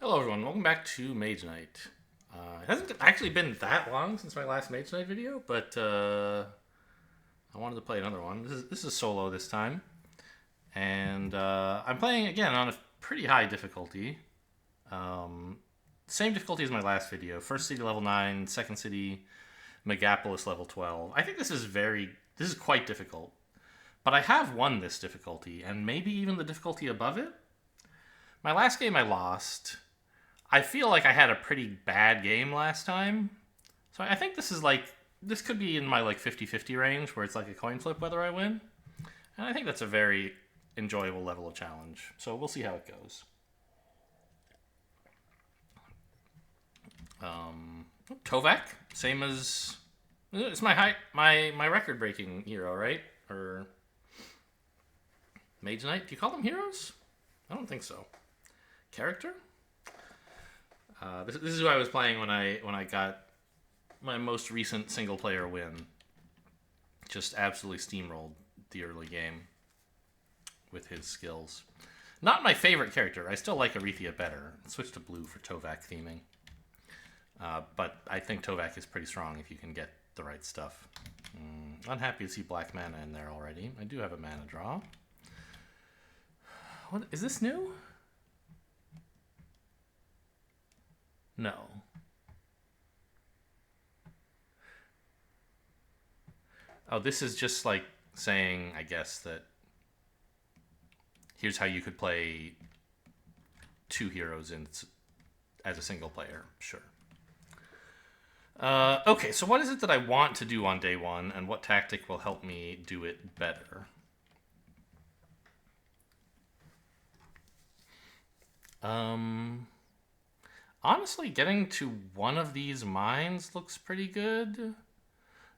Hello everyone, welcome back to Mage Knight. It hasn't actually been that long since my last Mage Knight video, but I wanted to play another one. This is solo this time, and I'm playing again on a pretty high difficulty. Same difficulty as my last video. First city level 9, second city Megapolis level 12. I think this is quite difficult, but I have won this difficulty, and maybe even the difficulty above it. My last game I lost. I feel like I had a pretty bad game last time. So I think this could be in my 50-50 range where it's like a coin flip whether I win. And I think that's a very enjoyable level of challenge. So we'll see how it goes. Tovak, same as it's my record breaking hero, right? Or Mage Knight. Do you call them heroes? I don't think so. Character? This is who I was playing when I got my most recent single player win. Just absolutely steamrolled the early game with his skills. Not my favorite character. I still like Arethea better. Switch to blue for Tovak theming. But I think Tovak is pretty strong if you can get the right stuff. Unhappy to see black mana in there already. I do have a mana draw. What is this new? No. Oh, this is just like saying, I guess, that here's how you could play two heroes as a single player. Sure. Okay, so what is it that I want to do on day one, and what tactic will help me do it better? Honestly, getting to one of these mines looks pretty good.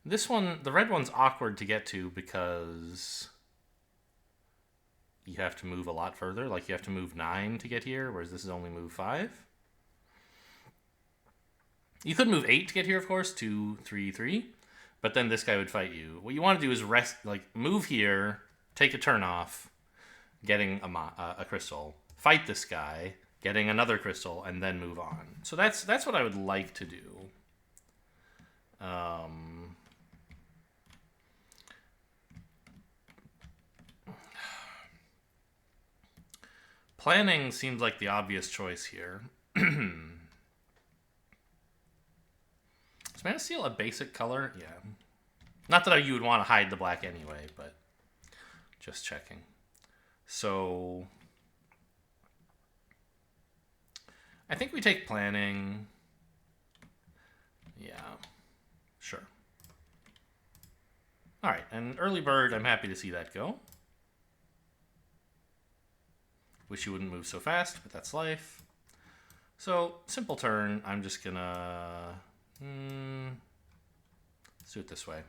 This one, the red one's awkward to get to because you have to move a lot further. Like, you have to move 9 to get here, whereas this is only move 5. You could move 8 to get here, of course, 2, 3, 3. But then this guy would fight you. What you want to do is move here, take a turn off, getting a crystal, fight this guy, getting another crystal, and then move on. So that's what I would like to do. Planning seems like the obvious choice here. Is Mana Steel a basic color? Yeah. Not that you would want to hide the black anyway, but just checking. So I think we take planning. Yeah, sure. All right, and early bird, I'm happy to see that go. Wish you wouldn't move so fast, but that's life. So, simple turn. I'm just gonna... let's do it this way.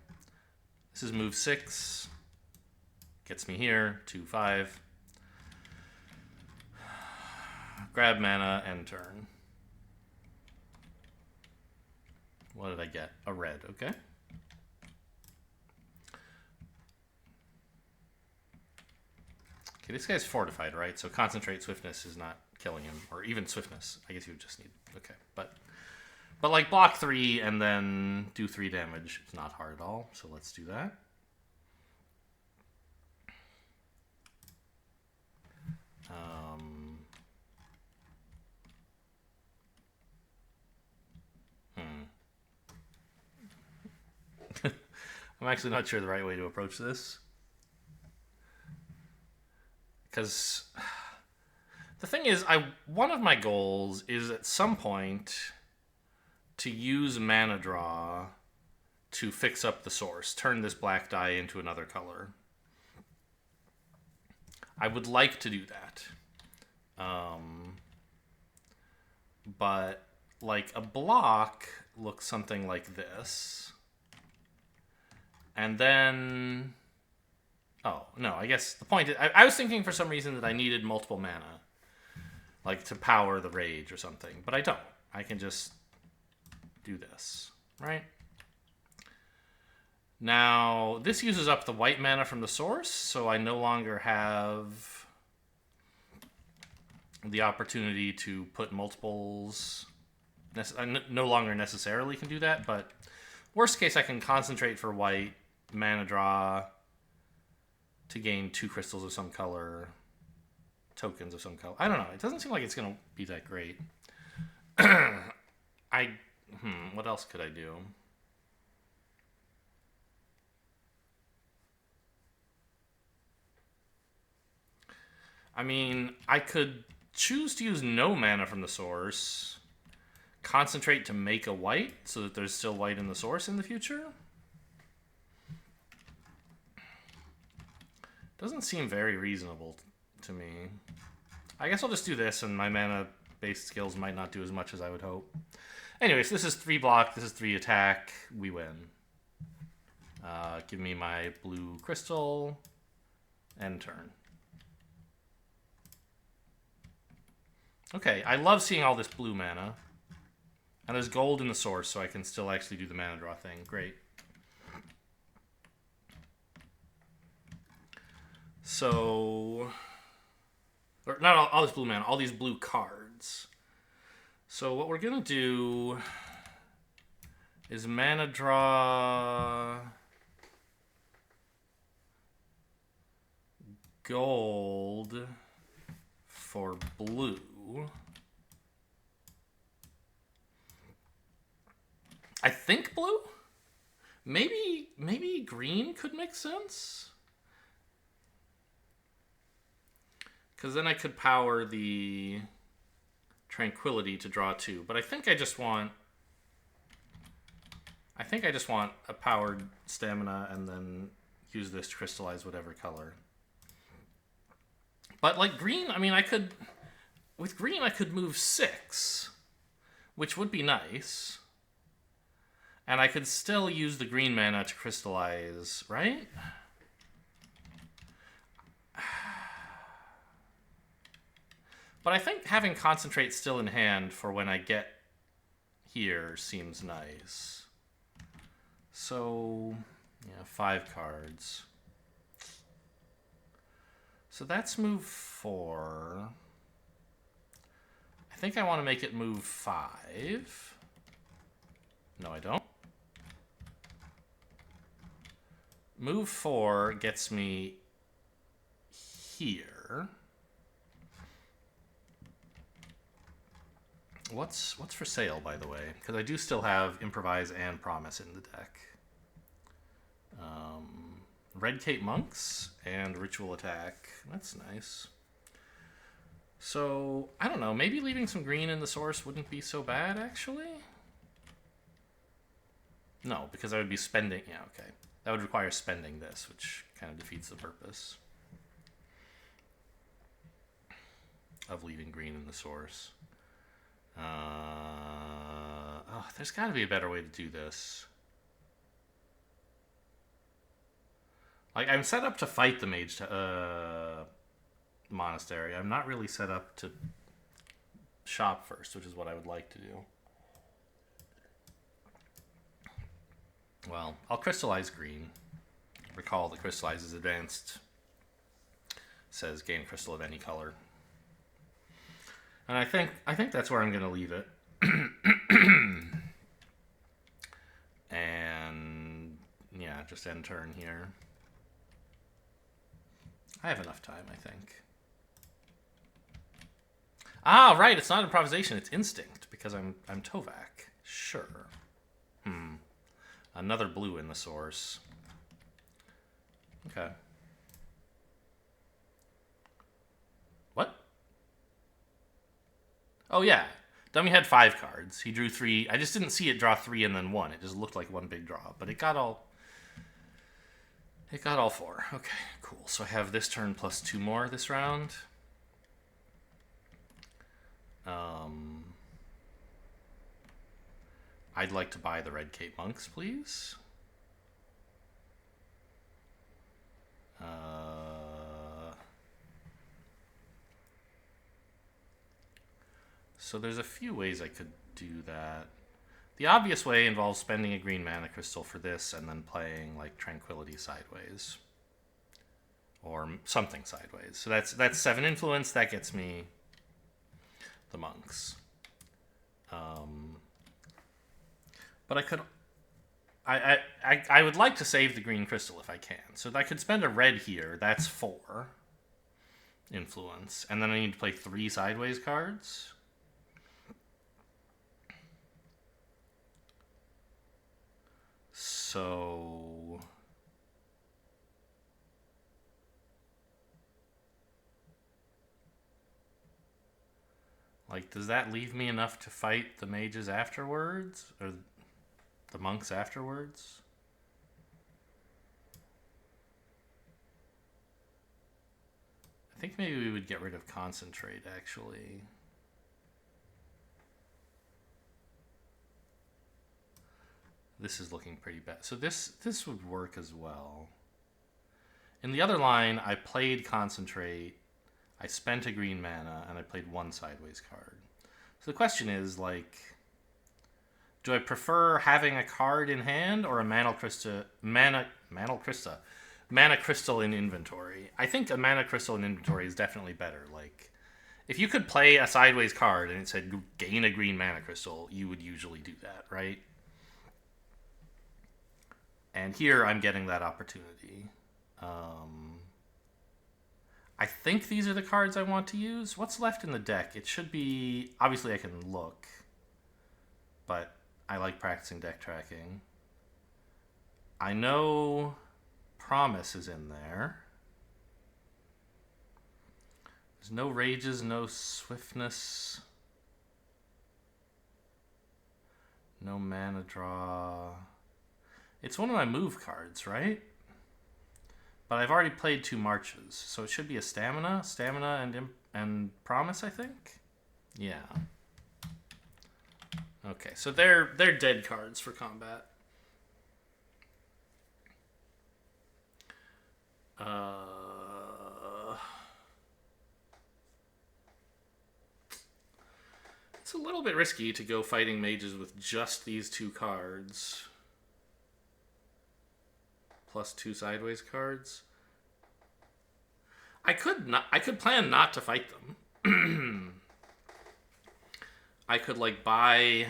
This is move 6. Gets me here, 2, 5. Grab mana, end turn. What did I get? A red, okay. Okay, this guy's fortified, right? So concentrate swiftness is not killing him, or even swiftness. I guess you would just need, okay. But like block 3 and then do 3 damage. It's not hard at all, so let's do that. I'm actually not sure the right way to approach this. Because the thing is, one of my goals is at some point to use mana draw to fix up the source, turn this black die into another color. I would like to do that. But like a block looks something like this. And then... Oh, no, I guess the point is... I was thinking for some reason that I needed multiple mana. Like to power the rage or something. But I don't. I can just do this, right? Now, this uses up the white mana from the source, so I no longer have the opportunity to put multiples. I no longer necessarily can do that, but worst case, I can concentrate for white, mana draw to gain 2 crystals of some color, tokens of some color. I don't know. It doesn't seem like it's going to be that great. What else could I do? I mean, I could choose to use no mana from the source, concentrate to make a white so that there's still white in the source in the future. Doesn't seem very reasonable to me. I guess I'll just do this, and my mana-based skills might not do as much as I would hope. Anyways, this is 3 block, this is 3 attack, we win. Give me my blue crystal, end turn. Okay, I love seeing all this blue mana. And there's gold in the source, so I can still actually do the mana draw thing. Great. So, or not all this blue mana, all these blue cards. So what we're going to do is mana draw gold for blue. I think blue? Maybe green could make sense. Because then I could power the Tranquility to draw 2. But I think I just want a powered stamina and then use this to crystallize whatever color. But like green, I mean, with green I could move 6, which would be nice. And I could still use the green mana to crystallize, right? But I think having Concentrate still in hand for when I get here seems nice. So, yeah, 5 cards. So that's move 4. I think I want to make it move 5. No, I don't. Move 4 gets me here. What's for sale, by the way? Because I do still have Improvise and Promise in the deck. Red Cape Monks and Ritual Attack. That's nice. So, I don't know. Maybe leaving some green in the source wouldn't be so bad, actually. No, because I would be spending... Yeah, okay. That would require spending this, which kind of defeats the purpose of leaving green in the source. There's got to be a better way to do this. Like, I'm set up to fight the Mage Monastery. I'm not really set up to shop first, which is what I would like to do. Well, I'll crystallize green. Recall that crystallize is advanced. Says gain crystal of any color. And I think that's where I'm going to leave it. And yeah, just end turn here. I have enough time, I think. Ah, right, it's not improvisation, it's instinct, because I'm Tovak. Sure. Another blue in the source. Okay. What? Oh, yeah. Dummy had 5 cards. He drew 3. I just didn't see it draw 3 and then 1. It just looked like one big draw. But it got all 4. Okay, cool. So I have this turn plus 2 more this round. I'd like to buy the Red Cape Monks, please. So there's a few ways I could do that. The obvious way involves spending a green mana crystal for this and then playing like Tranquility sideways. Or something sideways. So that's 7 influence. That gets me the monks. But I could... I would like to save the green crystal if I can. So I could spend a red here. That's 4 influence. And then I need to play 3 sideways cards. So... like, does that leave me enough to fight the mages afterwards? Or the monks afterwards? I think maybe we would get rid of concentrate, actually. This is looking pretty bad. So this would work as well. In the other line, I played concentrate, I spent a green mana, and I played 1 sideways card. So the question is, like, do I prefer having a card in hand or a mana crystal in inventory? I think a mana crystal in inventory is definitely better. Like, if you could play a sideways card and it said gain a green mana crystal, you would usually do that, right? And here I'm getting that opportunity. I think these are the cards I want to use. What's left in the deck? It should be... obviously I can look, but I like practicing deck tracking. I know Promise is in there. There's no Rages, no Swiftness, no Mana Draw. It's one of my move cards, right? But I've already played 2 Marches, so it should be a Stamina and Promise, I think. Yeah. Okay, so they're dead cards for combat. It's a little bit risky to go fighting mages with just these 2 cards. Plus 2 sideways cards. I could plan not to fight them. I could, like, buy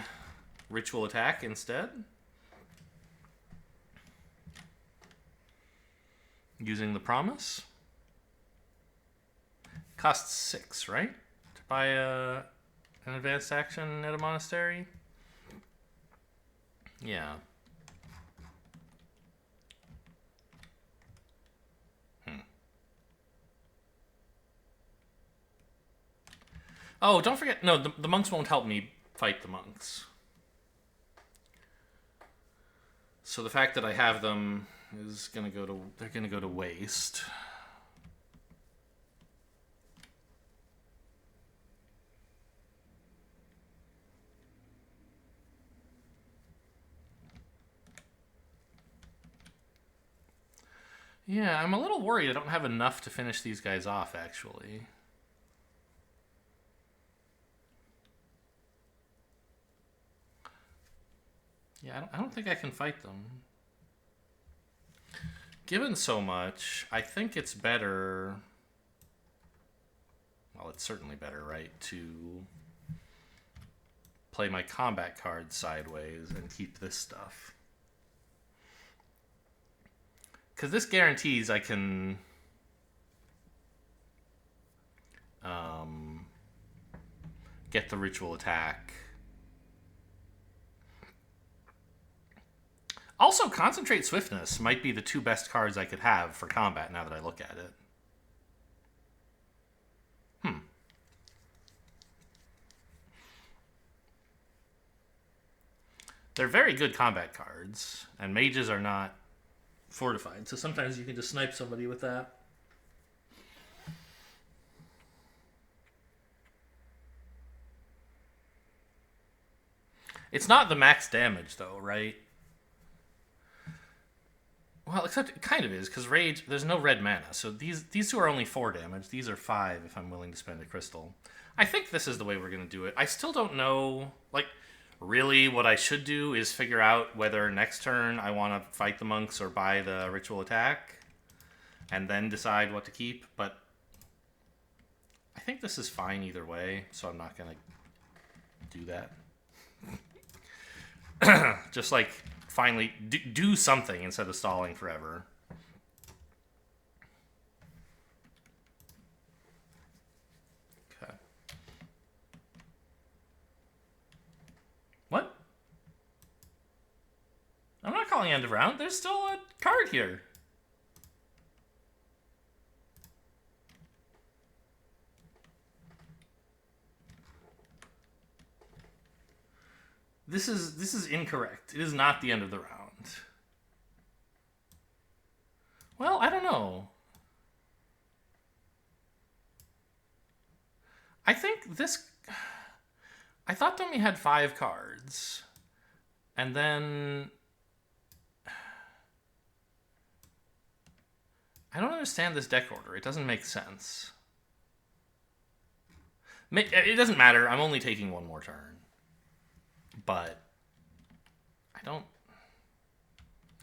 Ritual Attack instead. Using the Promise. Costs 6, right? To buy an advanced action at a monastery? Yeah. Oh, don't forget... no, the monks won't help me fight the monks. So the fact that I have them is going to go to... they're going to go to waste. Yeah, I'm a little worried I don't have enough to finish these guys off, actually. Yeah, I don't think I can fight them. Given so much, I think it's better... well, it's certainly better, right, to play my combat cards sideways and keep this stuff. Because this guarantees I can... get the Ritual Attack. Also, Concentrate Swiftness might be the 2 best cards I could have for combat now that I look at it. They're very good combat cards, and mages are not fortified, so sometimes you can just snipe somebody with that. It's not the max damage, though, right? Well, except it kind of is, because Rage, there's no red mana, so these 2 are only 4 damage. These are 5 if I'm willing to spend a crystal. I think this is the way we're going to do it. I still don't know, like, really what I should do is figure out whether next turn I want to fight the monks or buy the Ritual Attack, and then decide what to keep, but I think this is fine either way, so I'm not going to do that. Just like finally do something instead of stalling forever. Okay. What? I'm not calling end of round. There's still a card here. This is incorrect. It is not the end of the round. Well, I don't know. I think this... I thought Dummy had 5 cards. And then... I don't understand this deck order. It doesn't make sense. It doesn't matter. I'm only taking one more turn. But I don't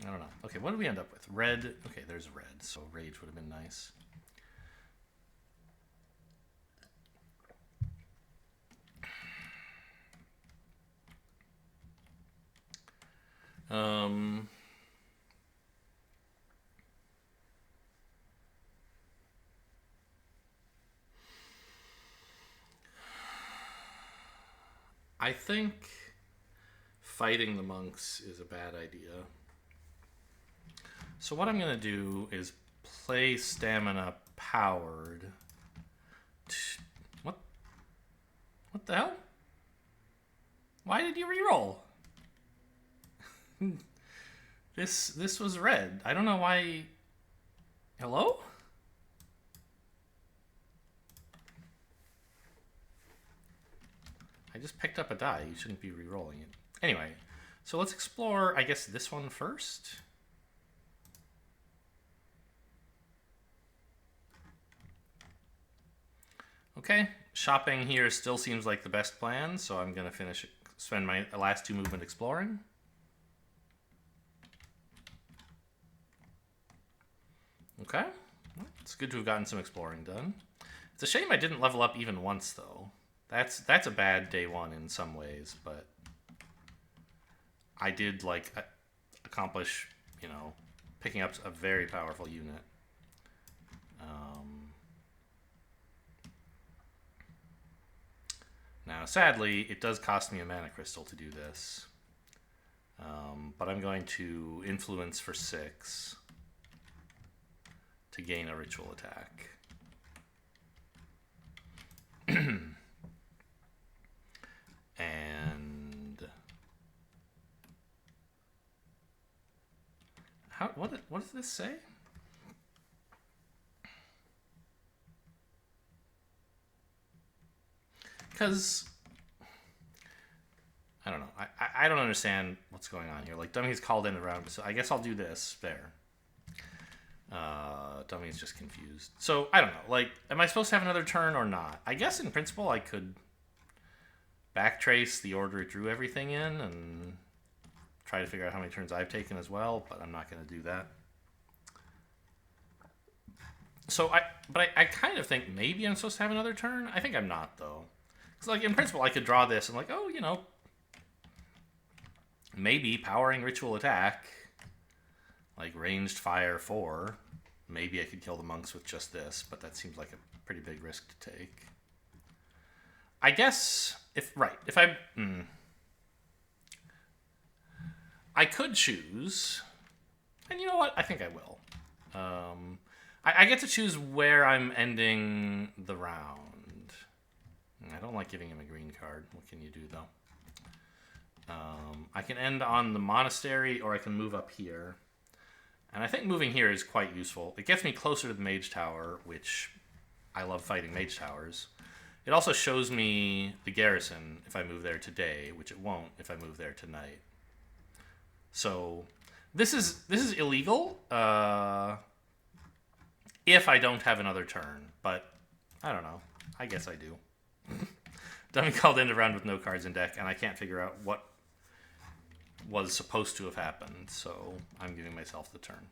know. Okay, what did we end up with? Red. Okay, there's red. So rage would have been nice. I think fighting the monks is a bad idea. So what I'm going to do is play stamina powered. What? What the hell? Why did you reroll? This was red. I don't know why. Hello? I just picked up a die. You shouldn't be re-rolling it. Anyway, so let's explore, I guess, this one first. Okay, shopping here still seems like the best plan, so I'm going to spend my last 2 movement exploring. Okay, well, it's good to have gotten some exploring done. It's a shame I didn't level up even once, though. That's a bad day 1 in some ways, but I did like accomplish, you know, picking up a very powerful unit. Now, sadly, it does cost me a mana crystal to do this, but I'm going to influence for 6 to gain a ritual attack. And what does this say? Because I don't know. I don't understand what's going on here. Like, Dummy's called in the round, so I guess I'll do this. There. Dummy's just confused. So, I don't know. Like, am I supposed to have another turn or not? I guess in principle I could backtrace the order it drew everything in and try to figure out how many turns I've taken as well, but I'm not going to do that. So, I kind of think maybe I'm supposed to have another turn. I think I'm not, though. Because, like, in principle, I could draw this and, like, oh, you know, maybe powering ritual attack, like ranged fire 4. Maybe I could kill the monks with just this, but that seems like a pretty big risk to take. I guess if I could choose, and you know what? I think I will. I get to choose where I'm ending the round. I don't like giving him a green card. What can you do, though? I can end on the monastery, or I can move up here. And I think moving here is quite useful. It gets me closer to the mage tower, which I love fighting mage towers. It also shows me the garrison if I move there today, which it won't if I move there tonight. So this is illegal if I don't have another turn, but I don't know. I guess I do. Dummy called end of round with no cards in deck, and I can't figure out what was supposed to have happened, so I'm giving myself the turn.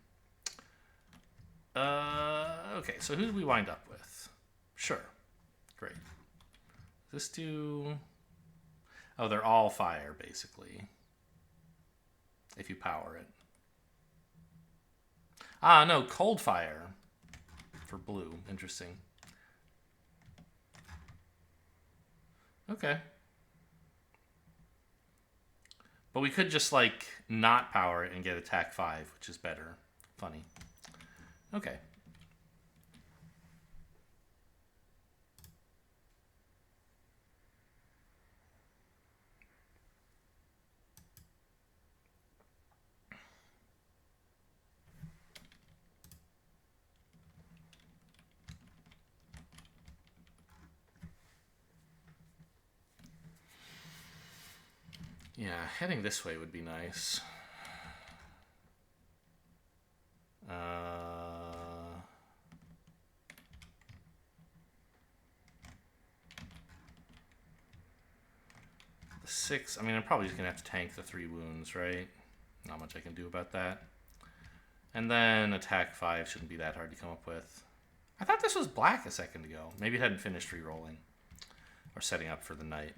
Okay, so who did we wind up with? Sure. Great. This do... Oh, they're all fire, basically. If you power it. Ah, no, cold fire for blue. Interesting. Okay. But we could just, like, not power it and get attack 5, which is better. Funny. Okay. Yeah, heading this way would be nice. The 6, I mean, I'm probably just going to have to tank the 3 wounds, right? Not much I can do about that. And then attack 5 shouldn't be that hard to come up with. I thought this was black a second ago. Maybe it hadn't finished re-rolling. Or setting up for the night.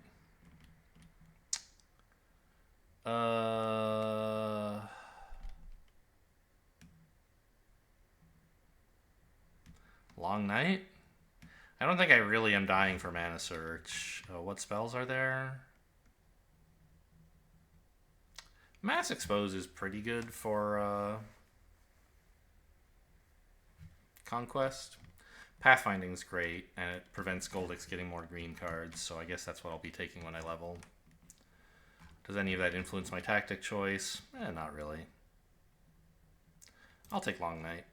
Long night? I don't think I really am dying for mana search. What spells are there? Mass Expose is pretty good for conquest. Pathfinding's great, and it prevents Goldix getting more green cards, so I guess that's what I'll be taking when I level. Does any of that influence my tactic choice? Not really. I'll take Long Night.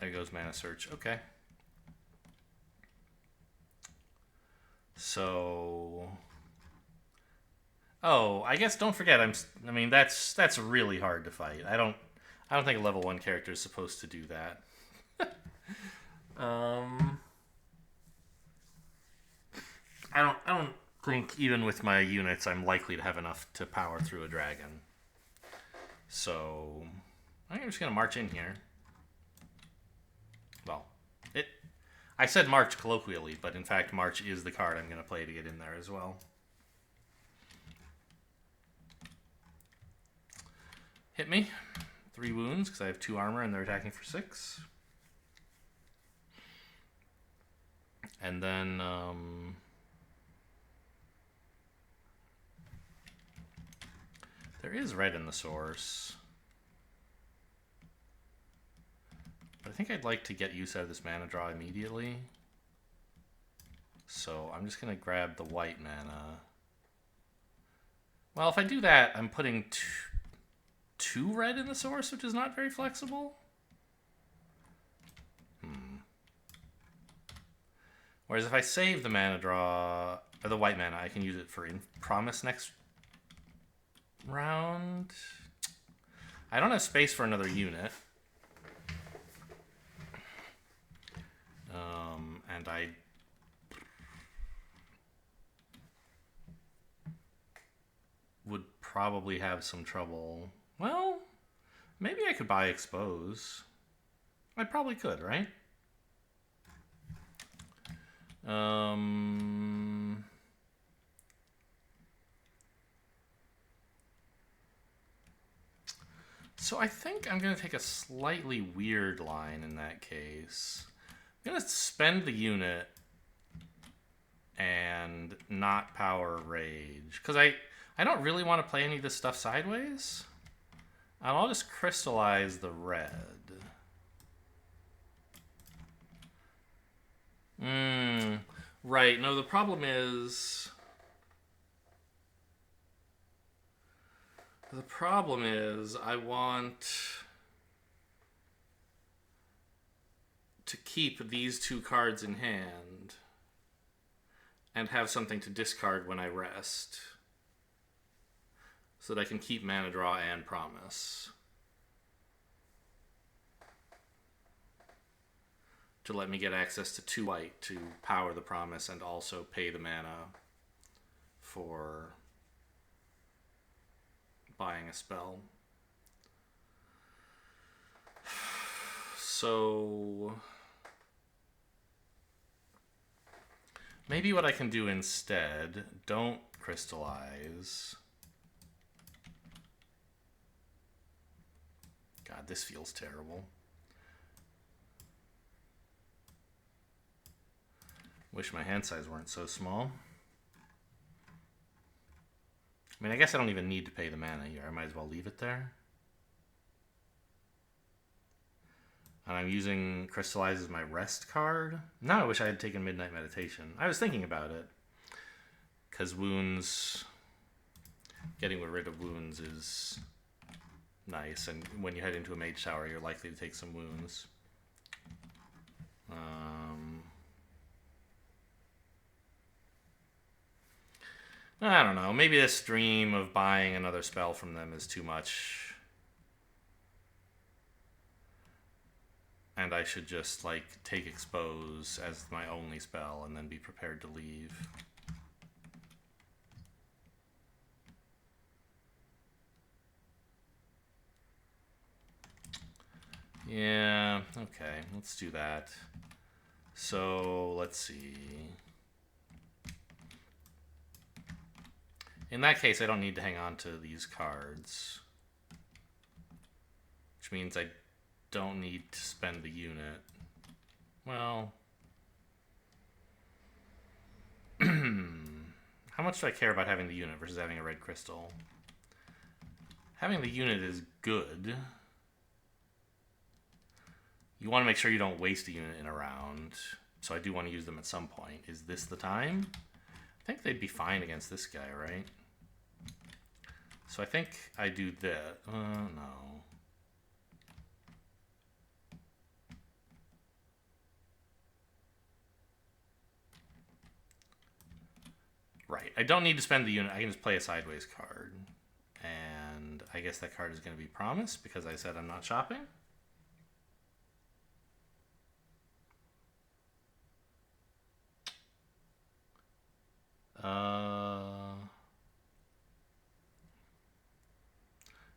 There goes Mana Search. Okay. So... Oh, I guess don't forget, I mean, that's really hard to fight. I don't think a level 1 character is supposed to do that. I don't think even with my units I'm likely to have enough to power through a dragon. So I'm just gonna march in here. Well, I said march colloquially, but in fact march is the card I'm gonna play to get in there as well. Hit me. 3 wounds, because I have 2 armor and they're attacking for 6. And then, there is red in the source. But I think I'd like to get use out of this mana draw immediately. So I'm just going to grab the white mana. Well, if I do that, I'm putting 2 red in the source, which is not very flexible. Whereas if I save the mana draw, or the white mana, I can use it for promise next round. I don't have space for another unit. And I would probably have some trouble. Well, maybe I could buy Expose. I probably could, right? So I think I'm going to take a slightly weird line in that case. I'm going to spend the unit and not power Rage. Because I don't really want to play any of this stuff sideways. And I'll just crystallize the red. Right. No, the problem is... I want to keep these 2 cards in hand and have something to discard when I rest, so that I can keep mana draw and promise to let me get access to 2 white to power the promise and also pay the mana for buying a spell. So Maybe what I can do instead, don't crystallize. God, this feels terrible. Wish my hand size weren't so small. I mean, I guess I don't even need to pay the mana here. I might as well leave it there. And I'm using Crystallize as my rest card. Now I wish I had taken Midnight Meditation. I was thinking about it. Because wounds... Getting rid of wounds is nice. And when you head into a mage tower, you're likely to take some wounds. I don't know. Maybe this dream of buying another spell from them is too much. And I should just, like, take Expose as my only spell and then be prepared to leave. Yeah, okay. Let's do that. So, let's see. In that case, I don't need to hang on to these cards. Which means I don't need to spend the unit. Well... How much do I care about having the unit versus having a red crystal? Having the unit is good. You want to make sure you don't waste a unit in a round. So I do want to use them at some point. Is this the time? I think they'd be fine against this guy, right? So I think I do that. No. Right. I don't need to spend the unit. I can just play a sideways card. And I guess that card is going to be Promise because I said I'm not shopping.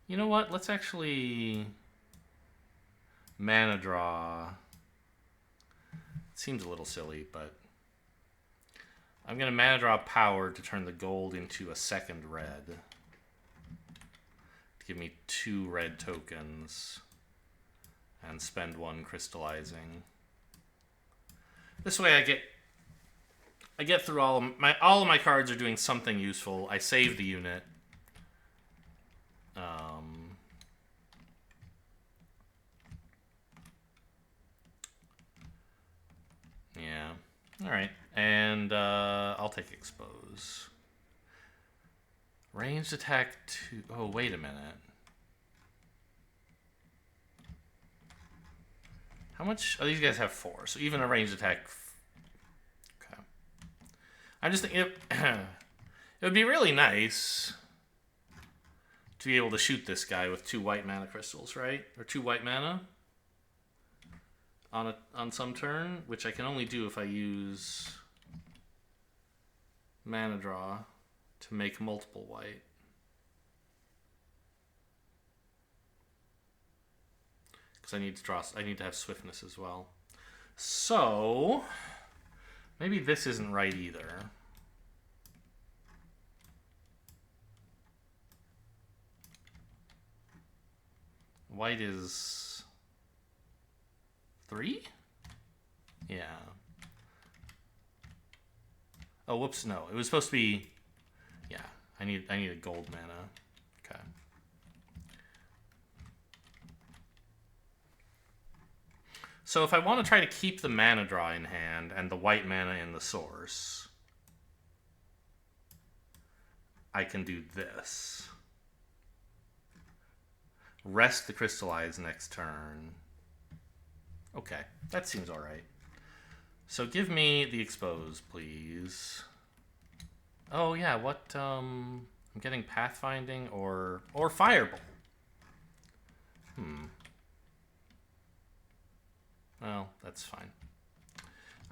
You know what? Let's actually mana draw. It seems a little silly, but I'm going to mana draw power to turn the gold into a second red. To give me 2 red tokens and spend 1 crystallizing. This way I get through all of my cards are doing something useful. I save the unit. Yeah. All right. And I'll take Expose. Ranged attack 2. Oh, wait a minute. How much? Oh, these guys have 4. So even a ranged attack. Okay. I'm just thinking it would be really nice to be able to shoot this guy with 2 white mana crystals, right? Or 2 white mana on some turn, which I can only do if I use mana draw to make multiple white. Because I need to have swiftness as well. So maybe this isn't right either. White is 3? Yeah. Oh, whoops, no. It was supposed to be... Yeah, I need a gold mana. Okay. So if I want to try to keep the mana draw in hand and the white mana in the source, I can do this. Rest the Crystallize next turn. Okay, that seems alright. So give me the Expose, please. Oh yeah, what, I'm getting Pathfinding or Firebolt. Well, that's fine.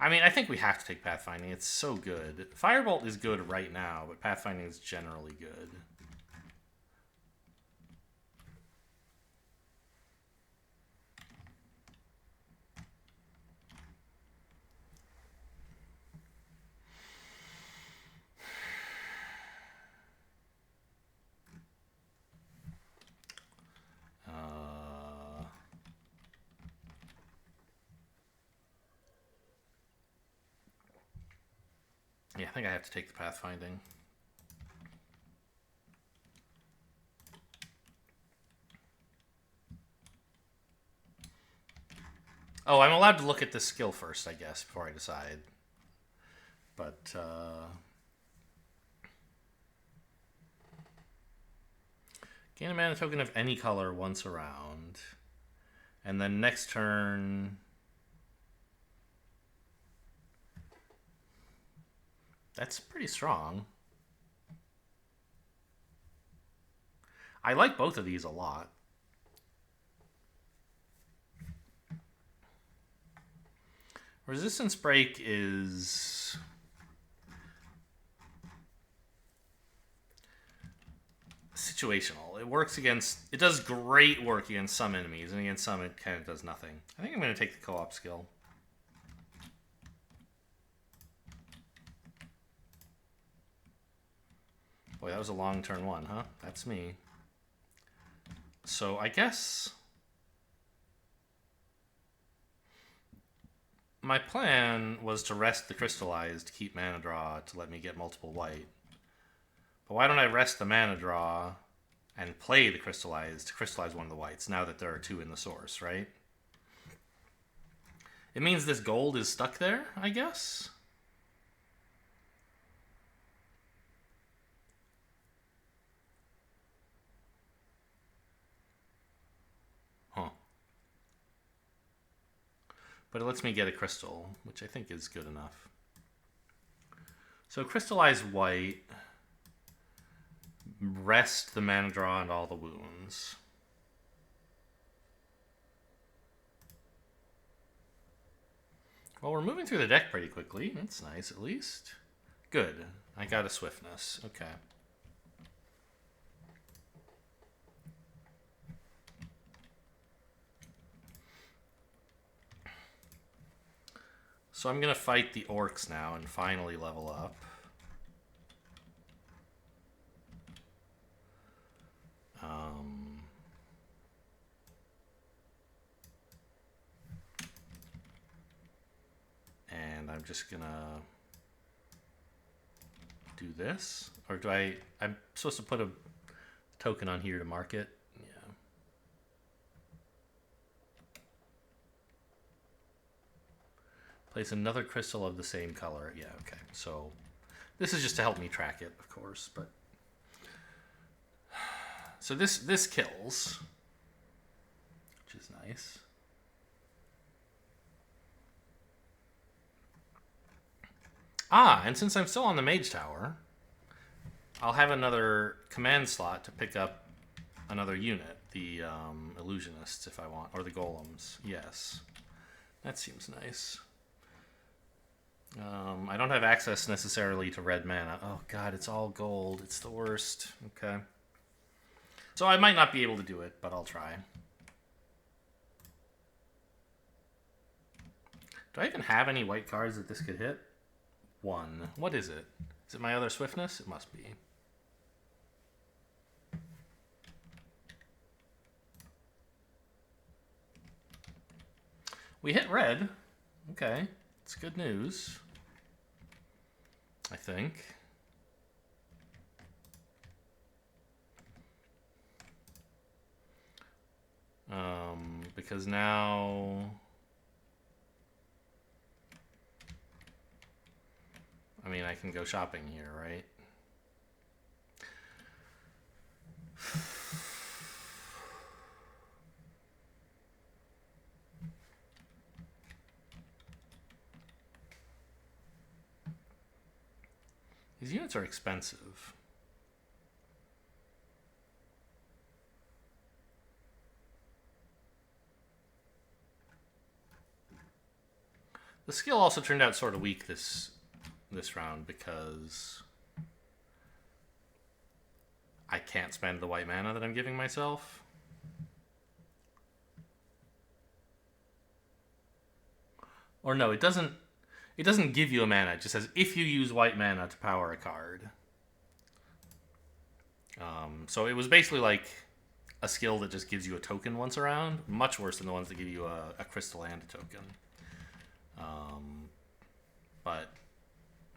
I mean, I think we have to take Pathfinding. It's so good. Firebolt is good right now, but Pathfinding is generally good. Yeah, I think I have to take the pathfinding. Oh, I'm allowed to look at this skill first, I guess, before I decide. But, gain a mana token of any color once around. And then next turn... That's pretty strong. I like both of these a lot. Resistance Break is... situational. It works against... It does great work against some enemies, and against some it kind of does nothing. I think I'm going to take the co-op skill. Boy, that was a long turn one, huh? That's me. So I guess... my plan was to rest the Crystallized to keep mana draw to let me get multiple white. But why don't I rest the mana draw and play the Crystallized to crystallize one of the whites now that there are two in the source, right? It means this gold is stuck there, I guess? Huh. But it lets me get a crystal, which I think is good enough. So crystallize white, rest the mana draw and all the wounds. Well, we're moving through the deck pretty quickly. That's nice, at least. Good. I got a swiftness. Okay. So I'm going to fight the orcs now and finally level up. And I'm just going to do this. Or do I'm supposed to put a token on here to mark it? Yeah. Place another crystal of the same color. Yeah, okay. So this is just to help me track it, of course, but so this kills, which is nice. Ah, and since I'm still on the Mage Tower, I'll have another command slot to pick up another unit, the Illusionists, if I want, or the Golems. Yes, that seems nice. I don't have access necessarily to red mana. Oh god, it's all gold. It's the worst. Okay. So I might not be able to do it, but I'll try. Do I even have any white cards that this could hit? One. What is it? Is it my other swiftness? It must be. We hit red. Okay. It's good news. I think. Because now... I mean, I can go shopping here, right? These units are expensive. The skill also turned out sort of weak this round because I can't spend the white mana that I'm giving myself. Or no, it doesn't give you a mana. It just says if you use white mana to power a card. So it was basically like a skill that just gives you a token once around. Much worse than the ones that give you a crystal and a token. But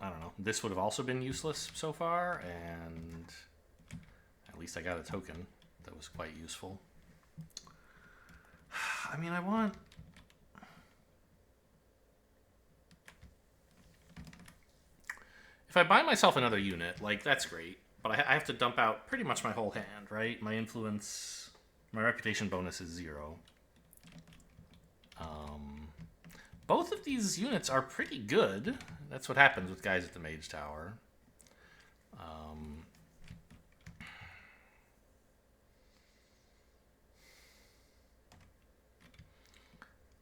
I don't know. This would have also been useless so far, and at least I got a token that was quite useful. I mean, I want... If I buy myself another unit, like, that's great. But I have to dump out pretty much my whole hand, right? My influence... My reputation bonus is 0. Both of these units are pretty good. That's what happens with guys at the Mage Tower.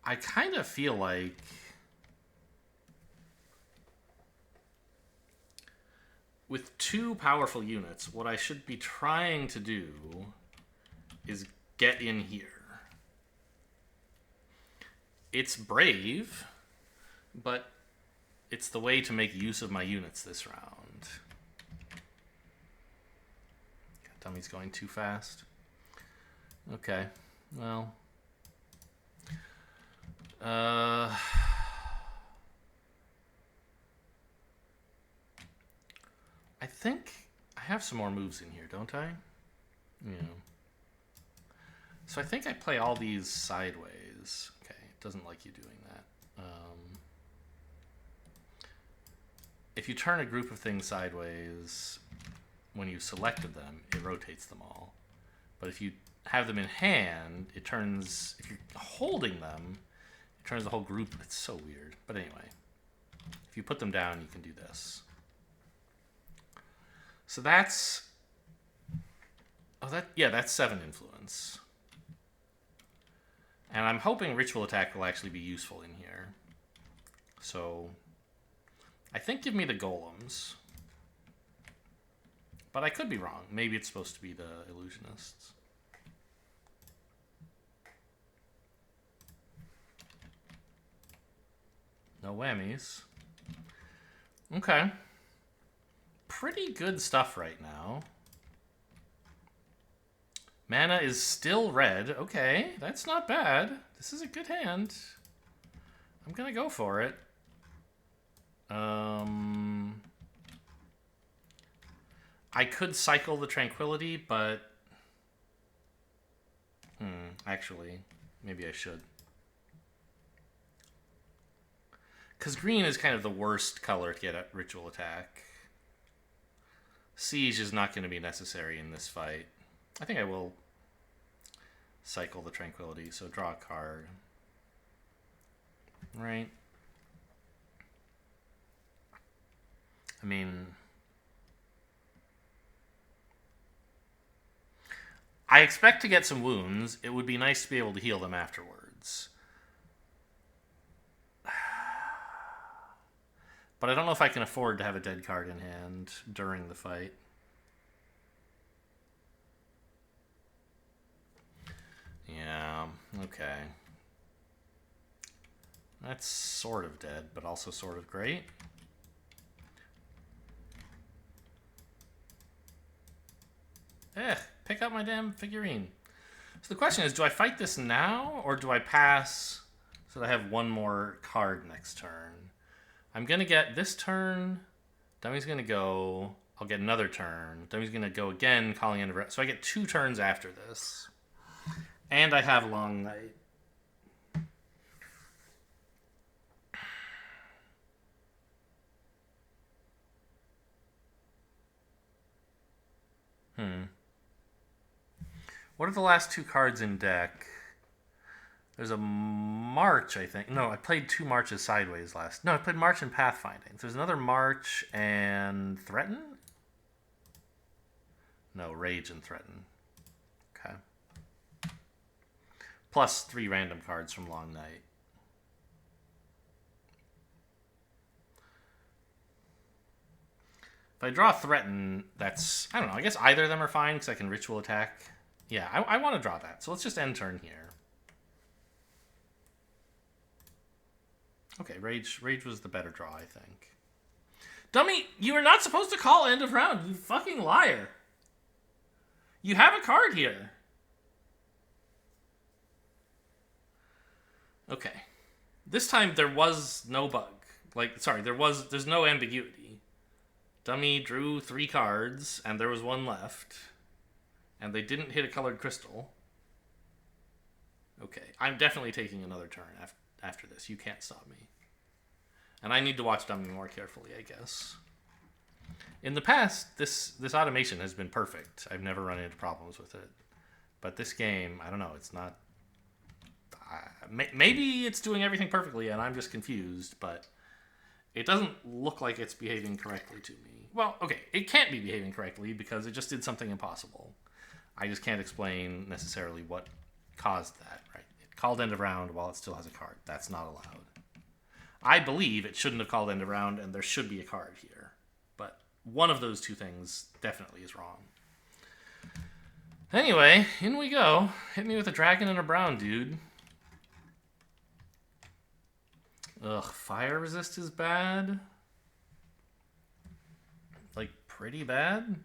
I kind of feel like... With 2 powerful units, what I should be trying to do is get in here. It's brave, but it's the way to make use of my units this round. God, dummy's going too fast. Okay, well... I think I have some more moves in here, don't I? Yeah. So I think I play all these sideways. Okay, it doesn't like you doing that. If you turn a group of things sideways, when you selected them, it rotates them all. But if you have them in hand, it turns... If you're holding them, it turns the whole group. It's so weird. But anyway, if you put them down, you can do this. So that's... Oh, that's 7 influence. And I'm hoping Ritual Attack will actually be useful in here. So, I think give me the Golems. But I could be wrong. Maybe it's supposed to be the Illusionists. No whammies. Okay. Pretty good stuff right now. Mana is still red. Okay, that's not bad. This is a good hand. I'm gonna go for it. I could cycle the Tranquility, but... actually, maybe I should. Because green is kind of the worst color to get at Ritual Attack. Siege is not going to be necessary in this fight. I think I will cycle the Tranquility, so draw a card. Right. I mean... I expect to get some wounds. It would be nice to be able to heal them afterwards. But I don't know if I can afford to have a dead card in hand during the fight. Yeah, okay. That's sort of dead, but also sort of great. Pick up my damn figurine. So the question is, do I fight this now, or do I pass so that I have one more card next turn? I'm going to get this turn. Dummy's going to go. I'll get another turn. Dummy's going to go again, calling in. So I get 2 turns after this. And I have Long Night. What are the last 2 cards in deck? There's a March, I think. No, I played 2 Marches sideways last. No, I played March and Pathfinding. So there's another March and Threaten? No, Rage and Threaten. Okay. Plus 3 random cards from Long Night. If I draw Threaten, that's... I don't know. I guess either of them are fine because I can Ritual Attack. Yeah, I want to draw that. So let's just end turn here. Okay, Rage was the better draw, I think. Dummy, you are not supposed to call end of round, you fucking liar. You have a card here. Okay. This time there was no bug. Like, sorry, there's no ambiguity. Dummy drew 3 cards, and there was 1 left. And they didn't hit a colored crystal. Okay, I'm definitely taking another turn after this. You can't stop me. And I need to watch Dummy more carefully, I guess. In the past, this automation has been perfect. I've never run into problems with it. But this game, I don't know, it's not... maybe it's doing everything perfectly and I'm just confused, but it doesn't look like it's behaving correctly to me. Well, okay, it can't be behaving correctly because it just did something impossible. I just can't explain necessarily what caused that, right? It called end of round while it still has a card. That's not allowed. I believe it shouldn't have called end of round and there should be a card here. But one of those two things definitely is wrong. Anyway, in we go. Hit me with a dragon and a brown, dude. Ugh, fire resist is bad. Like, pretty bad.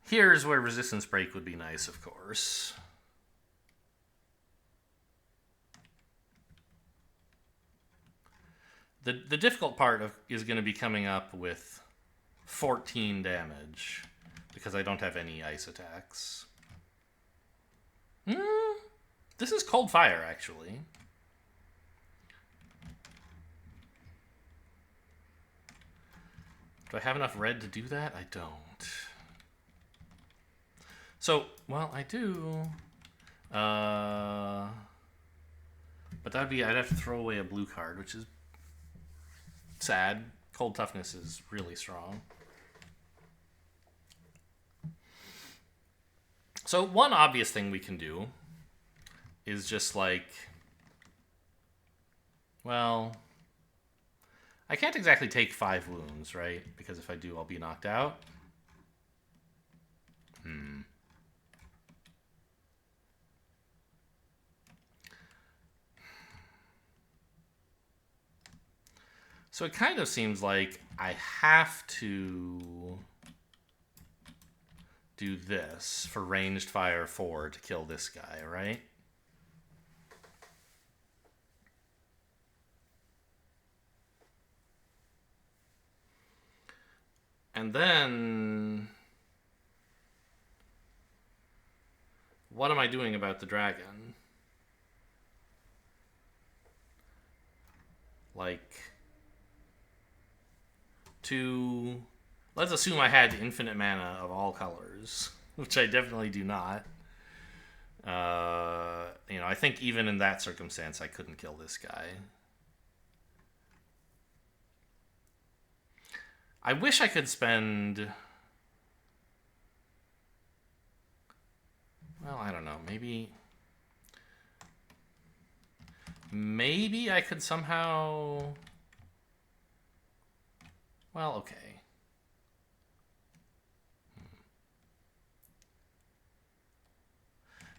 Here's where resistance break would be nice, of course. The difficult part is going to be coming up with 14 damage because I don't have any ice attacks. This is cold fire, actually. Do I have enough red to do that? I don't. So, well, I do. But that'd be, I'd have to throw away a blue card, which is sad. Cold toughness is really strong. So one obvious thing we can do is just like, well, I can't exactly take 5 wounds, right? Because if I do, I'll be knocked out. So it kind of seems like I have to do this for ranged fire 4 to kill this guy, right? And then what am I doing about the dragon? Like, let's assume I had infinite mana of all colors, which I definitely do not. You know, I think even in that circumstance, I couldn't kill this guy. I wish I could spend... Well, I don't know. Maybe I could somehow... Well, okay.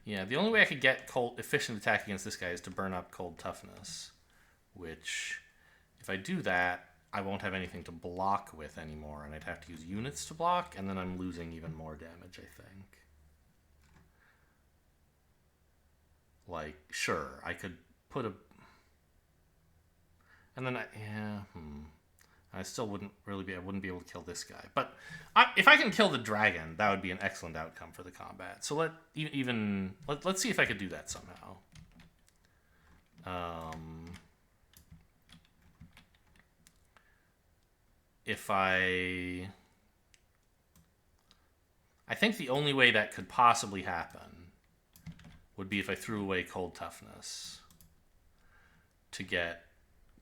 Yeah, the only way I could get efficient attack against this guy is to burn up cold toughness, which, if I do that, I won't have anything to block with anymore, and I'd have to use units to block, and then I'm losing even more damage, I think. Like, sure, I could put a... And then I still wouldn't really be... I wouldn't be able to kill this guy. But if I can kill the dragon, that would be an excellent outcome for the combat. So let's see if I could do that somehow. If I think the only way that could possibly happen would be if I threw away cold toughness to get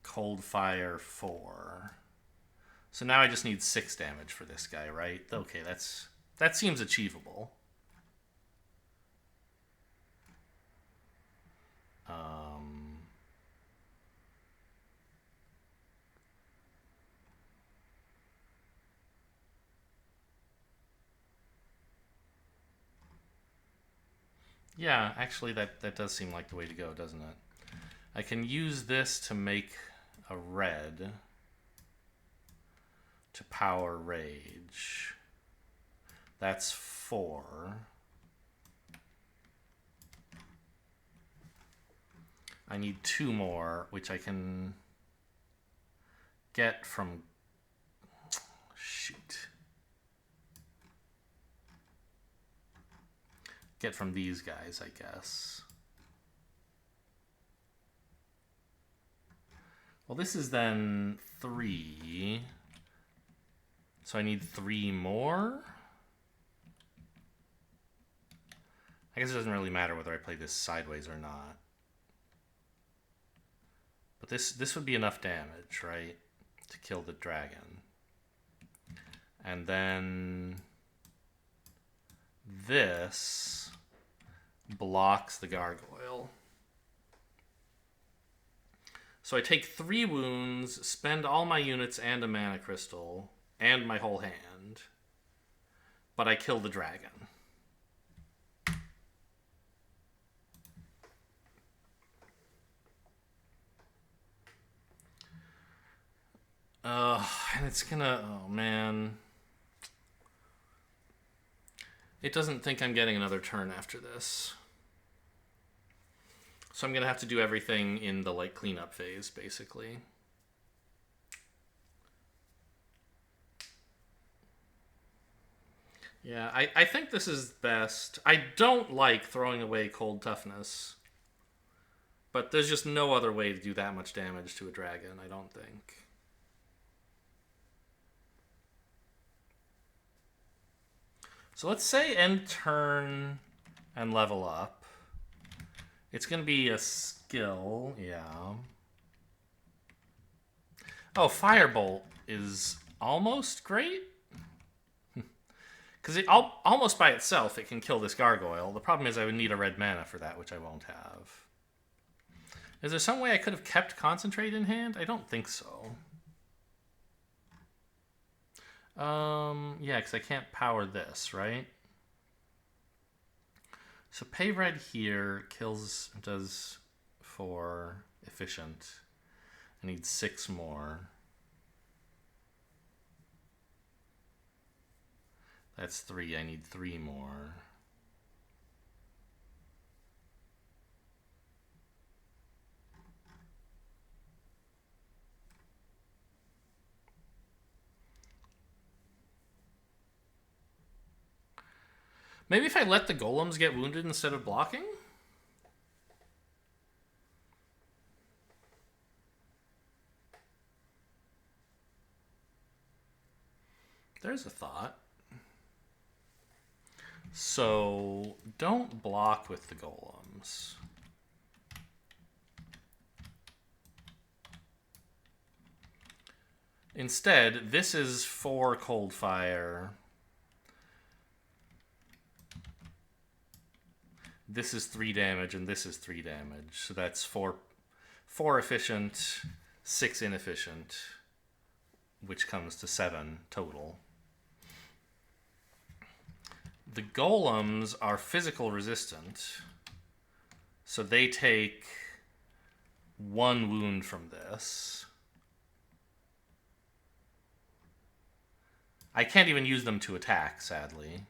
cold fire 4. So now I just need 6 damage for this guy, right? Okay, that seems achievable. Yeah, actually that does seem like the way to go, doesn't it? I can use this to make a red. to power Rage. That's 4. I need 2 more, which I can get from... Shoot. Get from these guys, I guess. Well, this is then 3. So I need 3 more? I guess it doesn't really matter whether I play this sideways or not. But this would be enough damage, right? To kill the dragon. And then this blocks the gargoyle. So I take 3 wounds, spend all my units and a mana crystal, and my whole hand. But I kill the dragon. And it's gonna... Oh, man. It doesn't think I'm getting another turn after this. So I'm gonna have to do everything in the, like, cleanup phase, basically. Yeah, I think this is best. I don't like throwing away cold toughness. But there's just no other way to do that much damage to a dragon, I don't think. So let's say end turn and level up. It's going to be a skill, yeah. Oh, Firebolt is almost great. Because almost by itself, it can kill this gargoyle. The problem is I would need a red mana for that, which I won't have. Is there some way I could have kept Concentrate in hand? I don't think so. Yeah, because I can't power this, right? So pay red here does 4 efficient. I need 6 more. That's 3. I need 3 more. Maybe if I let the golems get wounded instead of blocking? There's a thought. So don't block with the golems. Instead, this is 4 cold fire. This is 3 damage, and this is 3 damage. So that's 4 efficient, 6 inefficient, which comes to 7 total. The golems are physical resistant, so they take 1 wound from this. I can't even use them to attack, sadly.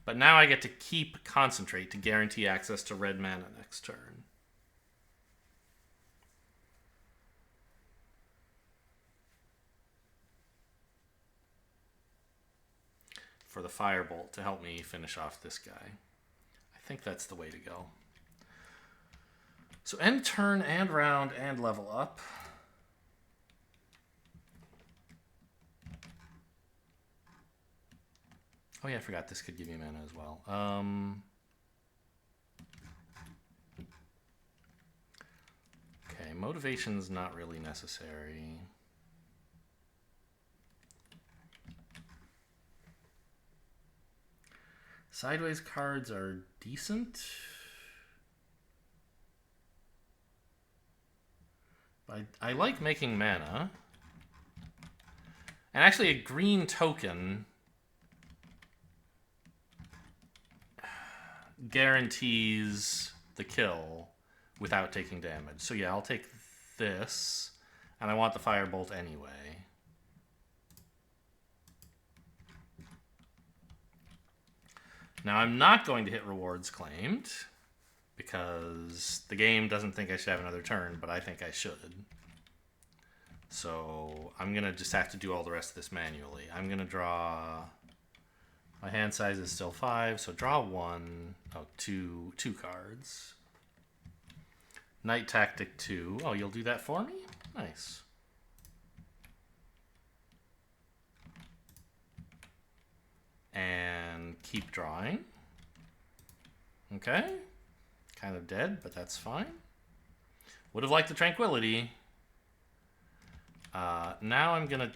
But now I get to keep Concentrate to guarantee access to red mana next turn. For the Firebolt to help me finish off this guy. I think that's the way to go. So end turn and round and level up. Oh yeah, I forgot this could give me mana as well. Okay, motivation's not really necessary. Sideways cards are decent. I like making mana. And actually a green token guarantees the kill without taking damage. So yeah, I'll take this, and I want the Firebolt anyway. Now, I'm not going to hit rewards claimed, because the game doesn't think I should have another turn, but I think I should. So I'm going to just have to do all the rest of this manually. I'm going to draw... My hand size is still 5, so draw two cards. Night Tactic 2. Oh, you'll do that for me? Nice. And keep drawing. Okay. Kind of dead, but that's fine. Would have liked the Tranquility. Now I'm going to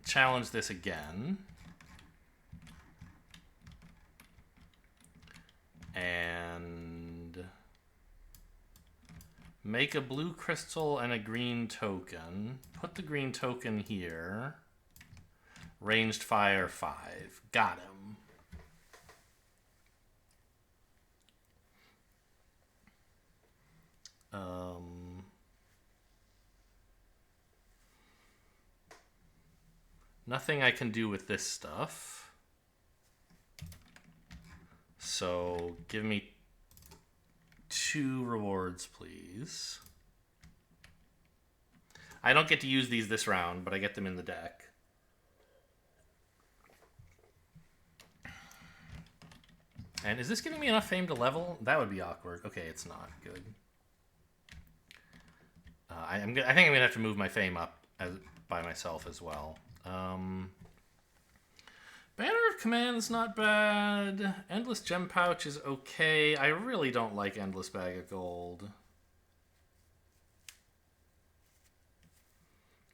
challenge this again. And make a blue crystal and a green token. Put the green token here. Ranged fire 5. Got him. Nothing I can do with this stuff. So give me 2 rewards, please. I don't get to use these this round, but I get them in the deck. And is this giving me enough fame to level? That would be awkward. Okay, it's not. Good. I think I'm going to have to move my fame up by myself as well. Banner of Command is not bad. Endless Gem Pouch is okay. I really don't like Endless Bag of Gold.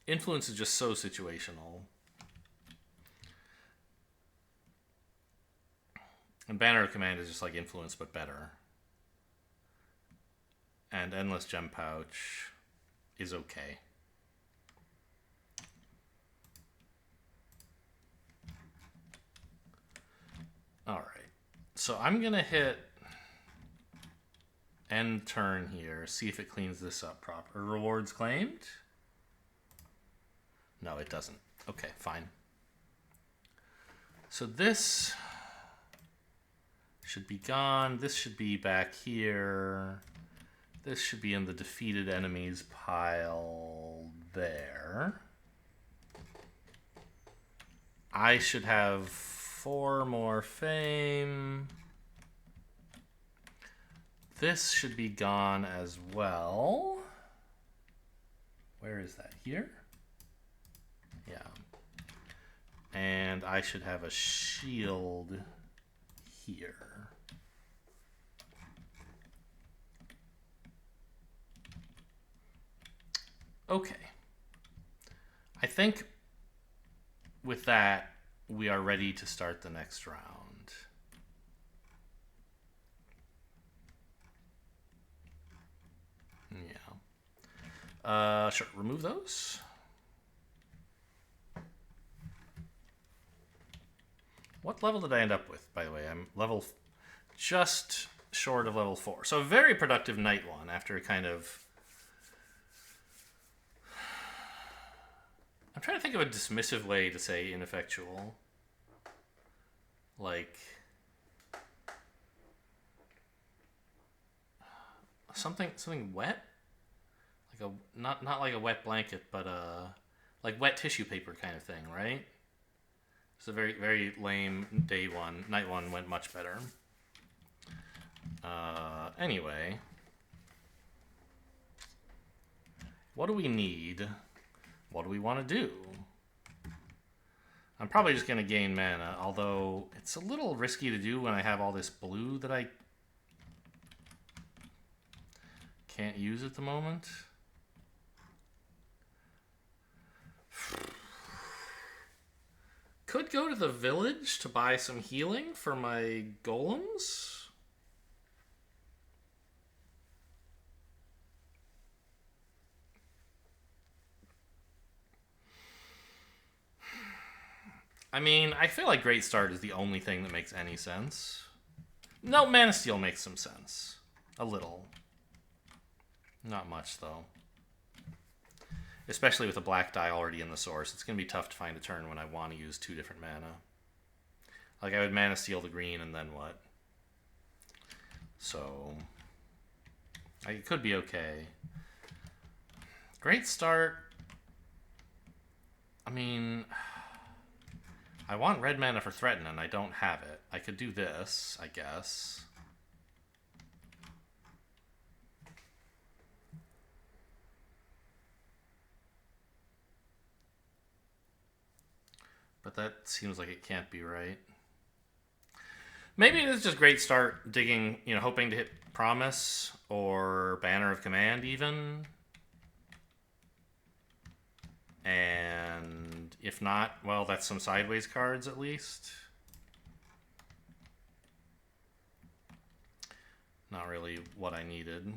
Influence is just so situational. And Banner of Command is just like Influence, but better. And Endless Gem Pouch is okay. Alright. So I'm going to hit end turn here. See if it cleans this up proper. Rewards claimed? No, it doesn't. Okay, fine. So this should be gone. This should be back here. This should be in the defeated enemies pile there. I should have 4 more fame. This should be gone as well. Where is that? Here? Yeah. And I should have a shield here. Okay. I think with that, we are ready to start the next round. Yeah. Sure, remove those. What level did I end up with, by the way? I'm level just short of level 4. So a very productive night one after a kind of... I'm trying to think of a dismissive way to say ineffectual. Like... something wet? Like a not like a wet blanket, but like wet tissue paper kind of thing, right? It's a very, very lame day one. Night one went much better. Anyway. What do we need? What do we want to do? I'm probably just going to gain mana, although it's a little risky to do when I have all this blue that I can't use at the moment. Could go to the village to buy some healing for my golems. I mean, I feel like Great Start is the only thing that makes any sense. No, Mana Steel makes some sense. A little. Not much, though. Especially with a black die already in the source. It's going to be tough to find a turn when I want to use 2 different mana. Like, I would mana steal the green, and then what? So, it could be okay. Great start. I mean, I want red mana for Threaten, and I don't have it. I could do this, I guess. But that seems like it can't be right. Maybe it is just great start digging, you know, hoping to hit Promise or Banner of Command even. And if not, well, that's some sideways cards at least. Not really what I needed.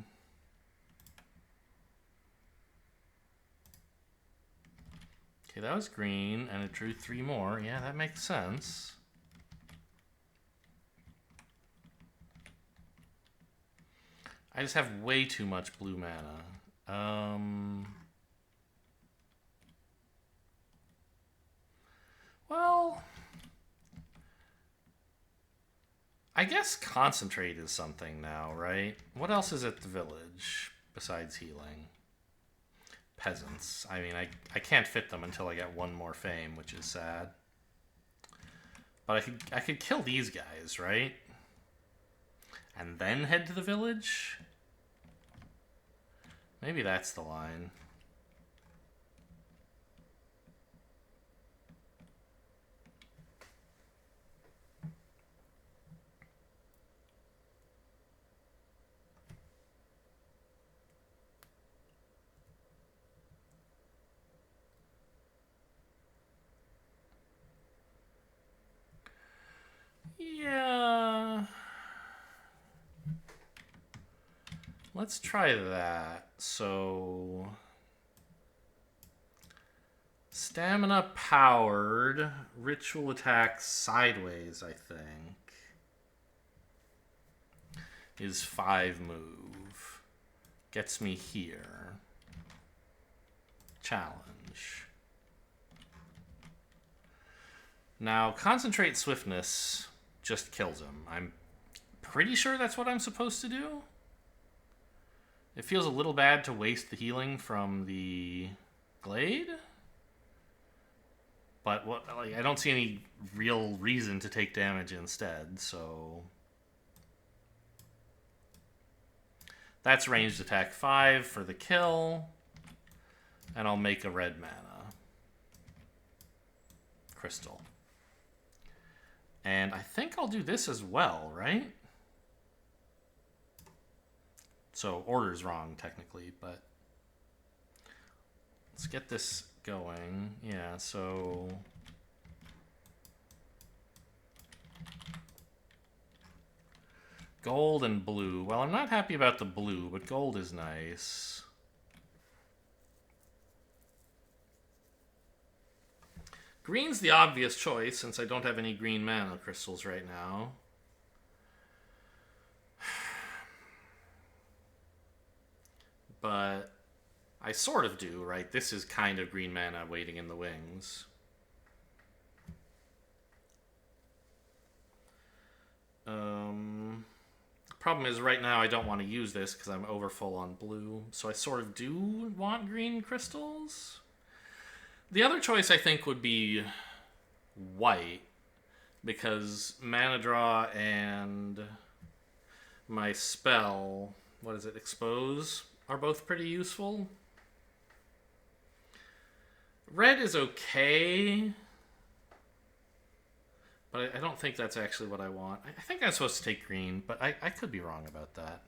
Okay, that was green, and it drew 3 more. Yeah, that makes sense. I just have way too much blue mana. Well, I guess Concentrate is something now, right? What else is at the village besides healing? Peasants. I mean, I can't fit them until I get 1 more fame, which is sad. But I could kill these guys, right? And then head to the village? Maybe that's the line. Yeah. Let's try that. So, stamina powered, ritual attack sideways, I think, is 5 move. Gets me here. Challenge. Now, concentrate swiftness just kills him. I'm pretty sure that's what I'm supposed to do. It feels a little bad to waste the healing from the Glade. But what, like, I don't see any real reason to take damage instead, so that's ranged attack 5 for the kill. And I'll make a red mana crystal. And I think I'll do this as well, right? So order's wrong technically, but let's get this going. Yeah, so gold and blue. Well, I'm not happy about the blue, but gold is nice. Green's the obvious choice since I don't have any green mana crystals right now. But I sort of do, right? This is kind of green mana waiting in the wings. Problem is right now I don't want to use this because I'm overfull on blue. So I sort of do want green crystals. The other choice I think would be white because mana draw and my spell, what is it, expose, are both pretty useful. Red is okay, but I don't think that's actually what I want. I think I'm supposed to take green, but I could be wrong about that.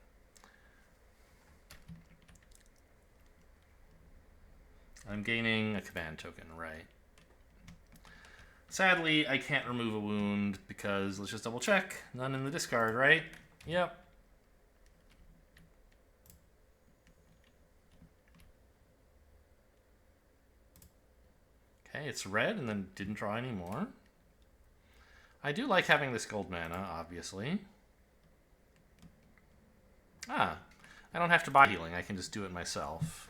I'm gaining a command token, right. Sadly, I can't remove a wound because, let's just double check, none in the discard, right? Yep. Okay, it's red and then didn't draw any more. I do like having this gold mana, obviously. Ah, I don't have to buy healing, I can just do it myself.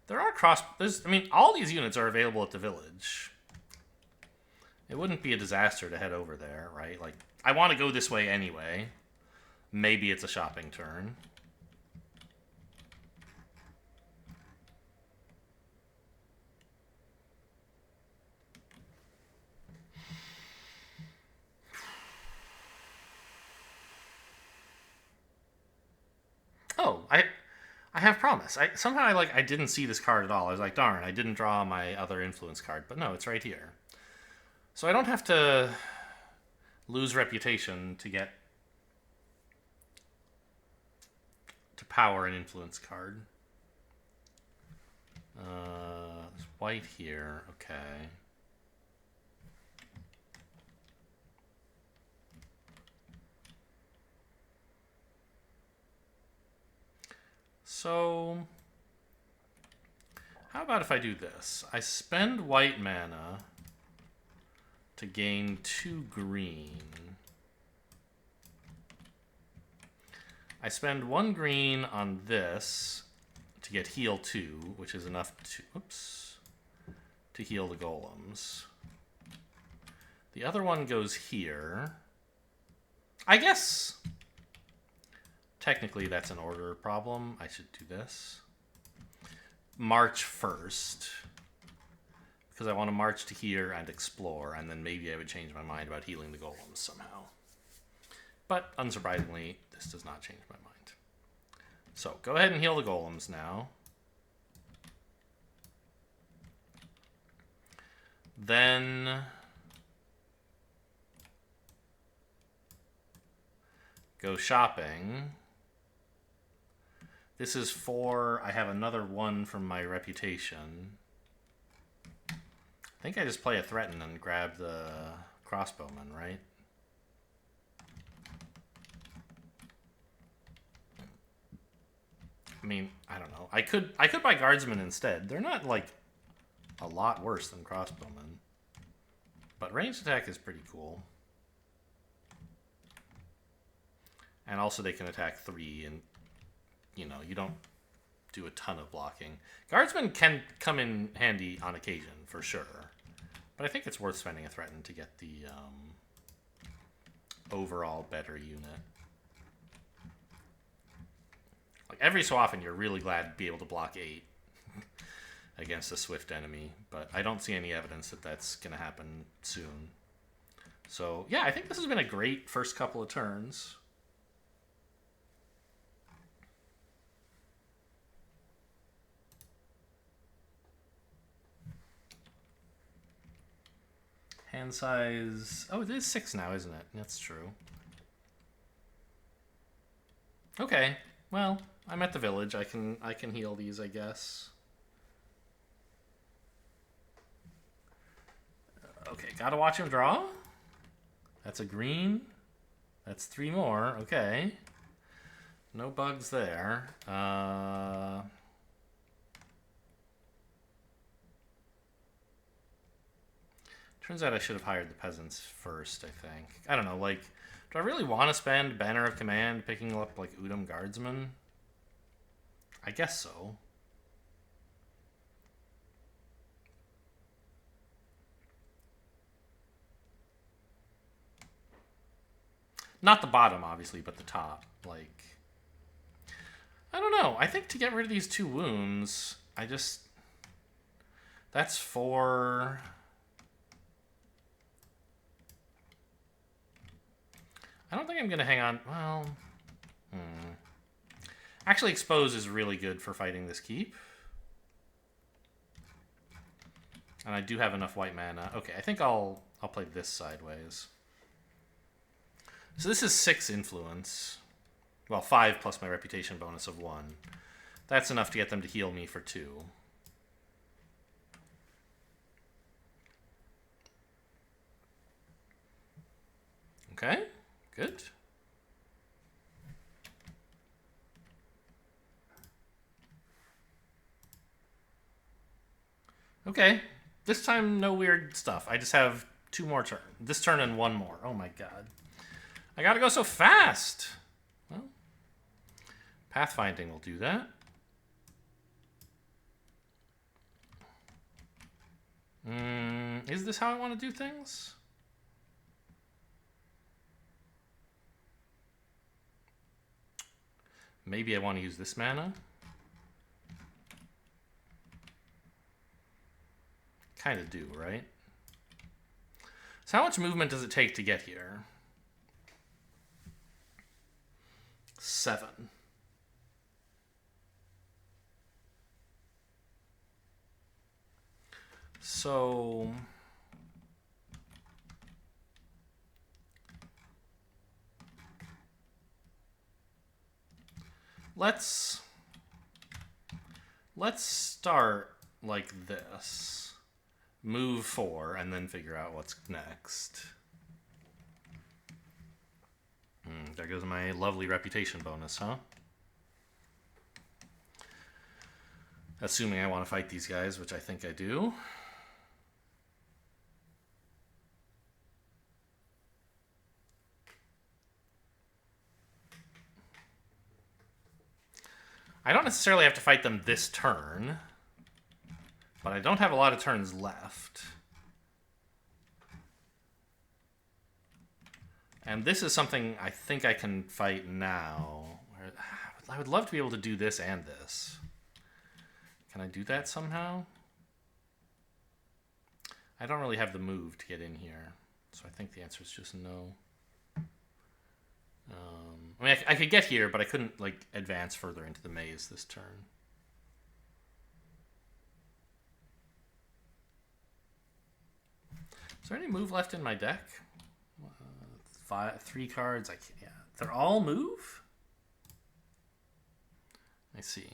There are I mean, all these units are available at the village. It wouldn't be a disaster to head over there, right? Like, I want to go this way anyway. Maybe it's a shopping turn. Oh, I have promise. Somehow I didn't see this card at all. I was like, darn, I didn't draw my other influence card, but no, it's right here. So I don't have to lose reputation to get to power an influence card. There's white here. Okay. So, how about if I do this? I spend white mana to gain 2 green. I spend 1 green on this to get heal 2, which is enough to heal the golems. The other one goes here. I guess technically that's an order problem. I should do this. March first. Because I want to march to here and explore, and then maybe I would change my mind about healing the golems somehow. But, unsurprisingly, this does not change my mind. So, go ahead and heal the golems now. Then go shopping. This is 4. I have another 1 from my reputation. I think I just play a threaten and grab the crossbowman, right? I mean, I don't know. I could buy guardsmen instead. They're not like a lot worse than crossbowmen. But ranged attack is pretty cool. And also they can attack 3 and you know, you don't do a ton of blocking. Guardsmen can come in handy on occasion, for sure. But I think it's worth spending a threaten to get the overall better unit. Like, every so often, you're really glad to be able to block 8 against a swift enemy. But I don't see any evidence that that's going to happen soon. So, yeah, I think this has been a great first couple of turns. Hand size... Oh, it is 6 now, isn't it? That's true. Okay. Well, I'm at the village. I can heal these, I guess. Okay, gotta watch him draw. That's a green. That's 3 more. Okay. No bugs there. Turns out I should have hired the peasants first, I think. I don't know, like, do I really want to spend Banner of Command picking up, like, Udam Guardsmen? I guess so. Not the bottom, obviously, but the top. Like, I don't know. I think to get rid of these 2 wounds, that's 4... I don't think I'm going to hang on. Well, Actually, Expose is really good for fighting this keep. And I do have enough white mana. Okay, I think I'll play this sideways. So this is 6 influence. Well, 5 plus my reputation bonus of 1. That's enough to get them to heal me for 2. Okay. Good. Okay. This time, no weird stuff. I just have 2 more turns. This turn and 1 more. Oh my god. I gotta go so fast! Well, Pathfinding will do that. Is this how I want to do things? Maybe I want to use this mana. Kind of do, right? So how much movement does it take to get here? 7. So let's start like this. Move 4 and then figure out what's next. There goes my lovely reputation bonus, huh? Assuming I want to fight these guys, which I think I do. I don't necessarily have to fight them this turn, but I don't have a lot of turns left. And this is something I think I can fight now. I would love to be able to do this and this. Can I do that somehow? I don't really have the move to get in here, so I think the answer is just no. I mean, I could get here, but I couldn't like advance further into the maze this turn. Is there any move left in my deck? 3 cards. Yeah, they're all move. I see.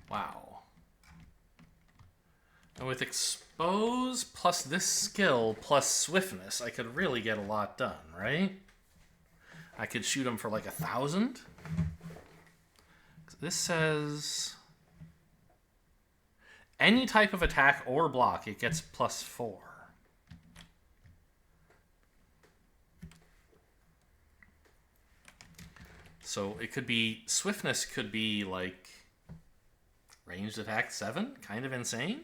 Wow. And with expose plus this skill plus swiftness, I could really get a lot done, right? I could shoot him for like 1,000. This says any type of attack or block, it gets +4. So it could be, swiftness could be like ranged attack 7, kind of insane.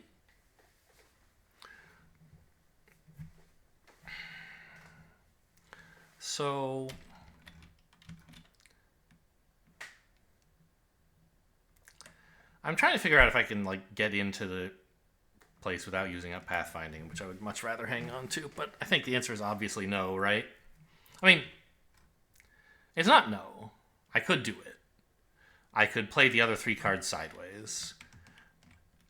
So I'm trying to figure out if I can like get into the place without using up pathfinding, which I would much rather hang on to, but I think the answer is obviously no, right? I mean, it's not no. I could do it. I could play the other 3 cards sideways.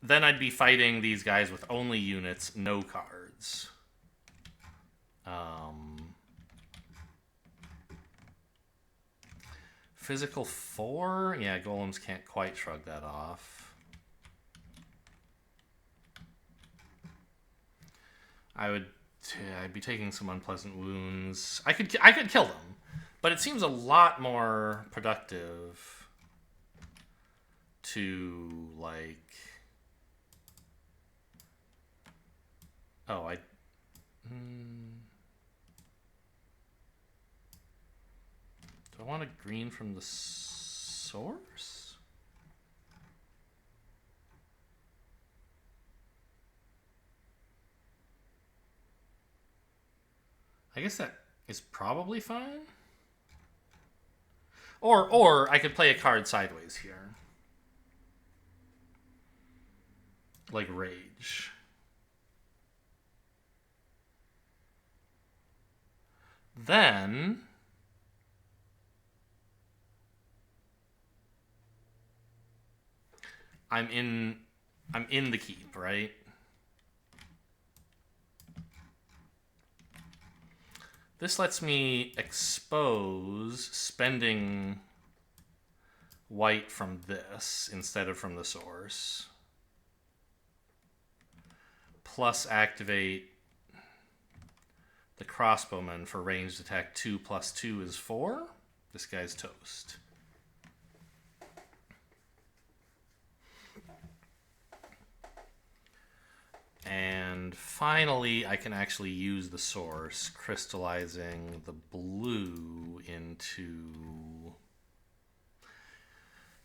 Then I'd be fighting these guys with only units, no cards. Physical 4? Yeah, golems can't quite shrug that off. I'd be taking some unpleasant wounds. I could kill them, but it seems a lot more productive to like. Oh, do I want a green from the source? I guess that is probably fine. Or I could play a card sideways here. Like Rage. Then I'm in the keep, right? This lets me expose spending white from this instead of from the source. Plus activate the crossbowman for ranged attack 2+2 is 4. This guy's toast. And finally, I can actually use the source, crystallizing the blue into...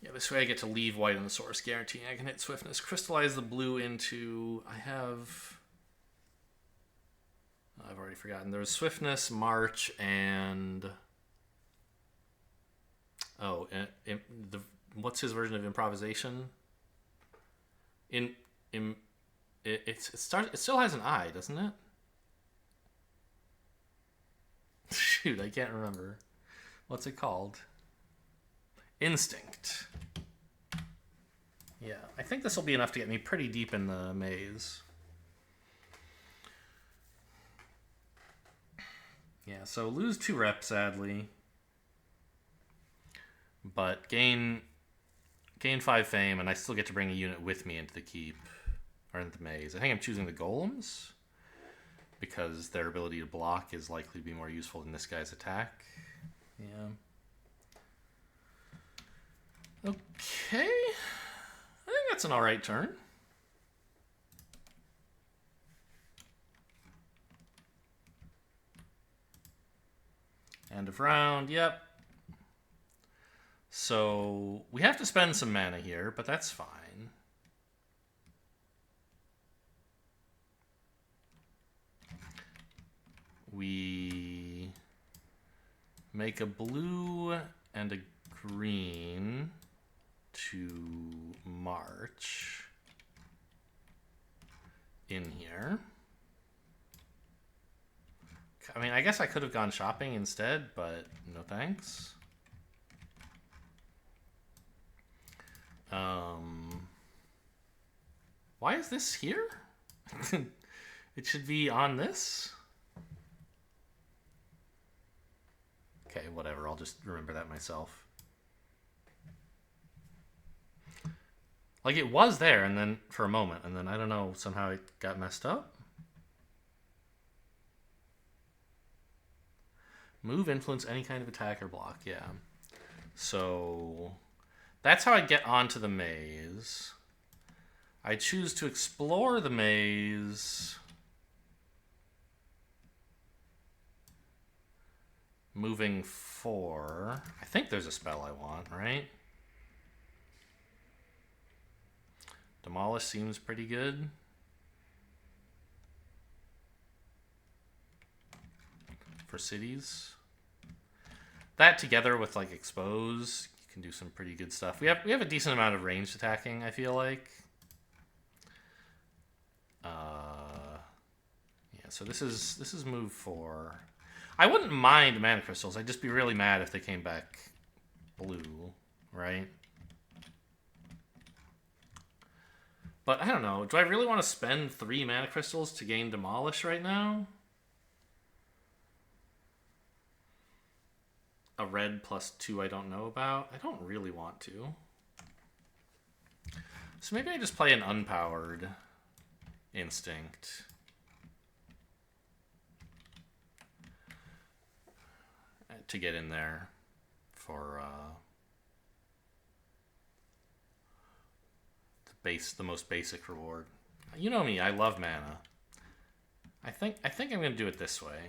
Yeah, this way I get to leave white in the source, guaranteeing I can hit swiftness. Crystallize the blue into... I've already forgotten. There's swiftness, march, and... what's his version of improvisation? It still has an I, doesn't it? Shoot, I can't remember. What's it called? Instinct. Yeah, I think this will be enough to get me pretty deep in the maze. Yeah, so lose 2 reps, sadly. But gain 5 fame, and I still get to bring a unit with me into the keep. Or into the maze. I think I'm choosing the golems, because their ability to block is likely to be more useful than this guy's attack. Yeah. Okay. I think that's an alright turn. End of round, yep. So we have to spend some mana here, but that's fine. We make a blue and a green to march in here. I mean, I guess I could have gone shopping instead, but no thanks. Why is this here? It should be on this. Okay, whatever. I'll just remember that myself. Like, it was there, and then for a moment, and then I don't know, somehow it got messed up. Move, influence any kind of attack or block, yeah. So that's how I get onto the maze. I choose to explore the maze. Moving 4. I think there's a spell I want, right? Demolish seems pretty good. For cities. That together with like expose, you can do some pretty good stuff. We have a decent amount of ranged attacking, I feel like. Yeah, so this is move 4. I wouldn't mind mana crystals. I'd just be really mad if they came back blue, right? But I don't know. Do I really want to spend 3 mana crystals to gain demolish right now? A red +2 I don't know about. I don't really want to. So maybe I just play an unpowered instinct. To get in there for the most basic reward. You know me, I love mana. I think I'm gonna do it this way.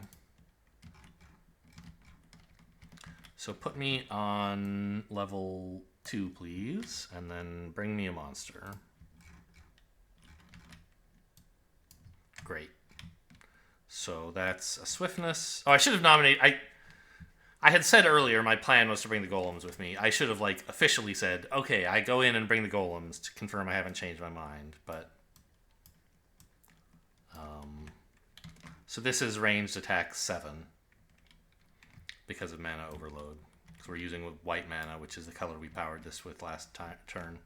So put me on level 2, please, and then bring me a monster. Great. So that's a swiftness. Oh, I should have nominated. I had said earlier my plan was to bring the golems with me. I should have like officially said, okay, I go in and bring the golems to confirm I haven't changed my mind. But so this is ranged attack 7 because of mana overload. So we're using with white mana, which is the color we powered this with last turn.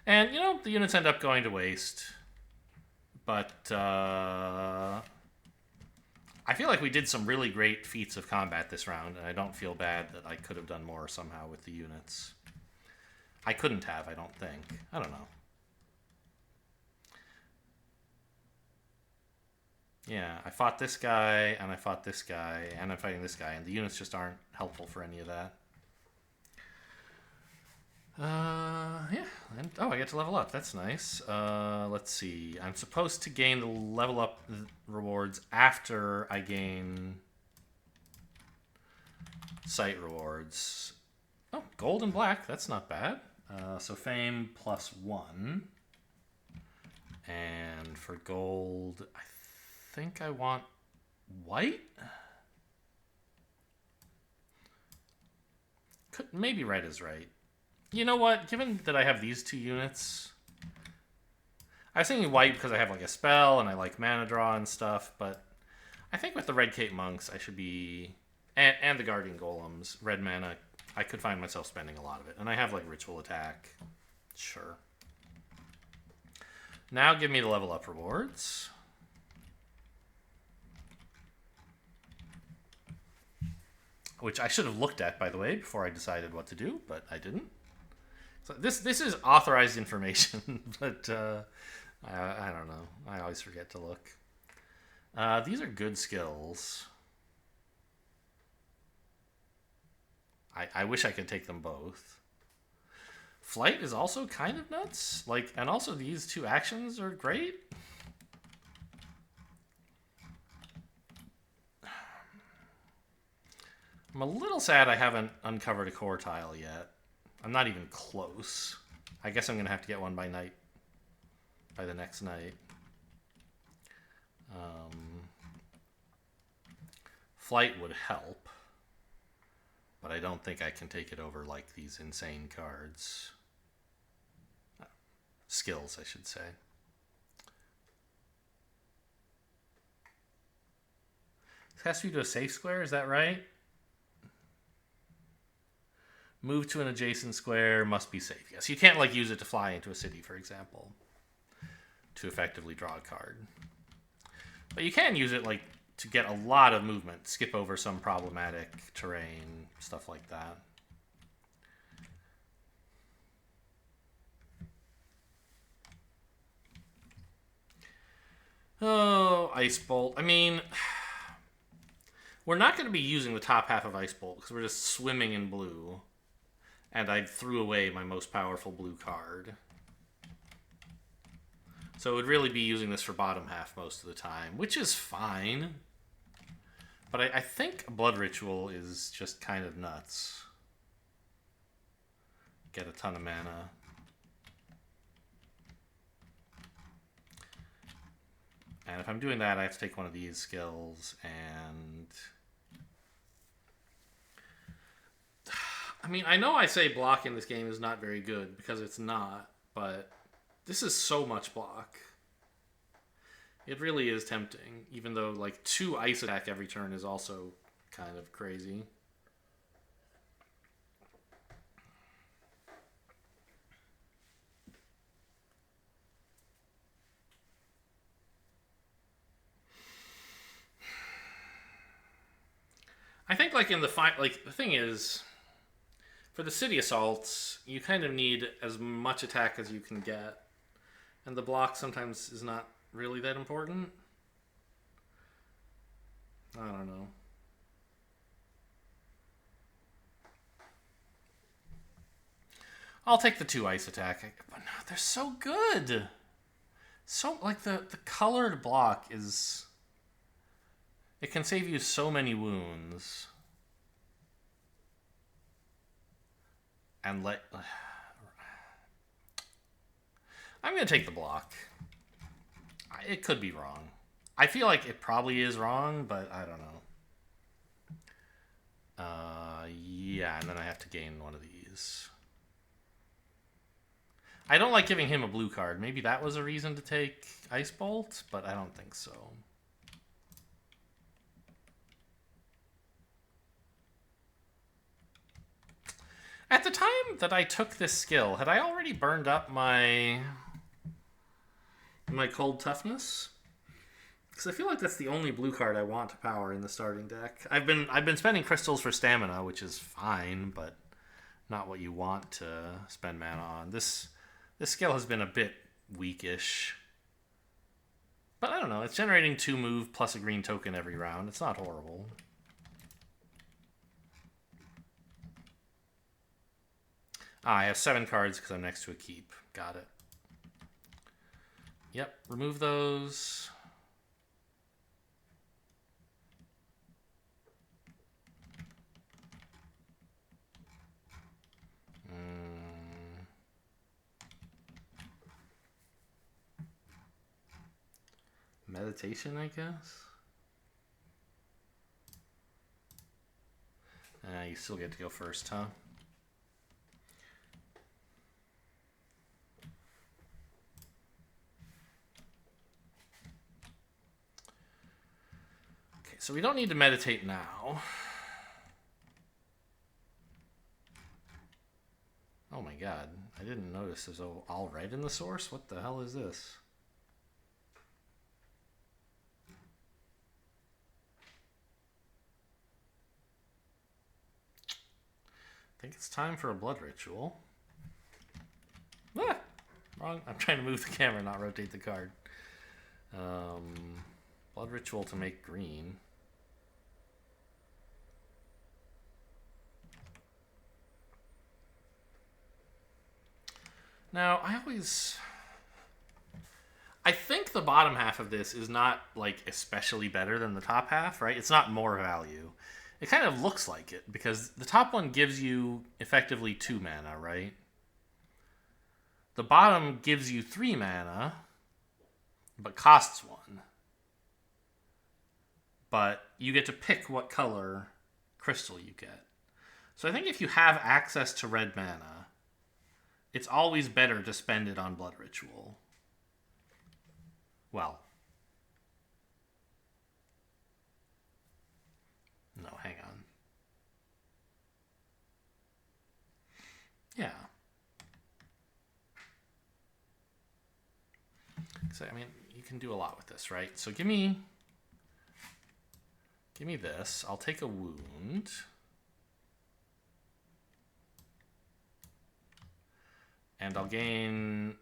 And you know the units end up going to waste, but. I feel like we did some really great feats of combat this round, and I don't feel bad that I could have done more somehow with the units. I couldn't have, I don't think. I don't know. Yeah, I fought this guy, and I fought this guy, and I'm fighting this guy, and the units just aren't helpful for any of that. Yeah. And, oh, I get to level up. That's nice. Let's see. I'm supposed to gain the level up rewards after I gain site rewards. Oh, gold and black. That's not bad. So fame +1. And for gold, I think I want white? Maybe red is right. You know what? Given that I have these two units, I was thinking white because I have like a spell and I like mana draw and stuff, but I think with the red cape monks, I should be, and the guardian golems, red mana, I could find myself spending a lot of it. And I have like ritual attack. Sure. Now give me the level up rewards. Which I should have looked at, by the way, before I decided what to do, but I didn't. So this is authorized information, but I don't know. I always forget to look. These are good skills. I wish I could take them both. Flight is also kind of nuts. Like, and also these two actions are great. I'm a little sad I haven't uncovered a core tile yet. I'm not even close. I guess I'm going to have to get one by night. By the next night. Flight would help. But I don't think I can take it over like these insane cards. Skills, I should say. This has to be to a safe square, is that right? Move to an adjacent square, must be safe. Yes, you can't like use it to fly into a city, for example, to effectively draw a card. But you can use it like to get a lot of movement, skip over some problematic terrain, stuff like that. Oh, Ice Bolt. I mean, we're not going to be using the top half of Ice Bolt because we're just swimming in blue. And I threw away my most powerful blue card. So it would really be using this for bottom half most of the time, which is fine. But I think Blood Ritual is just kind of nuts. Get a ton of mana. And if I'm doing that, I have to take one of these skills and... I mean, I know I say block in this game is not very good, because it's not, but this is so much block. It really is tempting, even though, like, 2 ice attack every turn is also kind of crazy. I think, like, in the fight, like, the thing is... For the city assaults, you kind of need as much attack as you can get. And the block sometimes is not really that important. I don't know. I'll take the 2 ice attack. But no, they're so good. So, like, the colored block is... It can save you so many wounds. And I'm going to take the block. It could be wrong. I feel like it probably is wrong, but I don't know. Yeah, and then I have to gain one of these. I don't like giving him a blue card. Maybe that was a reason to take Ice Bolt, but I don't think so. At the time that I took this skill, had I already burned up my cold toughness? Because I feel like that's the only blue card I want to power in the starting deck. I've been spending crystals for stamina, which is fine, but not what you want to spend mana on. This skill has been a bit weakish. But I don't know. It's generating 2 move plus a green token every round. It's not horrible. I have 7 cards because I'm next to a keep. Got it. Yep, remove those. Meditation, I guess? You still get to go first, huh? Okay, so we don't need to meditate now. Oh my god, I didn't notice there's all red in the source? What the hell is this? I think it's time for a blood ritual. Ah! Wrong. I'm trying to move the camera, not rotate the card. Blood ritual to make green. Now, I think the bottom half of this is not, like, especially better than the top half, right? It's not more value. It kind of looks like it, because the top one gives you, effectively, 2 mana, right? The bottom gives you 3 mana, but costs 1. But you get to pick what color crystal you get. So I think if you have access to red mana, it's always better to spend it on Blood Ritual. Well. No, hang on. Yeah. So, I mean, you can do a lot with this, right? So give me this. I'll take a wound. And I'll gain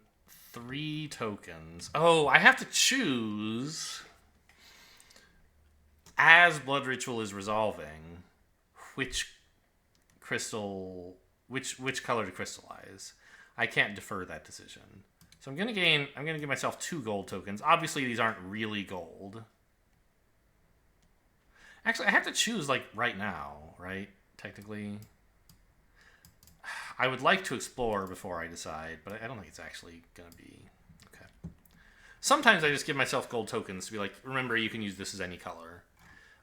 3 tokens. Oh, I have to choose, as Blood Ritual is resolving, which crystal, which color to crystallize. I can't defer that decision. So I'm gonna give myself 2 gold tokens. Obviously, these aren't really gold. Actually, I have to choose, like, right now, right? Technically. I would like to explore before I decide, but I don't think it's actually going to be... Okay. Sometimes I just give myself gold tokens to be like, remember, you can use this as any color.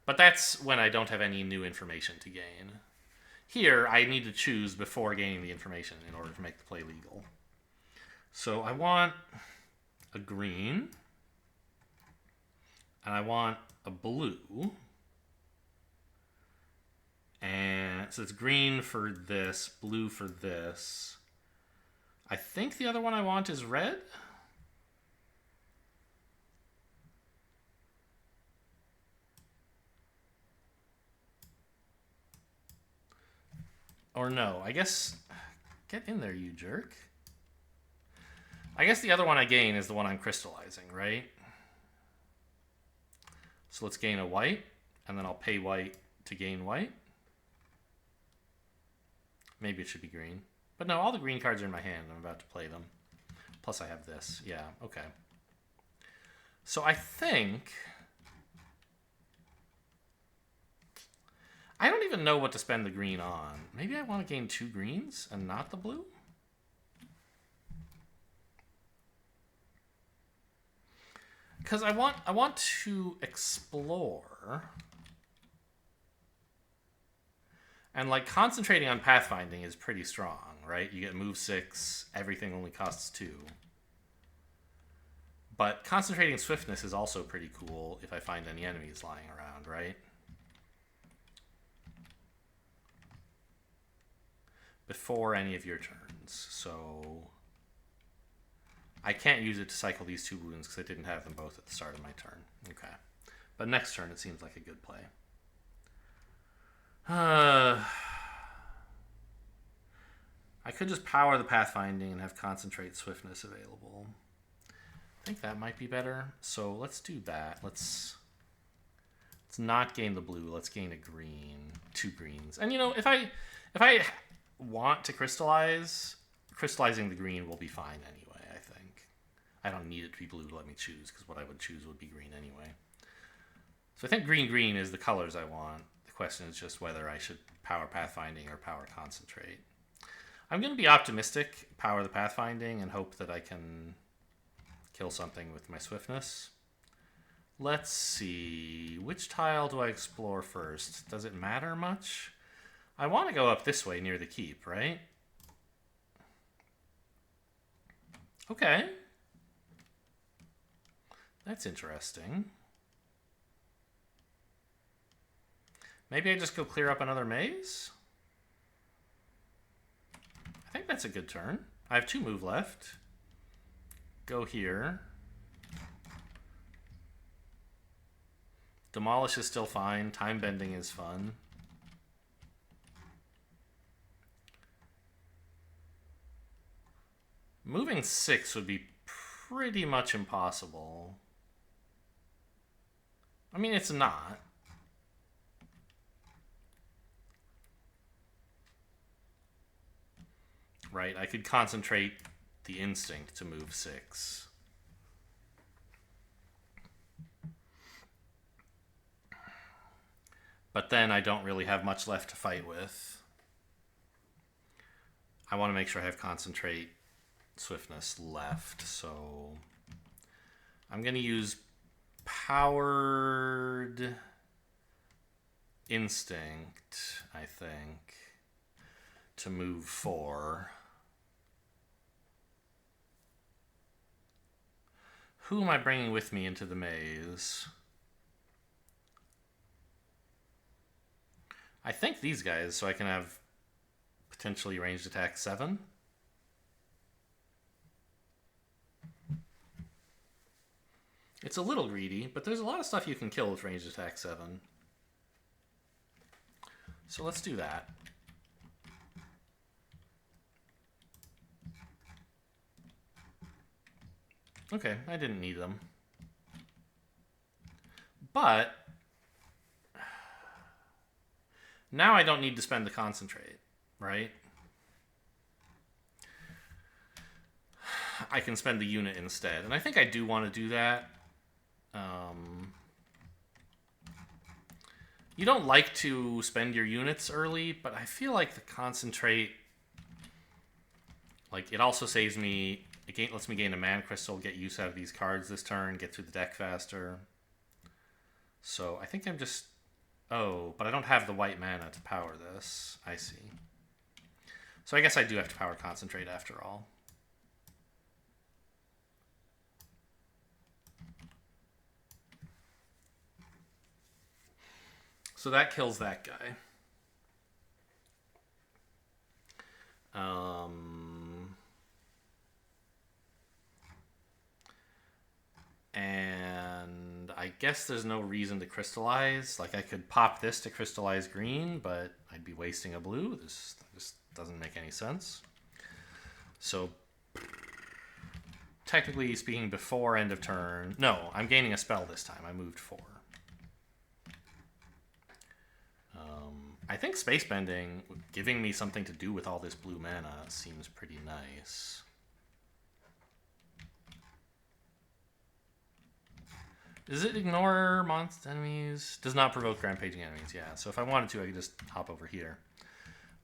But that's when I don't have any new information to gain. Here, I need to choose before gaining the information in order to make the play legal. So I want a green. And I want a blue. And so it's green for this, blue for this. I think the other one I want is red. Or no, I guess... Get in there, you jerk. I guess the other one I gain is the one I'm crystallizing, right? So let's gain a white, and then I'll pay white to gain white. Maybe it should be green. But no, all the green cards are in my hand. I'm about to play them. Plus I have this. Yeah, okay. So I think... I don't even know what to spend the green on. Maybe I want to gain 2 greens and not the blue? Because I want to explore... And, like, concentrating on pathfinding is pretty strong, right? You get move 6, everything only costs 2. But concentrating swiftness is also pretty cool if I find any enemies lying around, right? Before any of your turns, so... I can't use it to cycle these 2 wounds because I didn't have them both at the start of my turn. Okay. But next turn it seems like a good play. I could just power the pathfinding and have concentrate swiftness available. I think that might be better. So let's do that. Let's not gain the blue. Let's gain a green, 2 greens. And you know, if I want to crystallize, crystallizing the green will be fine anyway, I think. I don't need it to be blue to let me choose, because what I would choose would be green anyway. So I think green is the colors I want. The question is just whether I should power pathfinding or power concentrate. I'm going to be optimistic, power the pathfinding, and hope that I can kill something with my swiftness. Let's see. Which tile do I explore first? Does it matter much? I want to go up this way near the keep, right? Okay. That's interesting. Maybe I just go clear up another maze? I think that's a good turn. I have 2 move left. Go here. Demolish is still fine. Time bending is fun. Moving 6 would be pretty much impossible. I mean, it's not. Right, I could concentrate the instinct to move 6. But then I don't really have much left to fight with. I want to make sure I have concentrate swiftness left, so I'm going to use powered instinct, I think, to move 4. Who am I bringing with me into the maze? I think these guys, so I can have potentially ranged attack 7. It's a little greedy, but there's a lot of stuff you can kill with ranged attack 7. So let's do that. Okay, I didn't need them. But now I don't need to spend the concentrate, right? I can spend the unit instead. And I think I do want to do that. You don't like to spend your units early, but I feel like the concentrate, like, it also saves me, it lets me gain a mana crystal, get use out of these cards this turn, get through the deck faster. So I think I'm just, oh, but I don't have the white mana to power this. I see. So I guess I do have to power concentrate after all. So that kills that guy. And I guess there's no reason to crystallize. Like, I could pop this to crystallize green, but I'd be wasting a blue. This just doesn't make any sense. So, technically speaking, before end of turn... No, I'm gaining a spell this time. I moved 4. I think space bending, giving me something to do with all this blue mana, seems pretty nice. Does it ignore monster enemies? Does not provoke rampaging enemies, yeah. So if I wanted to, I could just hop over here.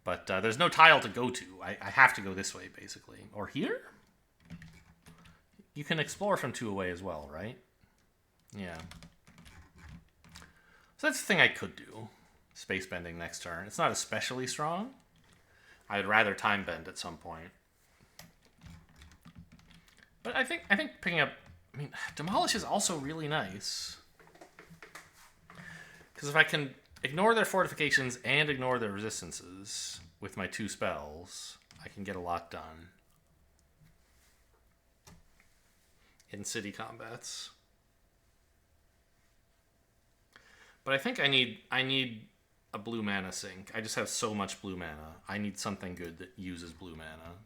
But there's no tile to go to. I have to go this way, basically. Or here? You can explore from 2 away as well, right? Yeah. So that's the thing I could do. Space bending next turn. It's not especially strong. I'd rather time bend at some point. But I think picking up... I mean, Demolish is also really nice. Because if I can ignore their fortifications and ignore their resistances with my 2 spells, I can get a lot done. In city combats. But I think I need a blue mana sink. I just have so much blue mana. I need something good that uses blue mana.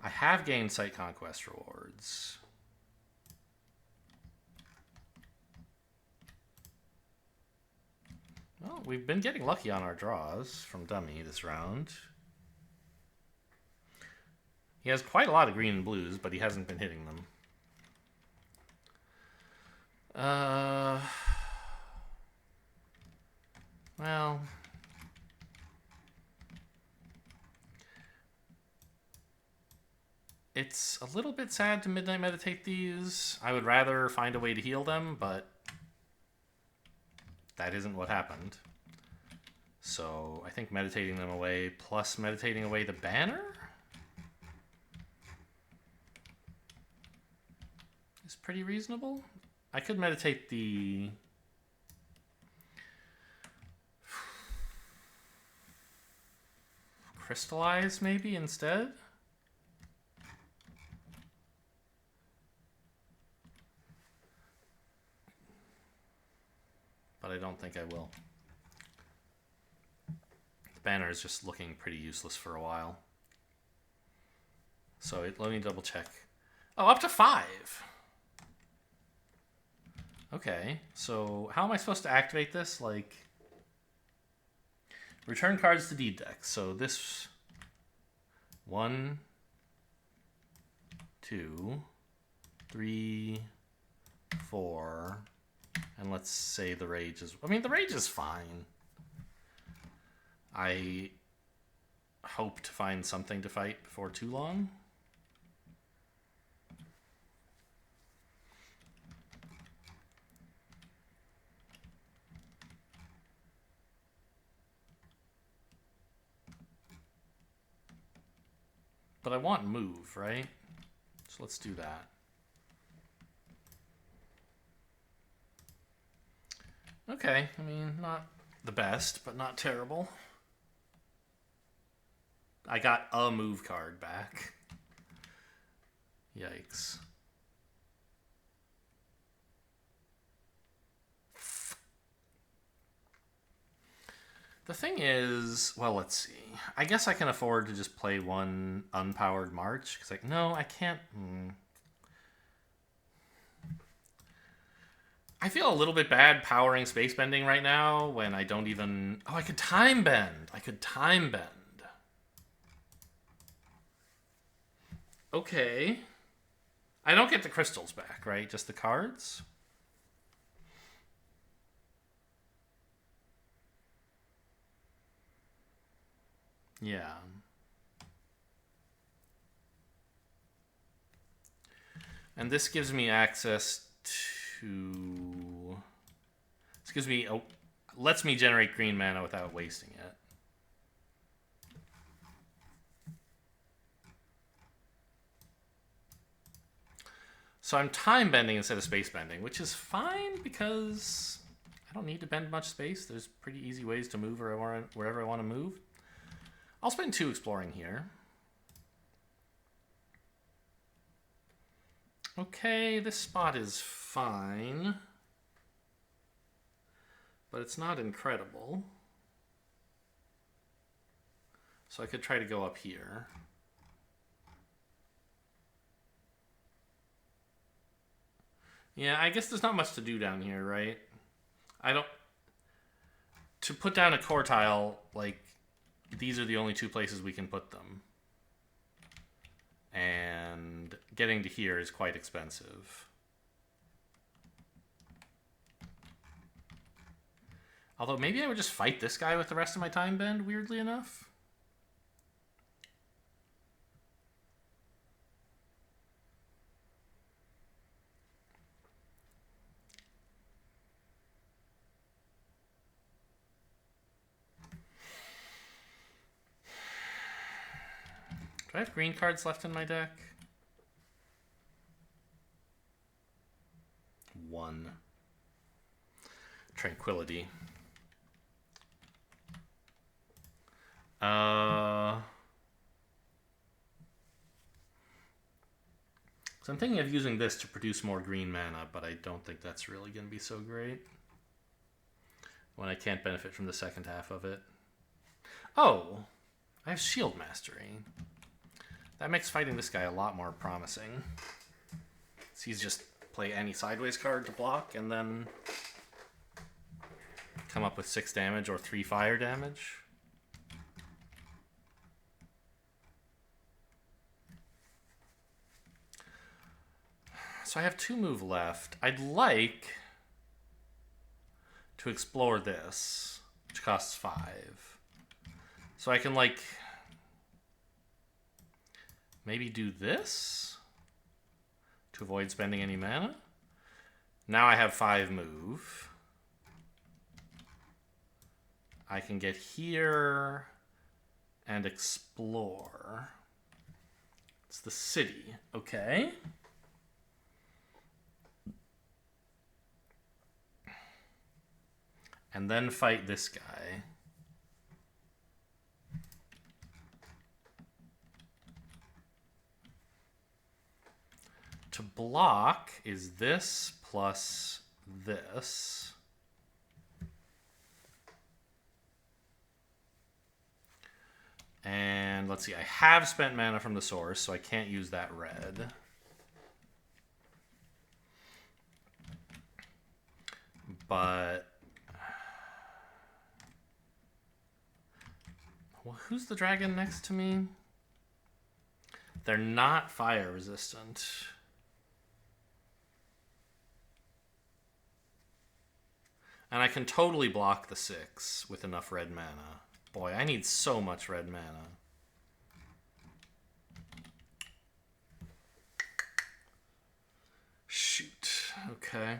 I have gained site conquest rewards. Well, we've been getting lucky on our draws from Dummy this round. He has quite a lot of green and blues, but he hasn't been hitting them. Well, it's a little bit sad to Midnight Meditate these. I would rather find a way to heal them, but that isn't what happened. So I think meditating them away plus meditating away the banner is pretty reasonable. I could meditate the crystallize maybe instead. But I don't think I will. The banner is just looking pretty useless for a while. So let me double check. Oh, up to 5. Okay, so how am I supposed to activate this? Like, return cards to deed deck. So this 1, 2, 3, 4, and let's say the rage is. I mean, the rage is fine. I hope to find something to fight before too long. But I want move, right? So let's do that. Okay, I mean, not the best, but not terrible. I got a move card back. Yikes. The thing is, well, let's see. I guess I can afford to just play one unpowered march. Because, like, no, I can't. I feel a little bit bad powering space bending right now when I don't even. Oh, I could time bend. I could time bend. Okay. I don't get the crystals back, right? Just the cards? Yeah. And this gives me access to... This gives me... lets me generate green mana without wasting it. So I'm time bending instead of space bending, which is fine because I don't need to bend much space. There's pretty easy ways to move wherever I want to move. I'll spend 2 exploring here. Okay, this spot is fine. But it's not incredible. So I could try to go up here. Yeah, I guess there's not much to do down here, right? To put down a core tile, like, these are the only 2 places we can put them. And getting to here is quite expensive. Although maybe I would just fight this guy with the rest of my time bend, weirdly enough. Do I have green cards left in my deck? 1. Tranquility. So I'm thinking of using this to produce more green mana, but I don't think that's really going to be so great when I can't benefit from the second half of it. Oh, I have Shield Mastery. That makes fighting this guy a lot more promising. So he's just play any sideways card to block and then come up with 6 damage or 3 fire damage. So I have 2 move left. I'd like to explore this, which costs 5. So I can, like, maybe do this to avoid spending any mana. Now I have 5 move. I can get here and explore. It's the city. Okay. And then fight this guy. To block is this plus this. And let's see, I have spent mana from the source, so I can't use that red. But well, who's the dragon next to me? They're not fire resistant. And I can totally block the 6 with enough red mana. Boy, I need so much red mana. Shoot. Okay.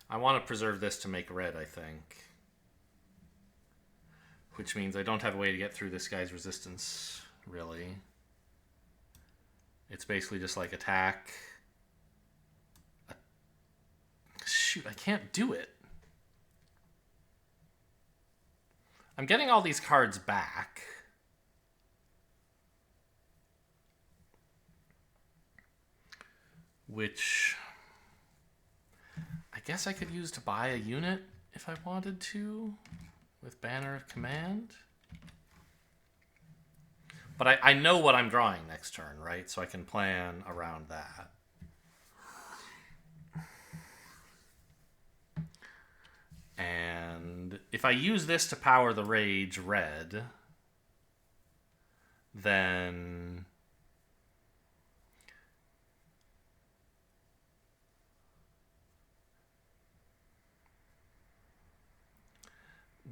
I want to preserve this to make red, I think. Which means I don't have a way to get through this guy's resistance, really. It's basically just like attack. Shoot, I can't do it. I'm getting all these cards back. Which I guess I could use to buy a unit if I wanted to with Banner of Command. But I know what I'm drawing next turn, right? So I can plan around that. And if I use this to power the Rage red, then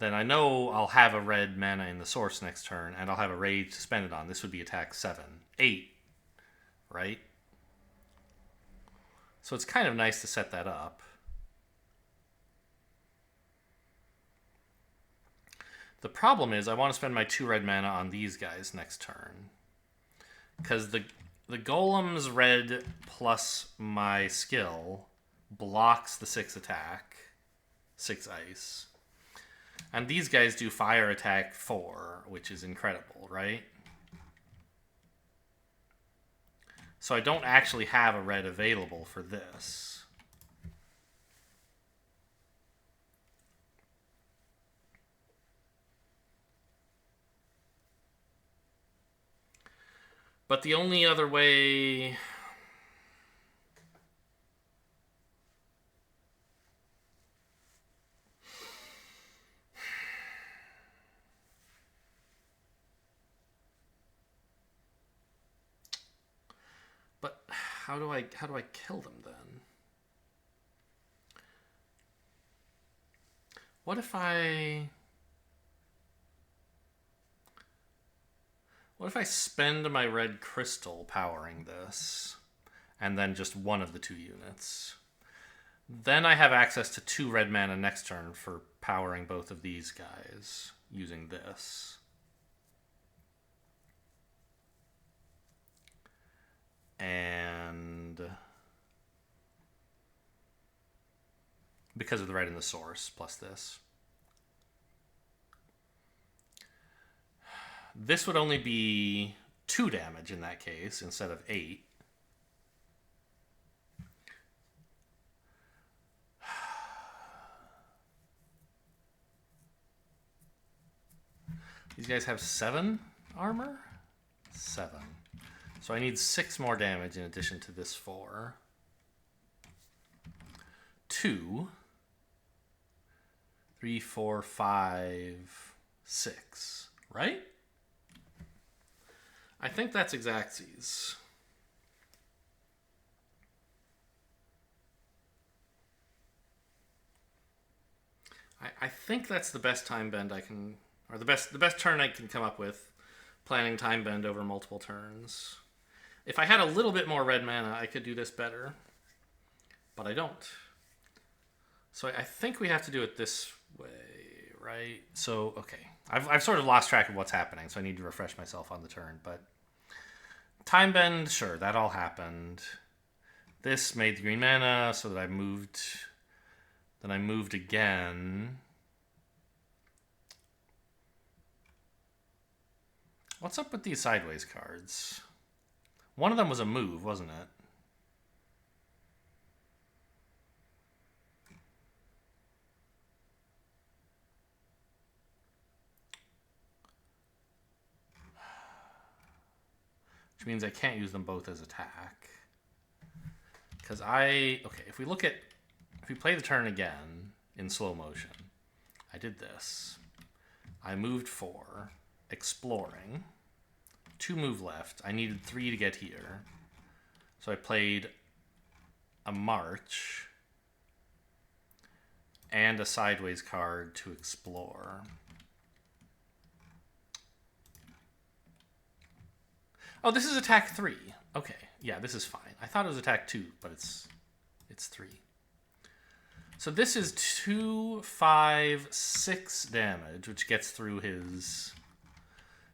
I know I'll have a red mana in the source next turn, and I'll have a Rage to spend it on. This would be attack 7. 8, right? So it's kind of nice to set that up. The problem is I want to spend my 2 red mana on these guys next turn. Because the golem's red plus my skill blocks the 6 attack, 6 ice. And these guys do fire attack 4, which is incredible, right? So I don't actually have a red available for this. But the only other way... But how do I kill them then? What if I spend my red crystal powering this, and then just one of the 2 units? Then I have access to 2 red mana next turn for powering both of these guys using this. And because of the red in the source, plus this. This would only be 2 damage in that case, instead of 8. These guys have 7 armor? 7. So I need 6 more damage in addition to this 4. 2, 3, 4, 5, 6. Right? I think that's exactsies. I think that's the best time bend I can, or the best turn I can come up with, planning time bend over multiple turns. If I had a little bit more red mana, I could do this better, but I don't. So I think we have to do it this way, right? So, okay. I've sort of lost track of what's happening, so I need to refresh myself on the turn, but time bend, sure, that all happened. This made the green mana so that I moved. Then I moved again. What's up with these sideways cards? One of them was a move, wasn't it? Which means I can't use them both as attack. Because okay, if we play the turn again in slow motion, I did this. I moved 4, exploring. 2 move left. I needed 3 to get here. So I played a march and a sideways card to explore. Oh, this is attack 3. Okay, yeah, this is fine. I thought it was attack 2, but it's 3. So this is 2, 5, 6 damage, which gets through his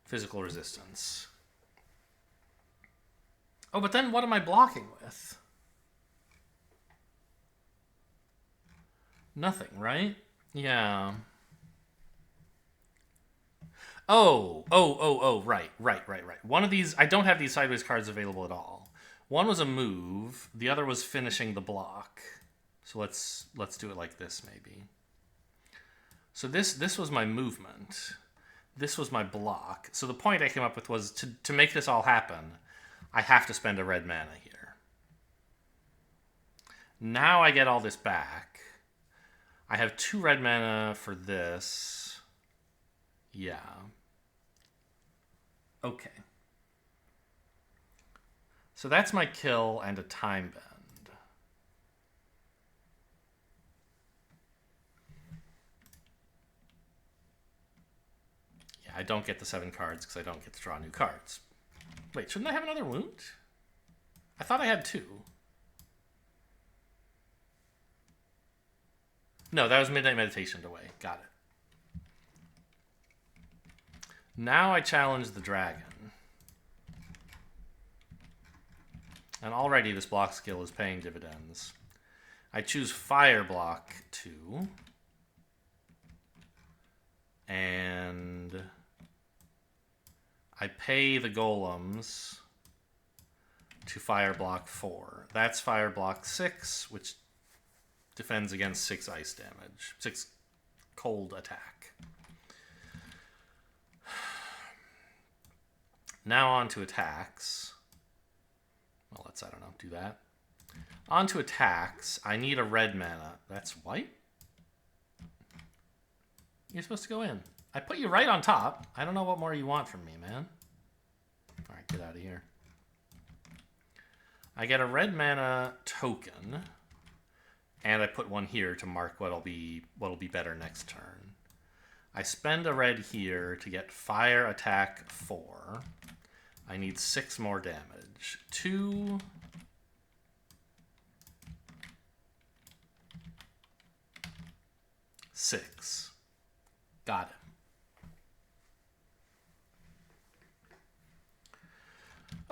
physical resistance. Oh, but then what am I blocking with? Nothing, right? Yeah. Oh, right. One of these, I don't have these sideways cards available at all. One was a move, the other was finishing the block. So let's do it like this, maybe. So this was my movement. This was my block. So the point I came up with was to make this all happen, I have to spend a red mana here. Now I get all this back. I have 2 red mana for this. Yeah. Okay. So that's my kill and a time bend. Yeah, I don't get the 7 cards because I don't get to draw new cards. Wait, shouldn't I have another wound? I thought I had 2. No, that was Midnight Meditation away. Got it. Now I challenge the dragon. And already this block skill is paying dividends. I choose Fire Block 2. And I pay the golems to Fire Block 4. That's Fire Block 6, which defends against 6 ice damage. 6 cold attack. Now on to attacks. Well, let's, I don't know, do that. On to attacks. I need a red mana. That's white? You're supposed to go in. I put you right on top. I don't know what more you want from me, man. All right, get out of here. I get a red mana token, and I put one here to mark what'll be better next turn. I spend a red here to get fire attack 4. I need 6 more damage. 2. 6. Got it.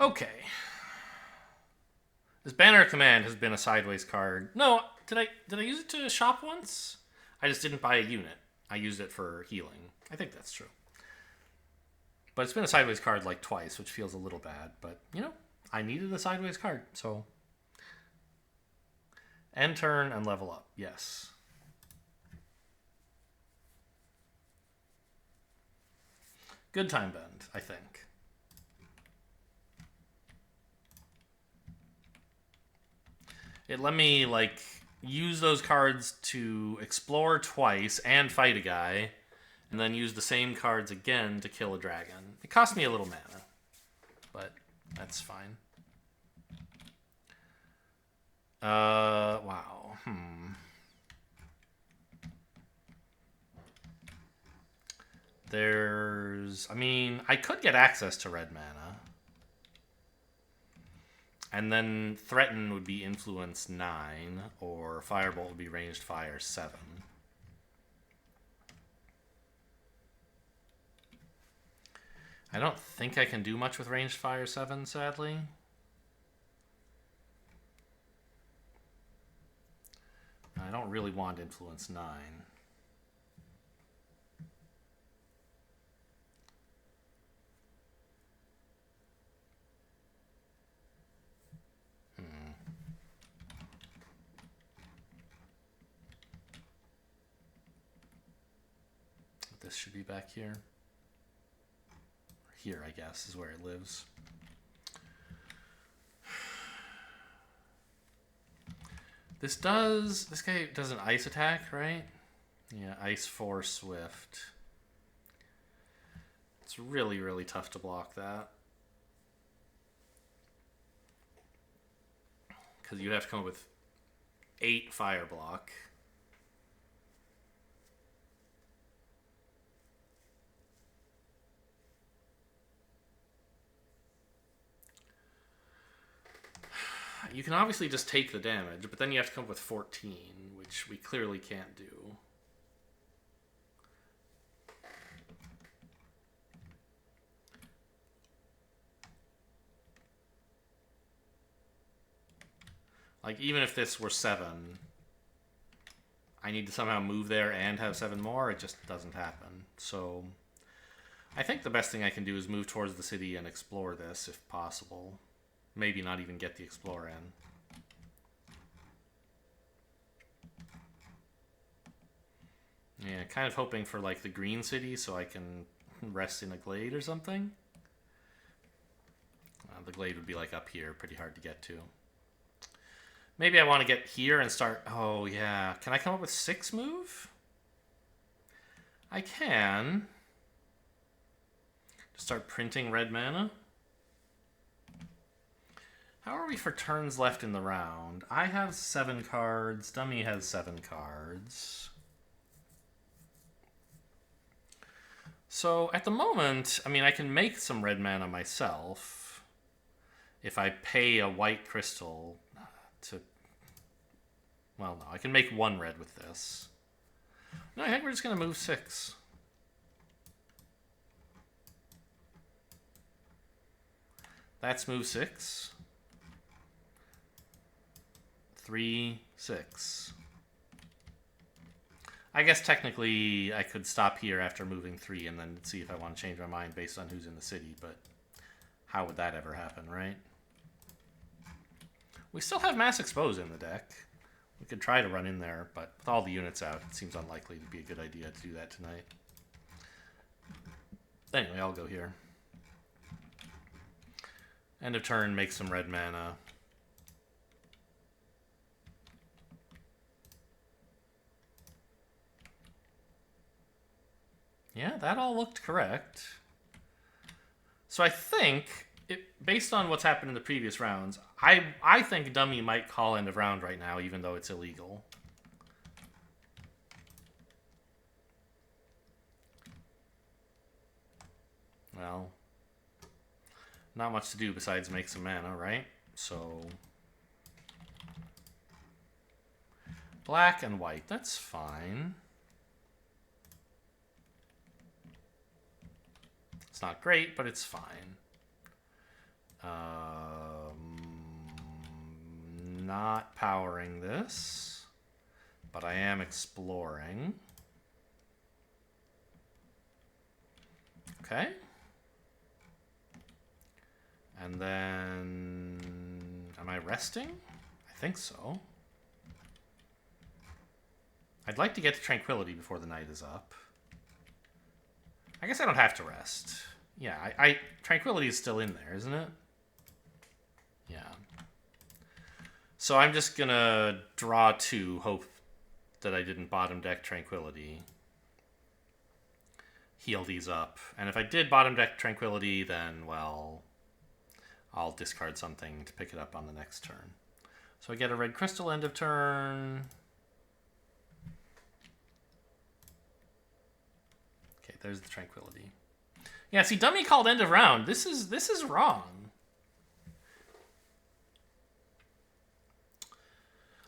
Okay. This Banner of Command has been a sideways card. No, did I use it to shop once? I just didn't buy a unit. I used it for healing. I think that's true. But it's been a sideways card like twice, which feels a little bad. But, you know, I needed a sideways card, so... End turn and level up. Yes. Good time bend, I think. It let me, like, use those cards to explore twice and fight a guy, and then use the same cards again to kill a dragon. It cost me a little mana, but that's fine. Wow. I mean, I could get access to red mana. And then Threaten would be Influence 9, or Firebolt would be Ranged Fire 7. I don't think I can do much with Ranged Fire 7, sadly. I don't really want Influence 9. This should be back here. Here, I guess, is where it lives. This guy does an ice attack, right? Yeah, Ice 4 Swift. It's really, really tough to block that. Because you have to come up with 8 fire block. You can obviously just take the damage, but then you have to come up with 14, which we clearly can't do. Like, even if this were 7, I need to somehow move there and have 7 more. It just doesn't happen. So I think the best thing I can do is move towards the city and explore this if possible. Maybe not even get the Explorer in. Yeah, kind of hoping for like the green city so I can rest in a glade or something. The glade would be like up here, pretty hard to get to. Maybe I want to get here and start... Oh, yeah. Can I come up with 6 move? I can. Just start printing red mana. How are we for turns left in the round? I have 7 cards. Dummy has 7 cards. So at the moment, I mean, I can make some red mana myself if I pay a white crystal to... Well, no, I can make 1 red with this. No, I think we're just going to move 6. That's move 6. 3, 6. I guess technically I could stop here after moving 3 and then see if I want to change my mind based on who's in the city, but how would that ever happen, right? We still have Mass Expose in the deck. We could try to run in there, but with all the units out, it seems unlikely to be a good idea to do that tonight. Anyway, I'll go here. End of turn, make some red mana. Yeah, that all looked correct. So I think, based on what's happened in the previous rounds, I think Dummy might call end of round right now, even though it's illegal. Well, not much to do besides make some mana, right? So, black and white, that's fine. It's not great, but it's fine. Not powering this, but I am exploring. Okay. And then, am I resting? I think so. I'd like to get to Tranquility before the night is up. I guess I don't have to rest. Yeah, Tranquility is still in there, isn't it? Yeah. So I'm just going to draw 2, hope that I didn't bottom deck Tranquility. Heal these up. And if I did bottom deck Tranquility, then, well, I'll discard something to pick it up on the next turn. So I get a red crystal end of turn. Okay, there's the Tranquility. Yeah, see, dummy called end of round. This is wrong.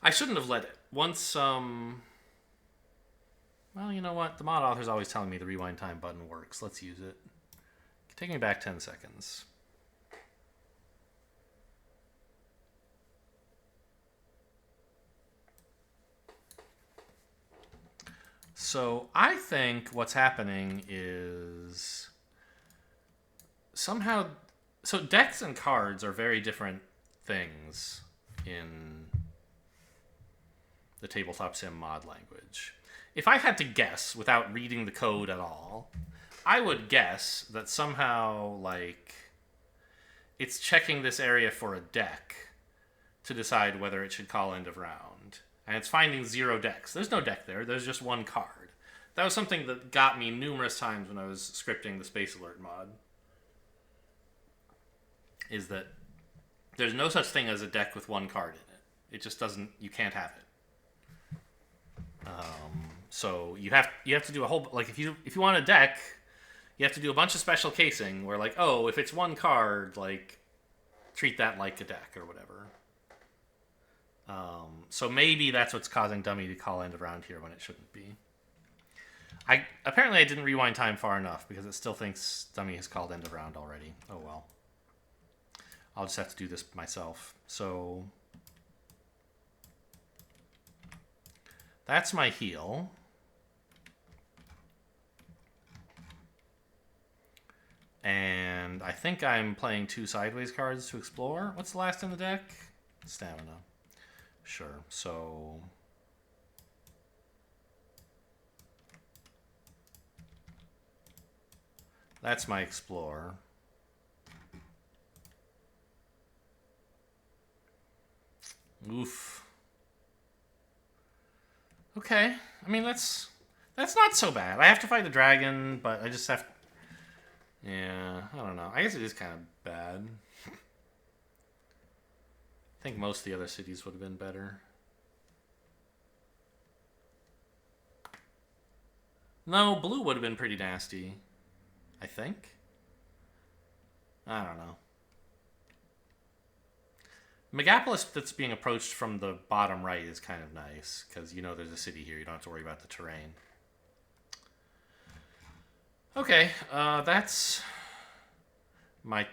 I shouldn't have let it. Once, well, you know what? The mod author's always telling me the rewind time button works. Let's use it. Take me back 10 seconds. So I think what's happening is somehow... So decks and cards are very different things in the tabletop sim mod language. If I had to guess without reading the code at all, I would guess that somehow, like, it's checking this area for a deck to decide whether it should call end of round. And it's finding 0 decks. There's no deck there. There's just 1 card. That was something that got me numerous times when I was scripting the Space Alert mod. Is that there's no such thing as a deck with 1 card in it. It just doesn't... You can't have it. So you have to do a whole... Like, if you want a deck, you have to do a bunch of special casing where, like, oh, if it's 1 card, like, treat that like a deck or whatever. So maybe that's what's causing dummy to call end of round here when it shouldn't be. Apparently I didn't rewind time far enough because it still thinks dummy has called end of round already. Oh well. I'll just have to do this myself. So that's my heal. And I think I'm playing 2 sideways cards to explore. What's the last in the deck? Stamina. Sure, so... That's my Explorer. Oof. Okay, I mean, that's not so bad. I have to fight the dragon, but I just have... Yeah, I don't know. I guess it is kind of bad. I think most of the other cities would have been better. No, blue would have been pretty nasty. I think. I don't know. Megapolis that's being approached from the bottom right is kind of nice, because you know there's a city here. You don't have to worry about the terrain. Okay, that's my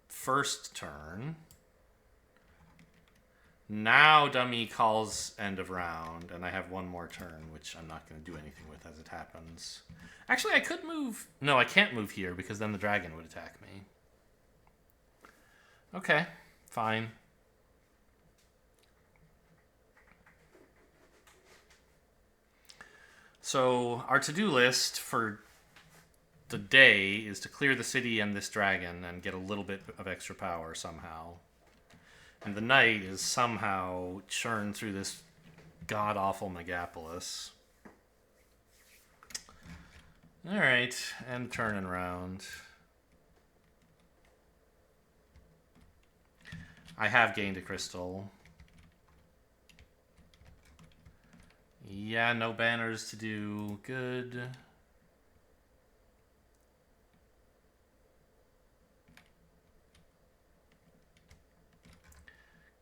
first turn. Now dummy calls end of round, and I have 1 more turn, which I'm not going to do anything with as it happens. Actually, I could move... No, I can't move here, because then the dragon would attack me. Okay, fine. So, our to-do list for the day is to clear the city and this dragon and get a little bit of extra power somehow. And the night is somehow churn through this god-awful Megapolis. Alright, and turn and round. I have gained a crystal. Yeah, no banners to do. Good.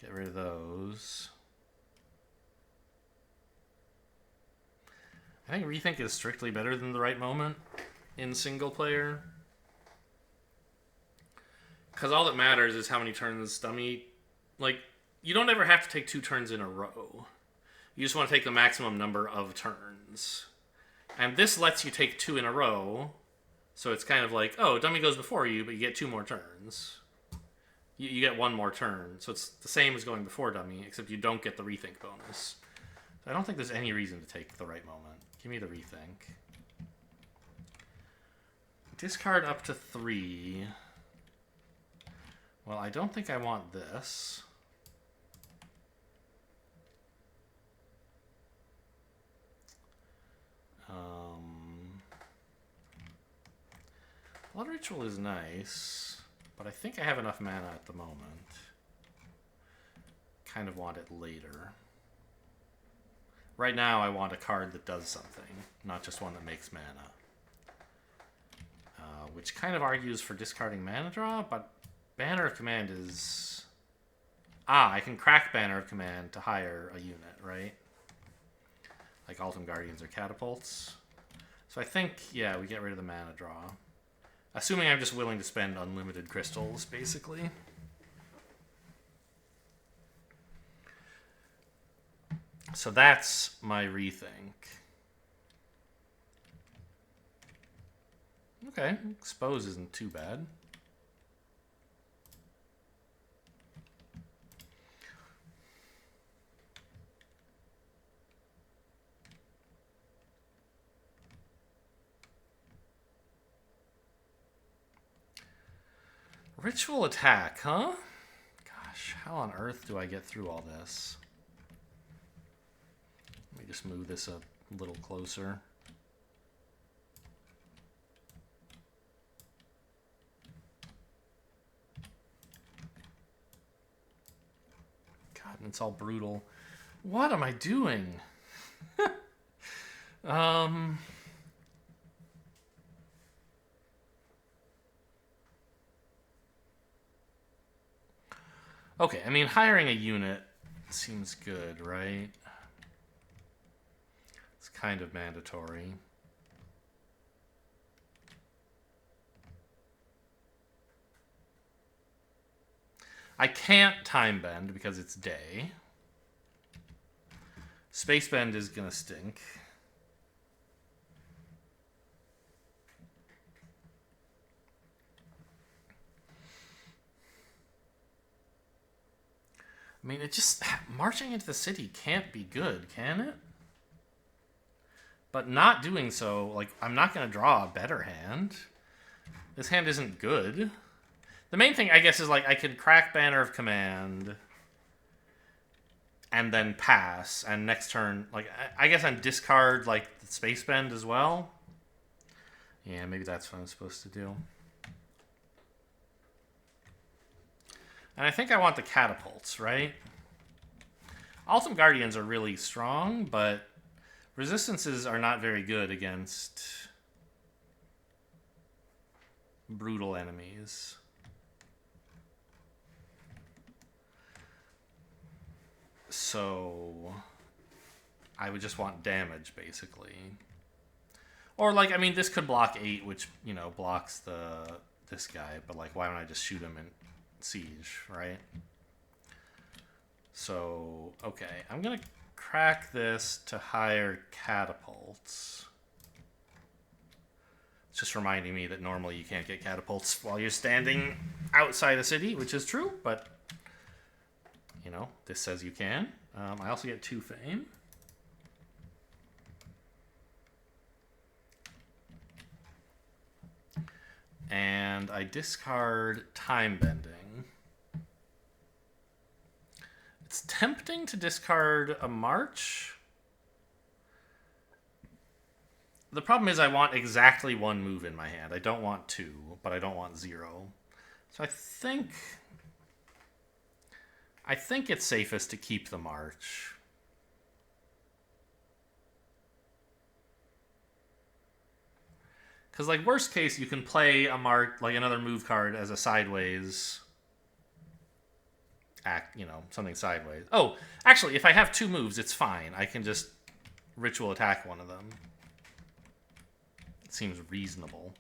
Get rid of those. I think Rethink is strictly better than the Right Moment in single player. Because all that matters is how many turns dummy... Like, you don't ever have to take 2 turns in a row. You just want to take the maximum number of turns. And this lets you take 2 in a row. So it's kind of like, oh, dummy goes before you, but you get 2 more turns. You get 1 more turn. So it's the same as going before dummy, except you don't get the Rethink bonus. So I don't think there's any reason to take the Right Moment. Give me the Rethink. Discard up to 3. Well, I don't think I want this. Blood Ritual is nice, but I think I have enough mana at the moment. Kind of want it later. Right now, I want a card that does something, not just one that makes mana. Which kind of argues for discarding mana draw, but Banner of Command is... I can crack Banner of Command to hire a unit, right? Like Ultim Guardians or Catapults. So I think, yeah, we get rid of the mana draw. Assuming I'm just willing to spend unlimited crystals, basically. So that's my rethink. Okay, Expose isn't too bad. Ritual attack, huh? Gosh, how on earth do I get through all this? Let me just move this a little closer. God, and it's all brutal. What am I doing? Okay, I mean, hiring a unit seems good, right? It's kind of mandatory. I can't time bend because it's day. Space bend is gonna stink. I mean, it just... Marching into the city can't be good, can it? But not doing so, like, I'm not going to draw a better hand. This hand isn't good. The main thing, I guess, is, like, I could crack Banner of Command and then pass, and next turn, like, I guess I'm discard, like, the Space Bend as well. Yeah, maybe that's what I'm supposed to do. And I think I want the Catapults, right? Ultim Guardians are really strong, but resistances are not very good against brutal enemies. So I would just want damage, basically. Or, like, I mean, this could block 8, which, you know, blocks this guy, but, like, why don't I just shoot him in Siege, right? So, okay, I'm gonna crack this to hire Catapults. It's just reminding me that normally you can't get Catapults while you're standing outside a city, which is true, but, you know, this says you can. I also get 2 fame. And I discard Time Bending. It's tempting to discard a March. The problem is I want exactly 1 move in my hand. I don't want 2, but I don't want 0. So I think it's safest to keep the March. Because, like, worst case, you can play a March, like, another move card as a sideways act, you know, something sideways. Oh, actually, if I have 2 moves, it's fine. I can just ritual attack one of them. It seems reasonable.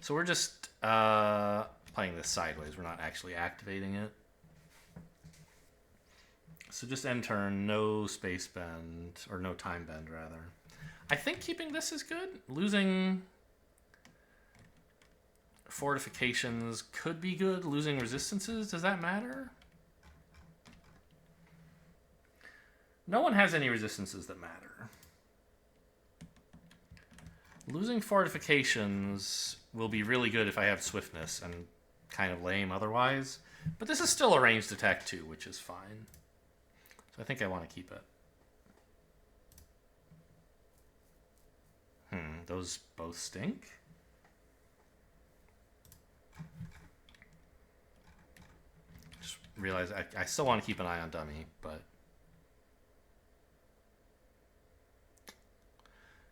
So we're just playing this sideways. We're not actually activating it. So just end turn, no space bend, or no time bend, rather. I think keeping this is good. Losing fortifications could be good. Losing resistances, does that matter? No one has any resistances that matter. Losing fortifications will be really good if I have swiftness, and kind of lame otherwise. But this is still a ranged attack too, which is fine. So I think I want to keep it. Those both stink. Just realize I still want to keep an eye on dummy, but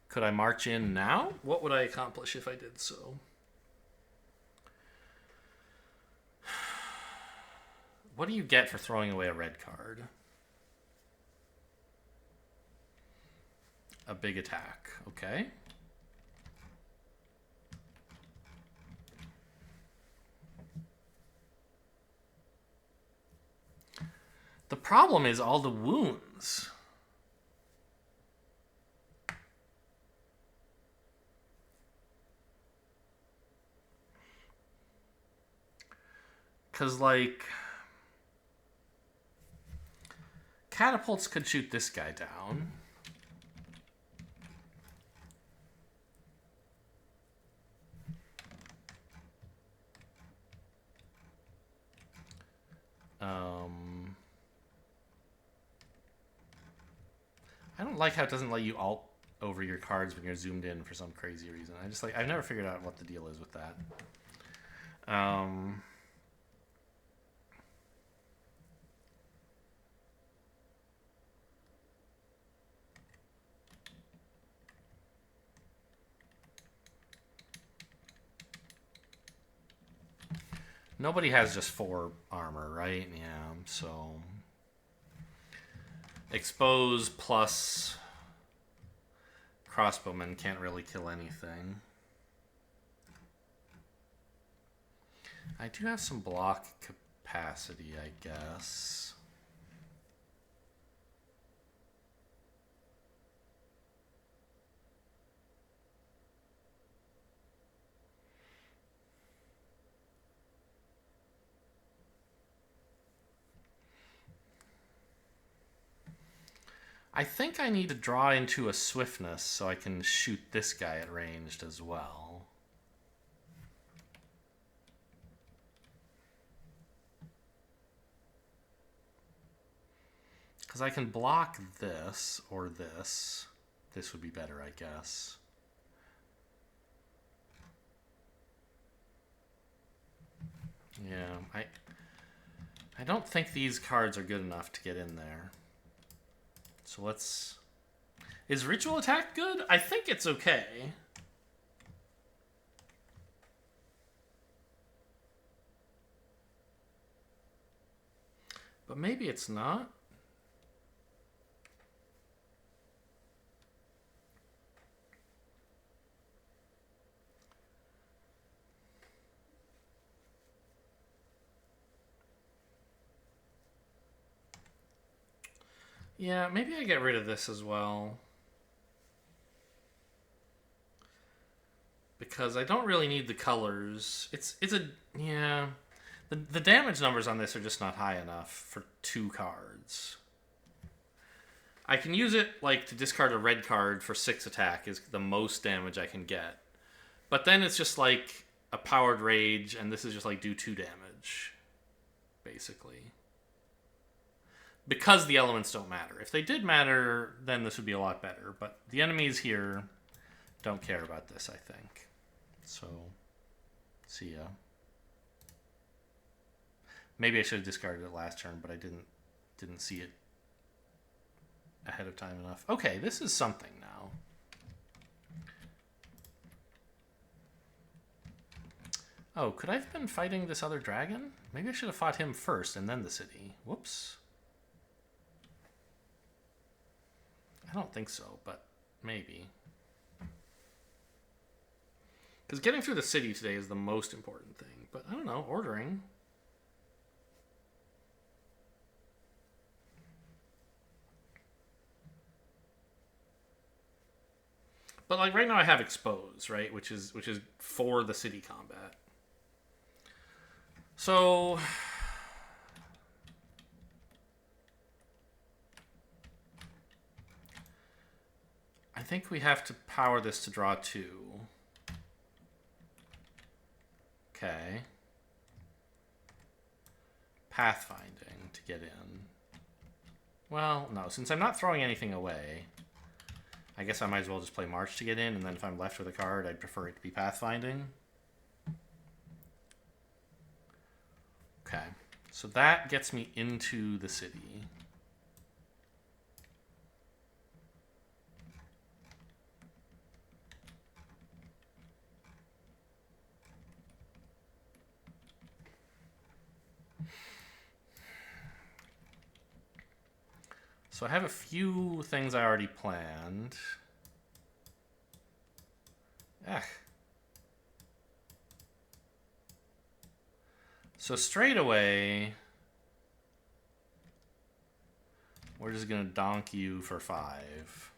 could I march in now? What would I accomplish if I did so? What do you get for throwing away a red card? A big attack. Okay. The problem is all the wounds. Because, like, catapults could shoot this guy down. I don't like how it doesn't let you alt over your cards when you're zoomed in for some crazy reason. I've never figured out what the deal is with that. Nobody has just 4 armor, right? Yeah, so expose plus crossbowmen can't really kill anything. I do have some block capacity, I guess. I think I need to draw into a swiftness so I can shoot this guy at ranged as well. Because I can block this or this. This would be better, I guess. Yeah, I don't think these cards are good enough to get in there. So let's... Is Ritual Attack good? I think it's okay. But maybe it's not. Yeah, maybe I get rid of this as well. Because I don't really need the colors. Yeah. The damage numbers on this are just not high enough for 2 cards. I can use it like to discard a red card for 6 attack is the most damage I can get. But then it's just like a powered rage, and this is just like do 2 damage, basically. Because the elements don't matter. If they did matter, then this would be a lot better. But the enemies here don't care about this, I think. So, see ya. Maybe I should have discarded it last turn, but I didn't see it ahead of time enough. Okay, this is something now. Oh, could I have been fighting this other dragon? Maybe I should have fought him first and then the city. Whoops. I don't think so, but maybe. Because getting through the city today is the most important thing. But I don't know, ordering. But like right now I have expose, right? Which is for the city combat. So I think we have to power this to draw 2. Okay. Pathfinding to get in. Well, no, since I'm not throwing anything away, I guess I might as well just play March to get in, and then if I'm left with a card, I'd prefer it to be Pathfinding. Okay, so that gets me into the city. So I have a few things I already planned. So straight away, we're just going to donk you for 5.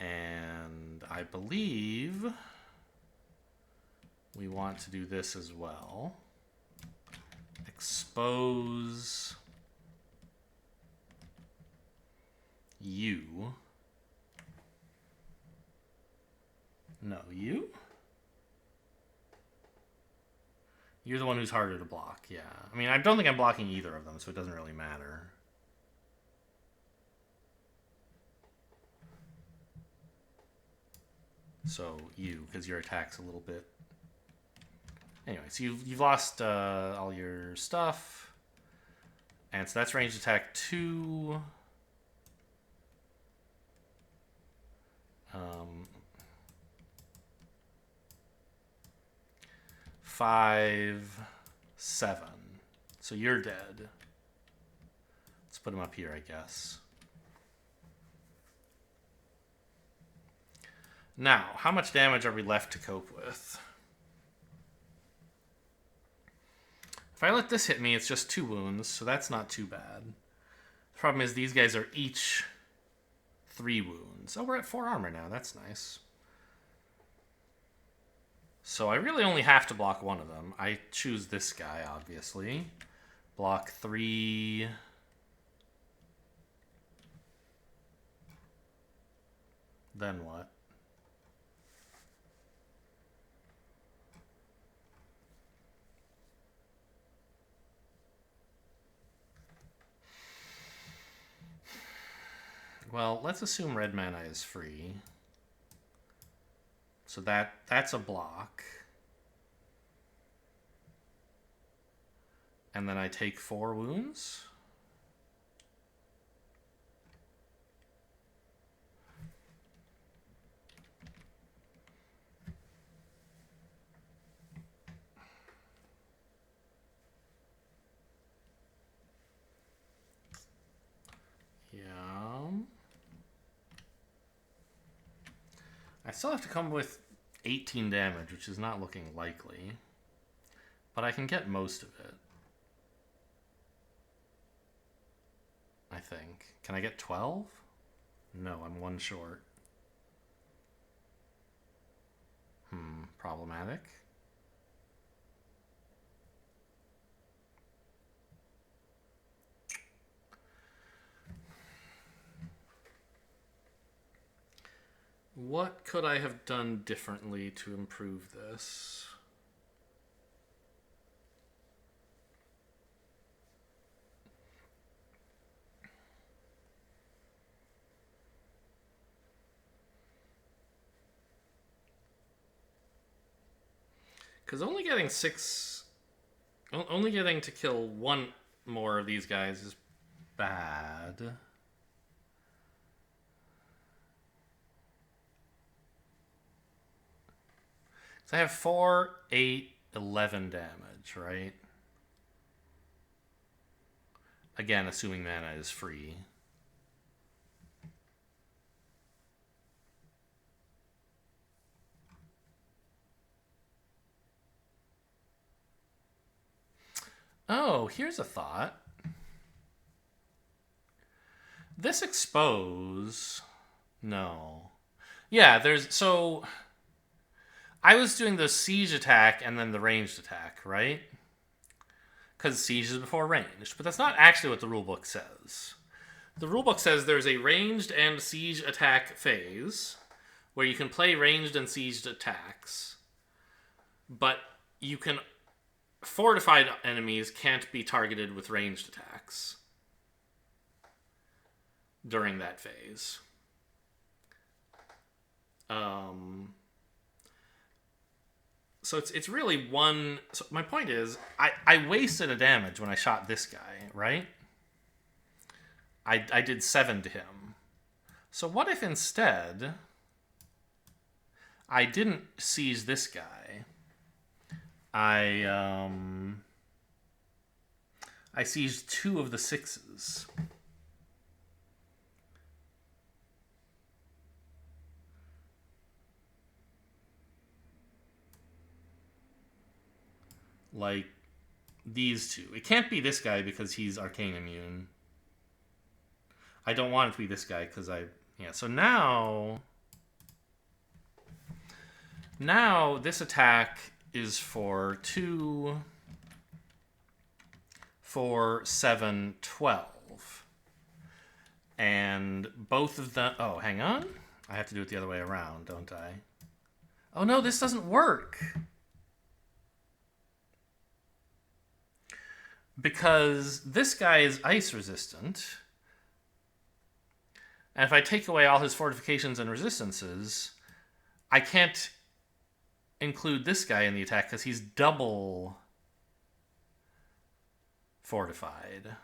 And I believe we want to do this as well. Expose you. No, you? You're the one who's harder to block, yeah. I mean, I don't think I'm blocking either of them, so it doesn't really matter. So you, because your attack's a little bit... Anyway, so you've lost all your stuff. And so that's ranged attack 2. 5, 7. So you're dead. Let's put him up here, I guess. Now, how much damage are we left to cope with? If I let this hit me, it's just 2 wounds, so that's not too bad. The problem is these guys are each 3 wounds. Oh, we're at 4 armor now. That's nice. So I really only have to block one of them. I choose this guy, obviously. Block 3. Then what? Well, let's assume red mana is free. So that's a block. And then I take 4 wounds. I still have to come with 18 damage, which is not looking likely. But I can get most of it. I think. Can I get 12? No, I'm 1 short. Problematic. What could I have done differently to improve this? Because only getting to kill 1 more of these guys is bad. So I have 4, 8, 11 damage, right? Again, assuming mana is free. Oh, here's a thought. This expose... No. Yeah, so... I was doing the siege attack and then the ranged attack, right? Because siege is before ranged. But that's not actually what the rulebook says. The rulebook says there's a ranged and siege attack phase where you can play ranged and sieged attacks. But you can... Fortified enemies can't be targeted with ranged attacks. during that phase. So it's really one... So my point is, I wasted a damage when I shot this guy, right? I did 7 to him. So what if instead I didn't seize this guy? I seized 2 of the 6s. Like these 2. It can't be this guy because he's arcane immune. I don't want it to be this guy because yeah, so now this attack is for 2, 4, 7, 12. And both of them... Oh, hang on. I have to do it the other way around, don't I? Oh no, this doesn't work. Because this guy is ice resistant. And if I take away all his fortifications and resistances, I can't include this guy in the attack because he's double fortified.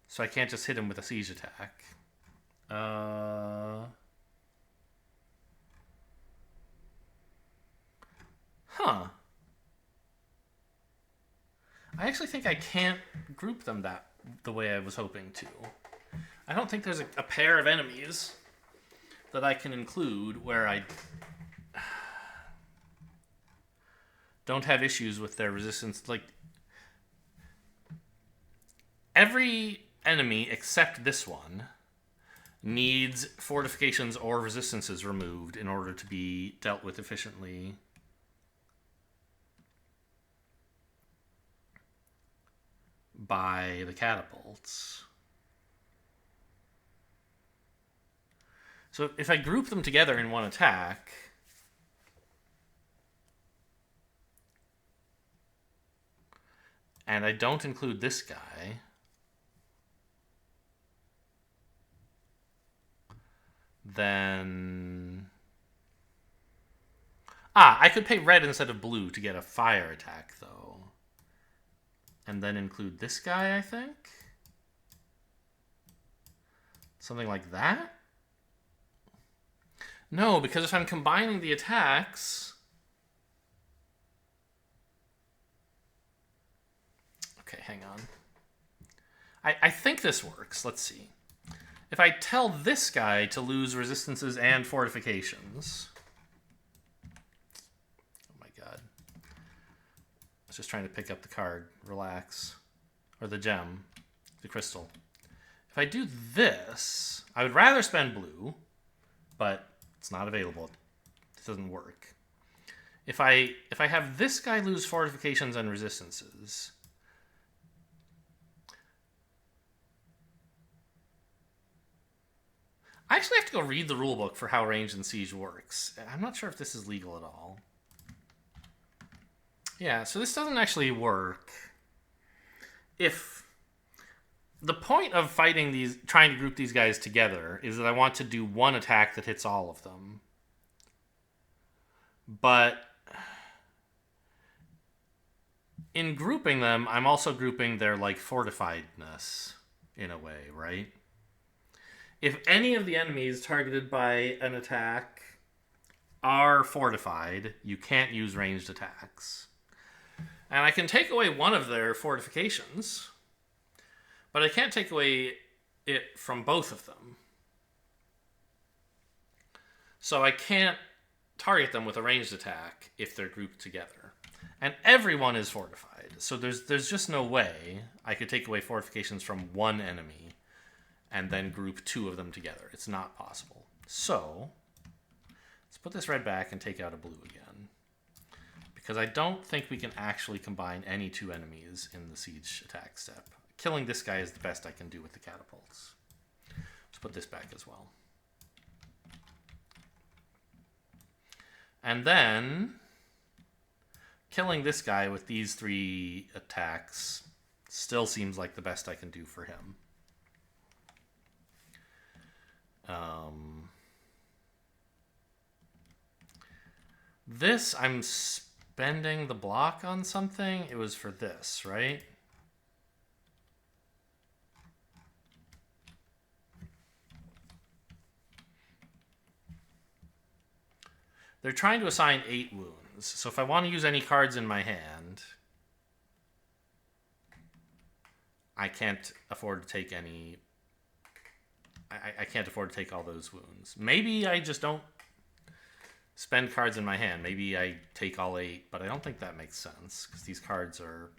So I can't just hit him with a siege attack. Huh. I actually think I can't group them the way I was hoping to. I don't think there's a pair of enemies that I can include where I don't have issues with their resistance. Like, every enemy except this one needs fortifications or resistances removed in order to be dealt with efficiently. By the catapults. So if I group them together in one attack, and I don't include this guy, then... I could pay red instead of blue to get a fire attack, though. And then include this guy, I think? Something like that? No, because if I'm combining the attacks... Okay, hang on. I think this works. Let's see. If I tell this guy to lose resistances and fortifications... Oh my god. I was just trying to pick up the card. Relax. Or the gem. The crystal. If I do this, I would rather spend blue, but it's not available. It doesn't work. If I have this guy lose fortifications and resistances, I actually have to go read the rulebook for how range and siege works. I'm not sure if this is legal at all. Yeah, so this doesn't actually work. If the point of fighting these, trying to group these guys together, is that I want to do one attack that hits all of them. But in grouping them, I'm also grouping their, like, fortifiedness in a way, right? If any of the enemies targeted by an attack are fortified, you can't use ranged attacks. And I can take away one of their fortifications, but I can't take away it from both of them. So I can't target them with a ranged attack if they're grouped together. And everyone is fortified, so there's just no way I could take away fortifications from one enemy and then group 2 of them together. It's not possible. So let's put this red back and take out a blue again. Because I don't think we can actually combine any 2 enemies in the siege attack step. Killing this guy is the best I can do with the catapults. Let's put this back as well. And then killing this guy with these 3 attacks still seems like the best I can do for him. This, I'm spending the block on something. It was for this, right? They're trying to assign 8 wounds. So if I want to use any cards in my hand, I can't afford to take any. I can't afford to take all those wounds. Maybe I just don't spend cards in my hand. Maybe I take all 8, but I don't think that makes sense because these cards are.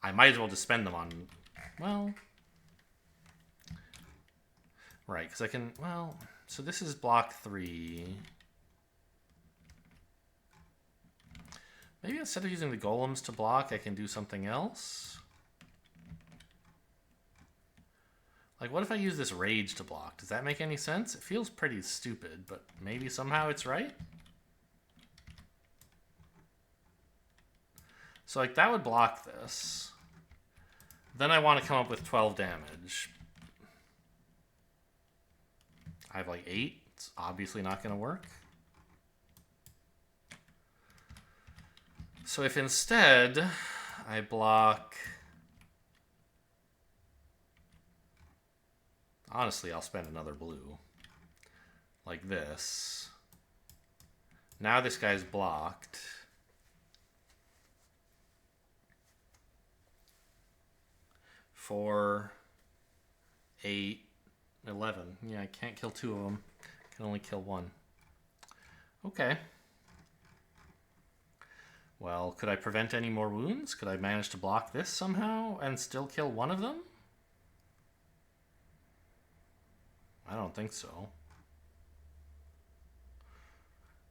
I might as well just spend them on. Well. Right, because I can. Well. So this is block 3. Maybe instead of using the golems to block, I can do something else. Like, what if I use this rage to block? Does that make any sense? It feels pretty stupid, but maybe somehow it's right? So, like, that would block this. Then I want to come up with 12 damage. I have like 8. It's obviously not going to work. So if instead I block... Honestly, I'll spend another blue. Like this. Now this guy's blocked. Four, 8, 11. Yeah, I can't kill 2 of them. I can only kill 1. Okay. Well, could I prevent any more wounds? Could I manage to block this somehow and still kill 1 of them? I don't think so.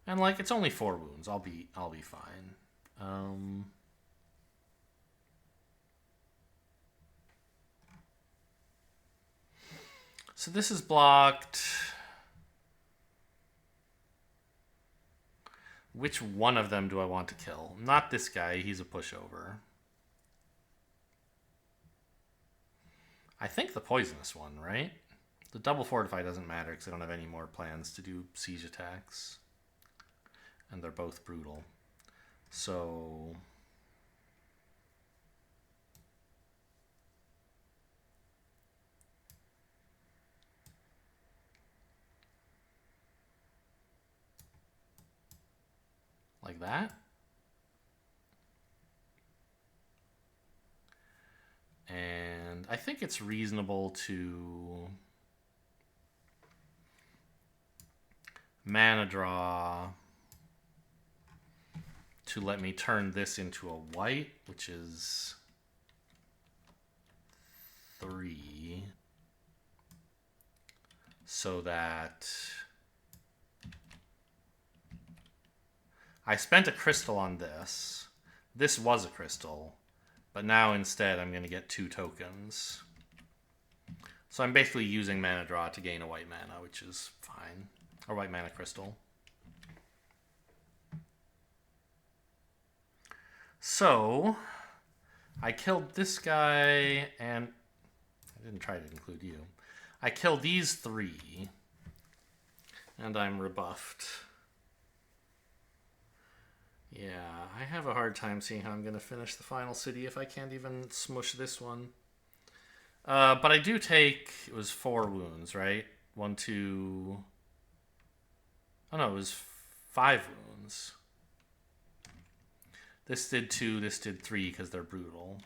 And like, it's only 4 wounds. I'll be fine. So this is blocked. Which one of them do I want to kill? Not this guy. He's a pushover. I think the poisonous one, right? The double fortify doesn't matter because I don't have any more plans to do siege attacks. And they're both brutal. So... like that. And I think it's reasonable to mana draw to let me turn this into a white, which is 3, so that I spent a crystal on this. This was a crystal, but now instead I'm going to get 2 tokens. So I'm basically using mana draw to gain a white mana, which is fine. Or white mana crystal. So I killed this guy, and I didn't try to include you. I killed these 3, and I'm rebuffed. Yeah, I have a hard time seeing how I'm going to finish the final city if I can't even smush this one. But I do take... It was 4 wounds, right? 1, 2... Oh no, it was 5 wounds. This did 2, this did 3 because they're brutal.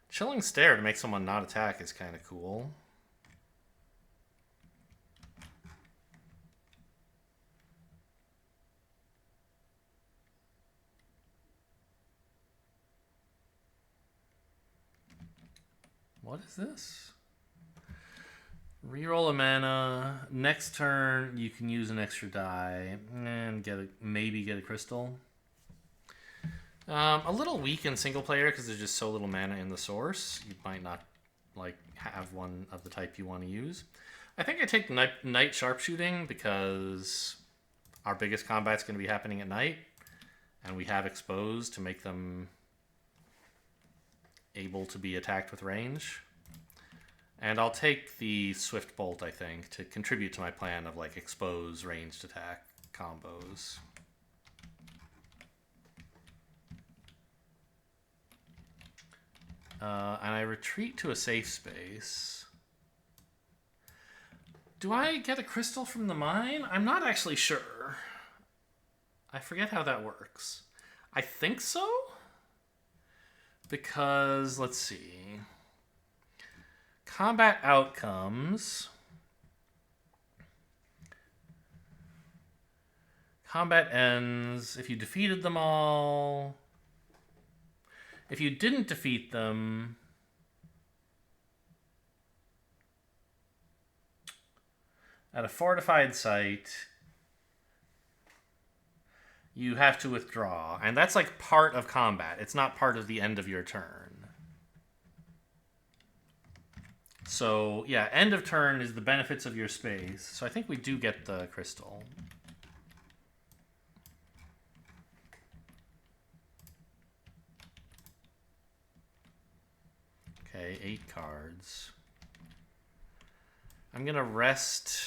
Chilling Stare to make someone not attack is kind of cool. What is this? Reroll a mana. Next turn, you can use an extra die and maybe get a crystal. A little weak in single player because there's just so little mana in the source. You might not like have one of the type you want to use. I think I take night sharpshooting because our biggest combat's going to be happening at night, and we have exposed to make them able to be attacked with range. And I'll take the Swift Bolt, I think, to contribute to my plan of like expose ranged attack combos. And I retreat to a safe space. Do I get a crystal from the mine? I'm not actually sure. I forget how that works. I think so? Because, let's see. Combat outcomes. Combat ends if you defeated them all. If you didn't defeat them, at a fortified site, you have to withdraw. And that's like part of combat. It's not part of the end of your turn. So, yeah, end of turn is the benefits of your space. So I think we do get the crystal. Okay, 8 cards. I'm going to rest.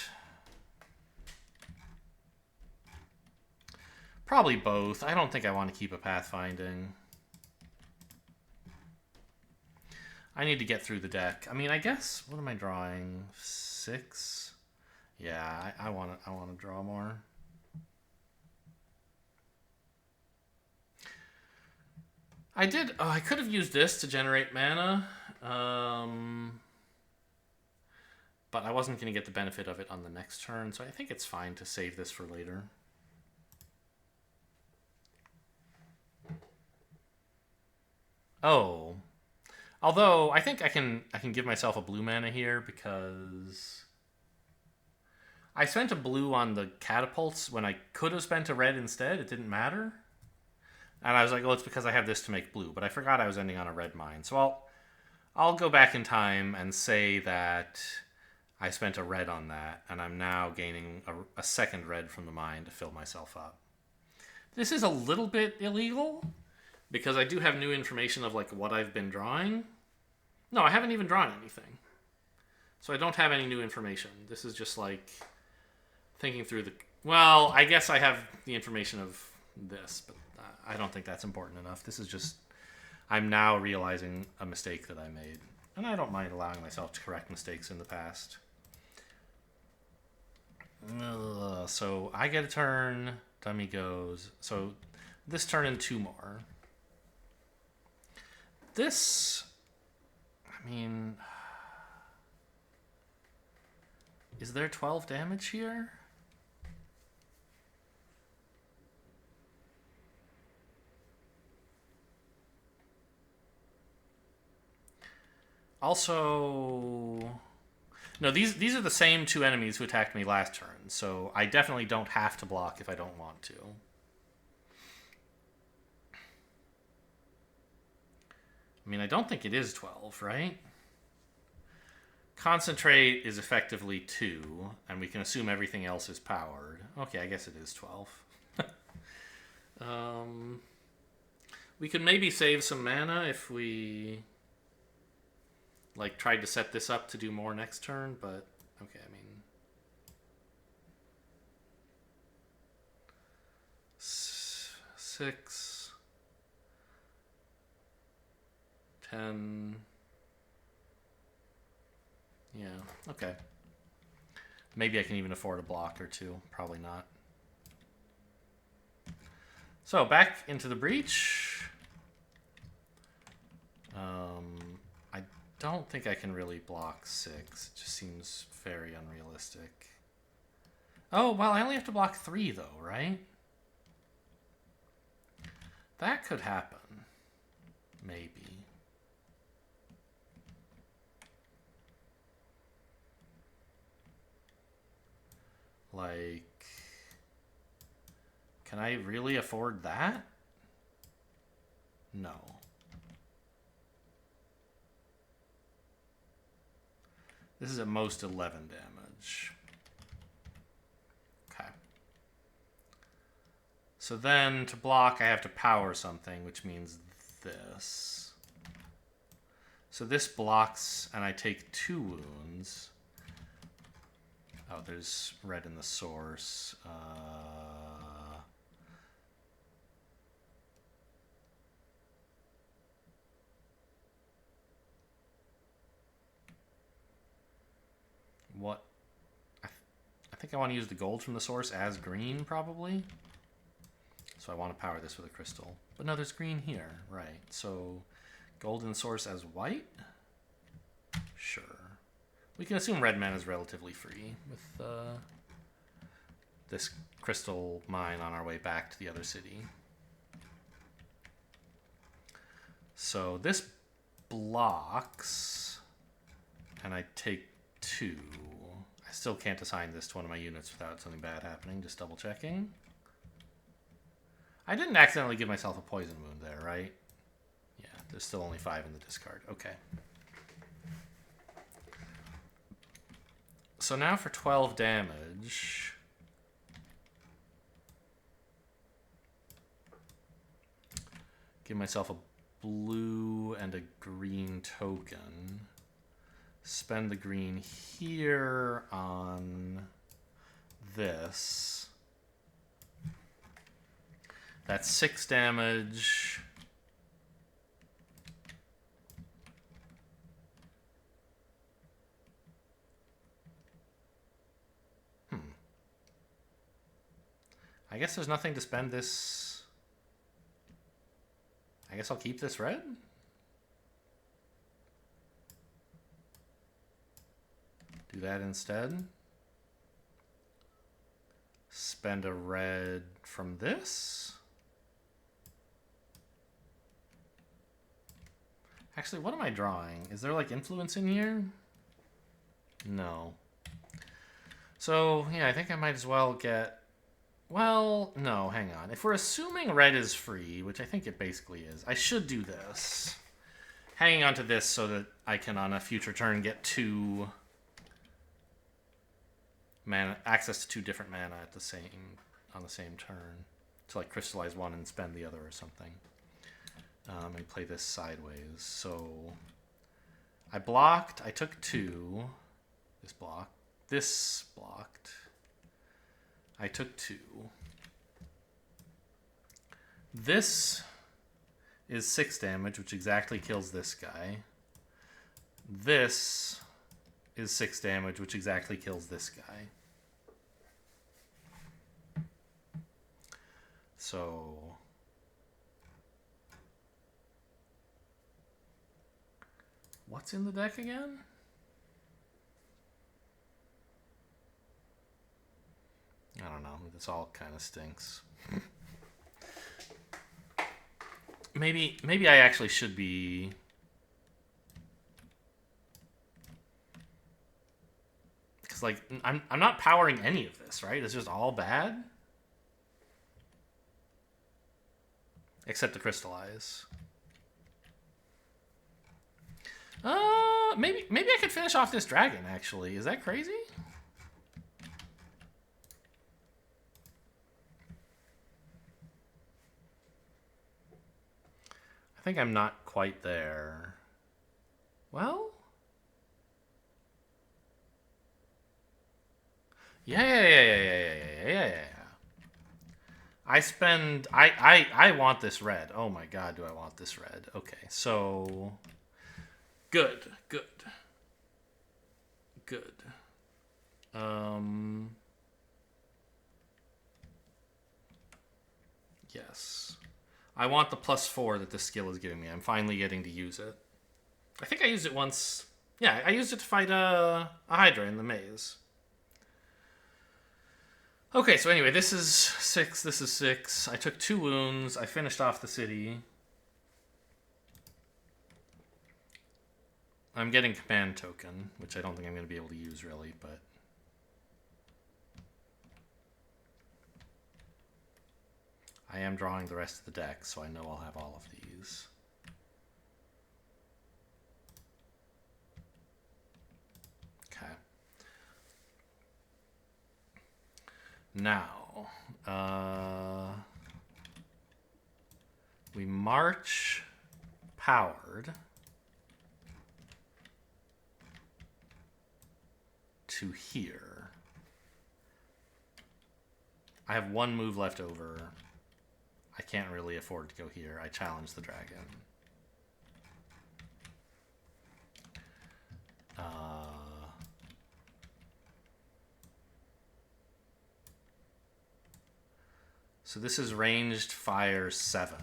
Probably both. I don't think I want to keep a pathfinding. I need to get through the deck. I mean, I guess, what am I drawing? 6? Yeah, I want to draw more. I did. Oh, I could have used this to generate mana. But I wasn't going to get the benefit of it on the next turn, so I think it's fine to save this for later. Oh. Although, I think I can give myself a blue mana here because I spent a blue on the catapults when I could have spent a red instead. It didn't matter. And I was like, well, it's because I have this to make blue. But I forgot I was ending on a red mine. So I'll go back in time and say that I spent a red on that, and I'm now gaining a second red from the mine to fill myself up. This is a little bit illegal, because I do have new information of like what I've been drawing. No, I haven't even drawn anything. So I don't have any new information. This is just like thinking through the... Well, I guess I have the information of this, but I don't think that's important enough. This is just... I'm now realizing a mistake that I made. And I don't mind allowing myself to correct mistakes in the past. So I get a turn. Dummy goes. So this turn and 2 more. This... I mean... Is there 12 damage here? Also... No, these are the same 2 enemies who attacked me last turn, so I definitely don't have to block if I don't want to. I mean, I don't think it is 12, right? Concentrate is effectively 2, and we can assume everything else is powered. Okay, I guess it is 12. We could maybe save some mana if we... like, tried to set this up to do more next turn, but, okay, I mean... 6... 10... Yeah, okay. Maybe I can even afford a block or 2. Probably not. So, back into the breach. I don't think I can really block 6. It just seems very unrealistic. Oh, well, I only have to block 3, though, right? That could happen. Maybe. Like... Can I really afford that? No. This is at most 11 damage. Okay. So then to block, I have to power something, which means this. So this blocks, and I take 2 wounds. Oh, there's red in the source. What? I think I want to use the gold from the source as green, probably. So I want to power this with a crystal. But no, there's green here. Right. So gold in the source as white? Sure. We can assume red mana is relatively free with this crystal mine on our way back to the other city. So this blocks, and I take 2. I still can't assign this to one of my units without something bad happening. Just double checking. I didn't accidentally give myself a poison wound there, right? Yeah, there's still only 5 in the discard. Okay. So now for 12 damage. Give myself a blue and a green token. Spend the green here on this. That's 6 damage. I guess there's nothing to spend this. I guess I'll keep this red. Do that instead. Spend a red from this. Actually, what am I drawing? Is there like influence in here? No. So, yeah, I think I might as well get... Well, no, hang on. If we're assuming red is free, which I think it basically is, I should do this. Hanging on to this so that I can, on a future turn, get 2 mana, access to 2 different mana at the same, on the same turn. To like crystallize one and spend the other or something. And play this sideways. So I blocked, I took 2. This blocked. This blocked. I took 2. This is 6 damage, which exactly kills this guy. This is 6 damage, which exactly kills this guy. So what's in the deck again? I don't know. This all kind of stinks. Maybe I actually should be... Because, like, I'm not powering any of this, right? It's just all bad? Except to crystallize. Maybe I could finish off this dragon, actually. Is that crazy? I think I'm not quite there. Well? Yeah. I want this red. Oh my god, do I want this red. Okay, so... Good. Yes. I want the +4 that this skill is giving me. I'm finally getting to use it. I think I used it once. Yeah, I used it to fight a Hydra in the maze. Okay, so anyway, this is 6, this is 6. I took 2 wounds. I finished off the city. I'm getting command token, which I don't think I'm going to be able to use really, but... I am drawing the rest of the deck, so I know I'll have all of these. Okay. Now, we march powered to here. I have one move left over. I can't really afford to go here. I challenge the dragon. So this is ranged fire 7.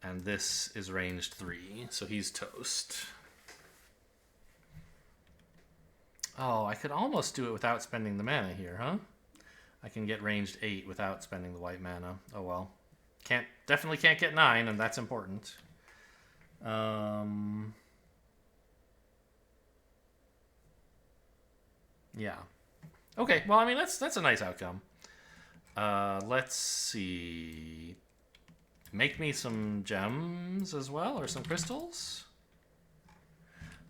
And this is ranged 3, so he's toast. Oh, I could almost do it without spending the mana here, huh? I can get ranged 8 without spending the white mana. Oh well. Definitely can't get 9, and that's important. Yeah. Okay, well, I mean, that's a nice outcome. Let's see. Make me some gems as well, or some crystals.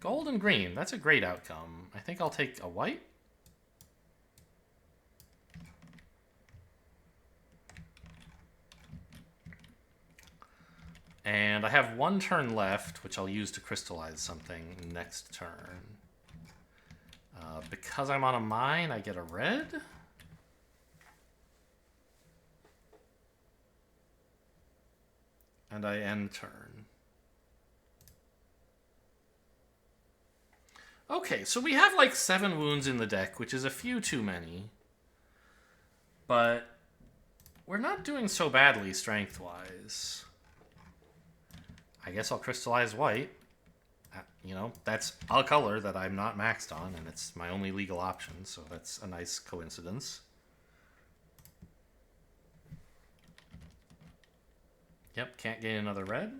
Gold and green, that's a great outcome. I think I'll take a white. And I have one turn left, which I'll use to crystallize something next turn. Because I'm on a mine, I get a red. And I end turn. Okay, so we have like 7 wounds in the deck, which is a few too many. But we're not doing so badly strength-wise. I guess I'll crystallize white. You know, that's a color that I'm not maxed on, and it's my only legal option, so that's a nice coincidence. Yep, can't gain another red.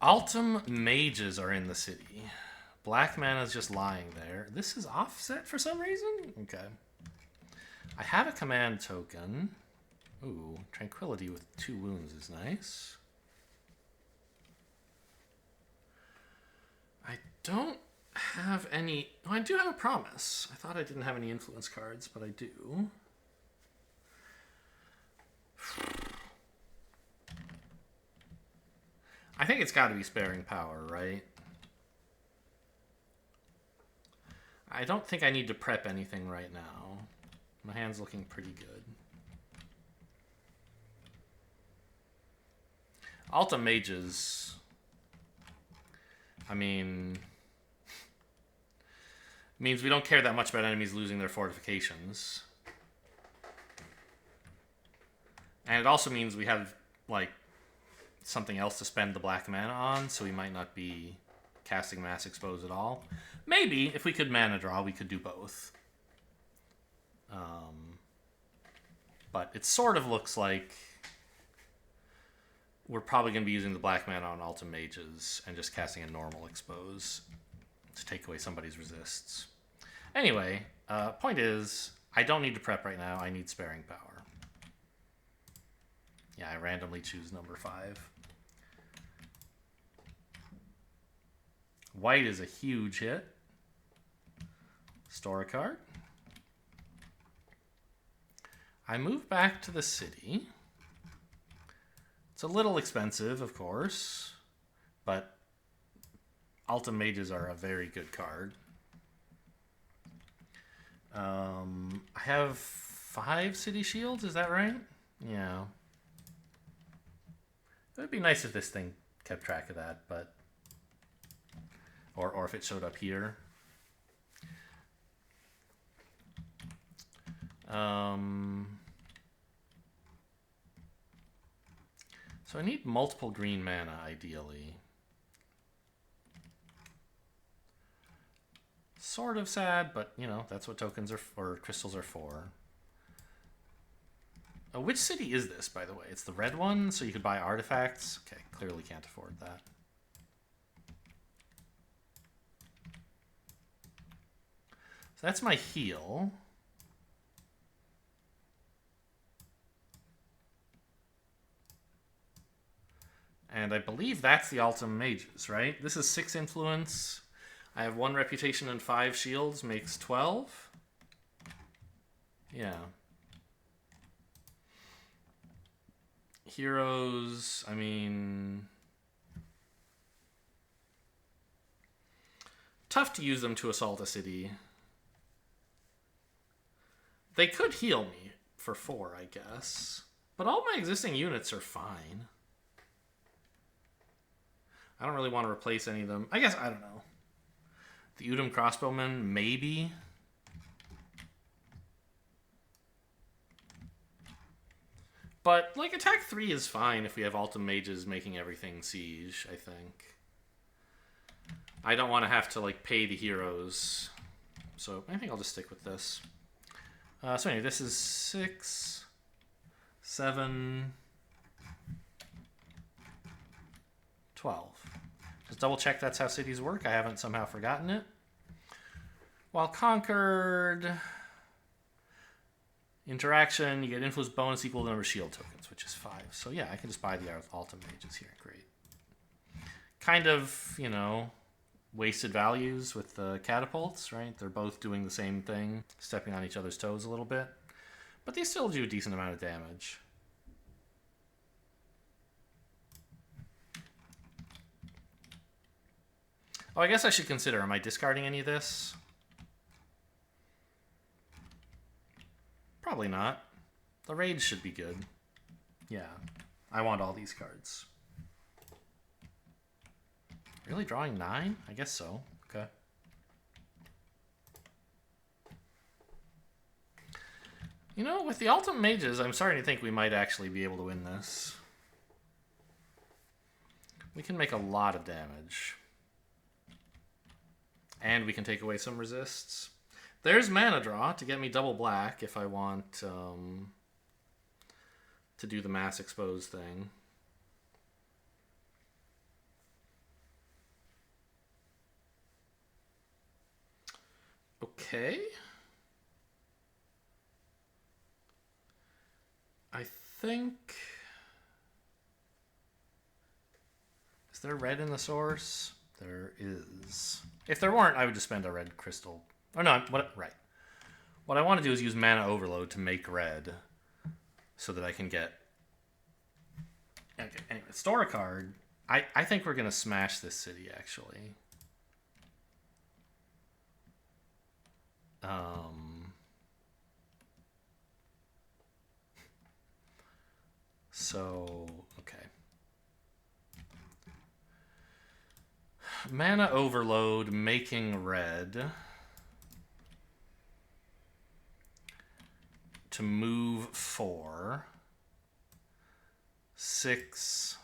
Altum mages are in the city. Black mana is just lying there. This is offset for some reason? Okay. I have a command token. Ooh, Tranquility with 2 wounds is nice. I don't have any... Oh, I do have a promise. I thought I didn't have any influence cards, but I do. I think it's got to be Sparing Power, right? I don't think I need to prep anything right now. My hand's looking pretty good. Alta Mages... I mean... means we don't care that much about enemies losing their fortifications. And it also means we have, like, something else to spend the black mana on, so we might not be casting Mass Expose at all. Maybe, if we could mana draw, we could do both. But it sort of looks like we're probably going to be using the black mana on Alta Mages and just casting a normal Expose to take away somebody's resists. Anyway, point is, I don't need to prep right now. I need Sparing Power. Yeah, I randomly choose number 5. White is a huge hit. Store a card. I move back to the city. It's a little expensive, of course, but Alta Mages are a very good card. I have 5 city shields, is that right? Yeah. It would be nice if this thing kept track of that, but... Or if it showed up here. So I need multiple green mana, ideally. Sort of sad, but, you know, that's what tokens are, or crystals are for. Which city is this, by the way? It's the red one, so you could buy artifacts. Okay, clearly can't afford that. So that's my heal. And I believe that's the Ultim Mages, right? This is 6 influence. I have 1 reputation and 5 shields, makes 12. Yeah. Heroes, I mean... tough to use them to assault a city. They could heal me for 4, I guess. But all my existing units are fine. I don't really want to replace any of them. I guess, I don't know. The Udom Crossbowmen, maybe. But, like, attack 3 is fine if we have Ultim Mages making everything siege, I think. I don't want to have to, like, pay the heroes. So, I think I'll just stick with this. So anyway, this is 6, 7, 12. Just double check that's how cities work. I haven't somehow forgotten it. While conquered, interaction, you get influence bonus equal to the number of shield tokens, which is 5. So yeah, I can just buy the Ultim Mages here. Great. Kind of, you know, wasted values with the catapults, right? They're both doing the same thing, stepping on each other's toes a little bit. But they still do a decent amount of damage. Oh, I guess I should consider, am I discarding any of this? Probably not. The rage should be good. Yeah, I want all these cards. Really drawing 9? I guess so. Okay. You know, with the Ultim Mages, I'm starting to think we might actually be able to win this. We can make a lot of damage. And we can take away some resists. There's mana draw to get me double black if I want to do the mass expose thing. Okay. I think... is there red in the source? There is. If there weren't, I would just spend a red crystal. Oh no, right. What I want to do is use mana overload to make red so that I can get... okay, anyway, store a card. I think we're going to smash this city, actually. So, okay. Mana overload, making red. To move 4. 6.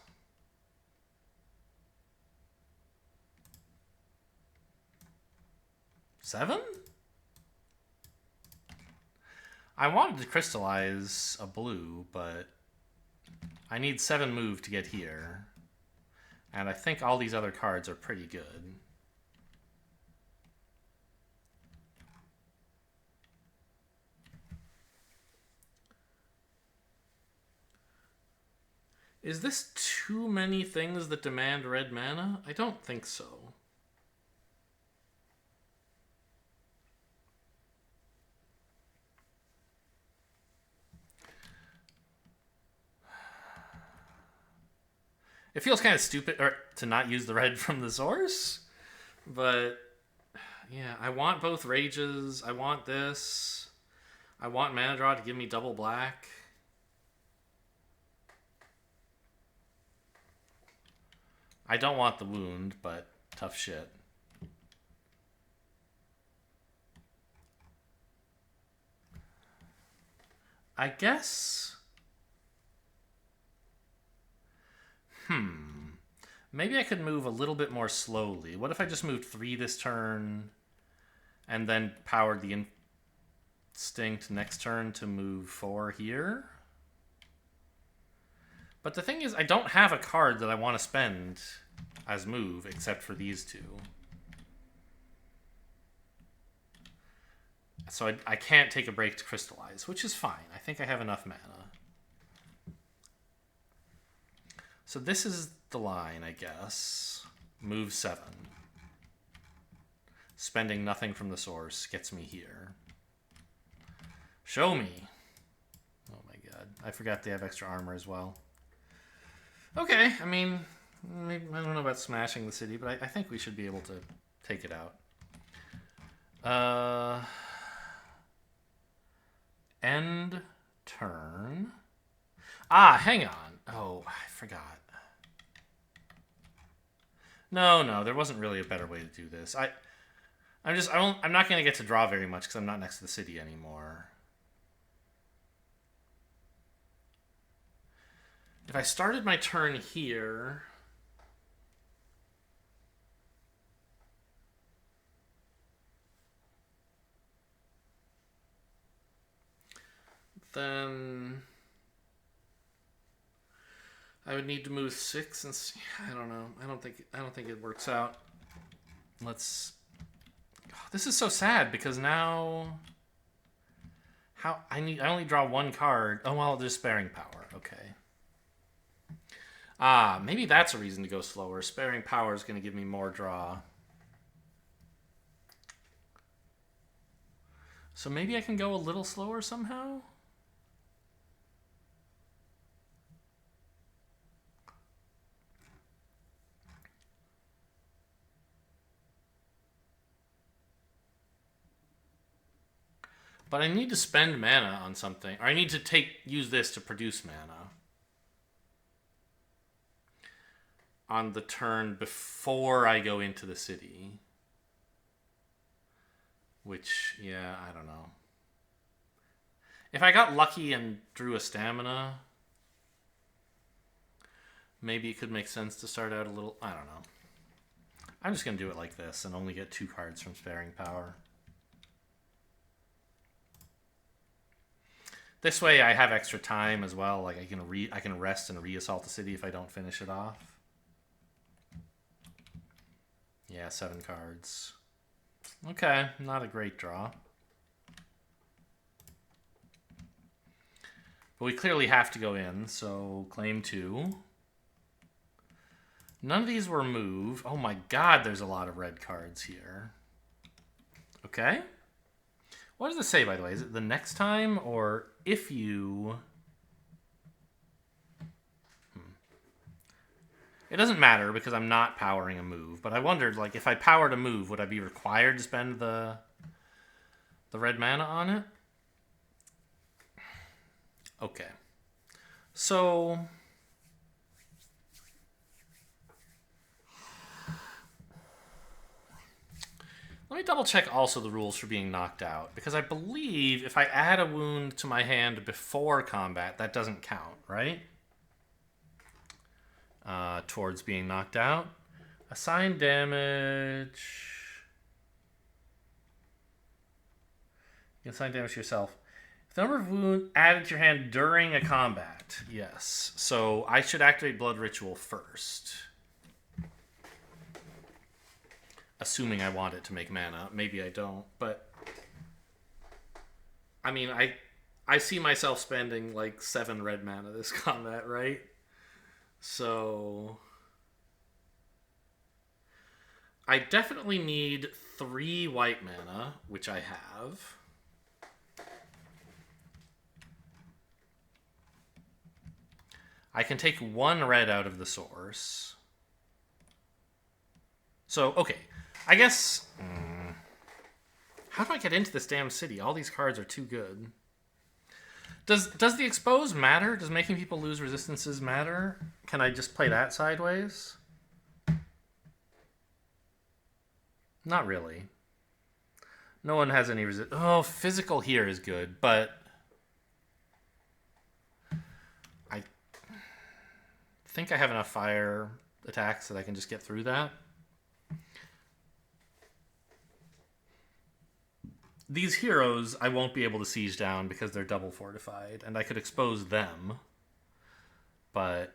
7? I wanted to crystallize a blue, but I need 7 move to get here. And I think all these other cards are pretty good. Is this too many things that demand red mana? I don't think so. It feels kind of stupid to not use the red from the source, but yeah, I want both rages. I want this. I want mana draw to give me double black. I don't want the wound, but tough shit. I guess... maybe I could move a little bit more slowly. What if I just moved 3 this turn and then powered the instinct next turn to move 4 here? But the thing is, I don't have a card that I want to spend as move, except for these two. So I can't take a break to crystallize, which is fine. I think I have enough mana. So this is the line, I guess. Move 7. Spending nothing from the source gets me here. Show me. Oh my god. I forgot they have extra armor as well. Okay, I mean, maybe, I don't know about smashing the city, but I think we should be able to take it out. End turn. Ah, hang on. Oh, I forgot. No, there wasn't really a better way to do this. I'm not going to get to draw very much because I'm not next to the city anymore. If I started my turn here, then I would need to move 6 and see, I don't know. I don't think it works out. Let's. Oh, this is so sad because now I only draw one card. Oh well, there's sparing power. Okay. Ah, maybe that's a reason to go slower. Sparing power is going to give me more draw. So maybe I can go a little slower somehow? But I need to spend mana on something. Or I need to use this to produce mana. On the turn before I go into the city. Which, yeah, I don't know. If I got lucky and drew a stamina, maybe it could make sense to start out a little... I don't know. I'm just going to do it like this and only get 2 cards from sparing power. This way I have extra time as well. Like I can rest and re-assault the city if I don't finish it off. Yeah, 7 cards. Okay, not a great draw. But we clearly have to go in, so claim 2. None of these were move. Oh my god, there's a lot of red cards here. Okay. What does it say, by the way? Is it the next time or if you... It doesn't matter because I'm not powering a move, but I wondered, like, if I powered a move, would I be required to spend the red mana on it? Okay. So... Let me double check also the rules for being knocked out, because I believe if I add a wound to my hand before combat, that doesn't count, right? Towards being knocked out. Assign damage. You can assign damage to yourself. If the number of wounds added to your hand during a combat. Yes. So I should activate Blood Ritual first. Assuming I want it to make mana. Maybe I don't, but... I mean, I see myself spending like 7 red mana this combat, right? So... I definitely need 3 white mana, which I have. I can take 1 red out of the source. So, okay. I guess... How do I get into this damn city? All these cards are too good. Does the expose matter? Does making people lose resistances matter? Can I just play that sideways? Not really. No one has any resist. Oh, physical here is good, but... I think I have enough fire attacks that I can just get through that. These heroes I won't be able to siege down because they're double fortified, and I could expose them. But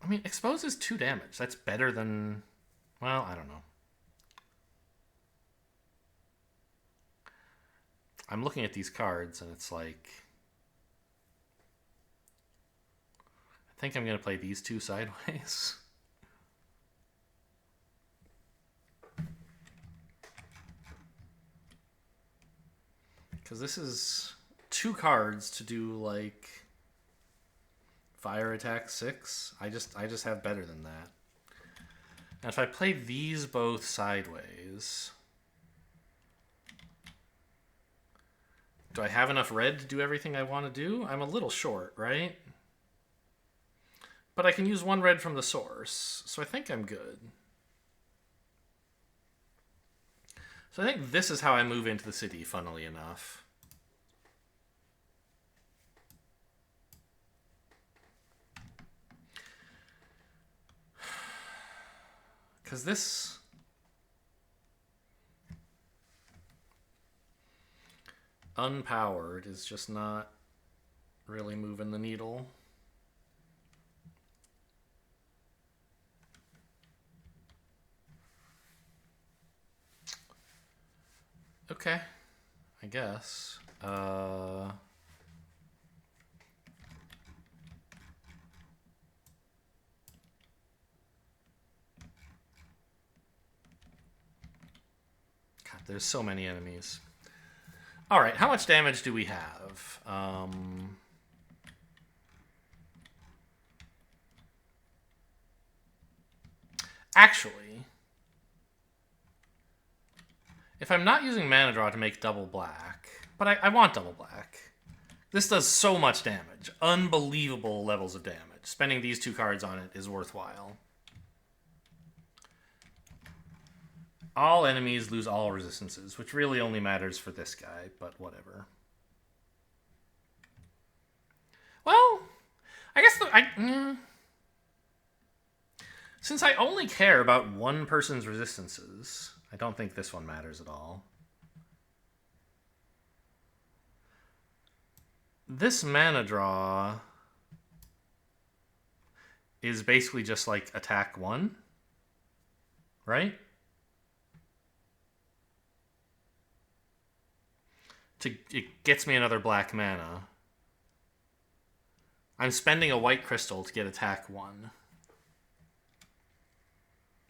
I mean, expose is 2 damage. That's better than, well, I don't know. I'm looking at these cards and it's like, I think I'm going to play these 2 sideways. Because this is 2 cards to do like fire attack 6. I just have better than that. Now if I play these both sideways, do I have enough red to do everything I want to do? I'm a little short, right? But I can use 1 red from the source, so I think I'm good. So I think this is how I move into the city, funnily enough. Because this... unpowered is just not really moving the needle. Okay, I guess. God, there's so many enemies. All right, how much damage do we have? Actually, if I'm not using mana draw to make double black, but I want double black, this does so much damage. Unbelievable levels of damage. Spending these 2 cards on it is worthwhile. All enemies lose all resistances, which really only matters for this guy, but whatever. Well, I guess since I only care about 1 person's resistances, I don't think this one matters at all. This mana draw is basically just like attack 1, right? It gets me another black mana. I'm spending a white crystal to get attack 1.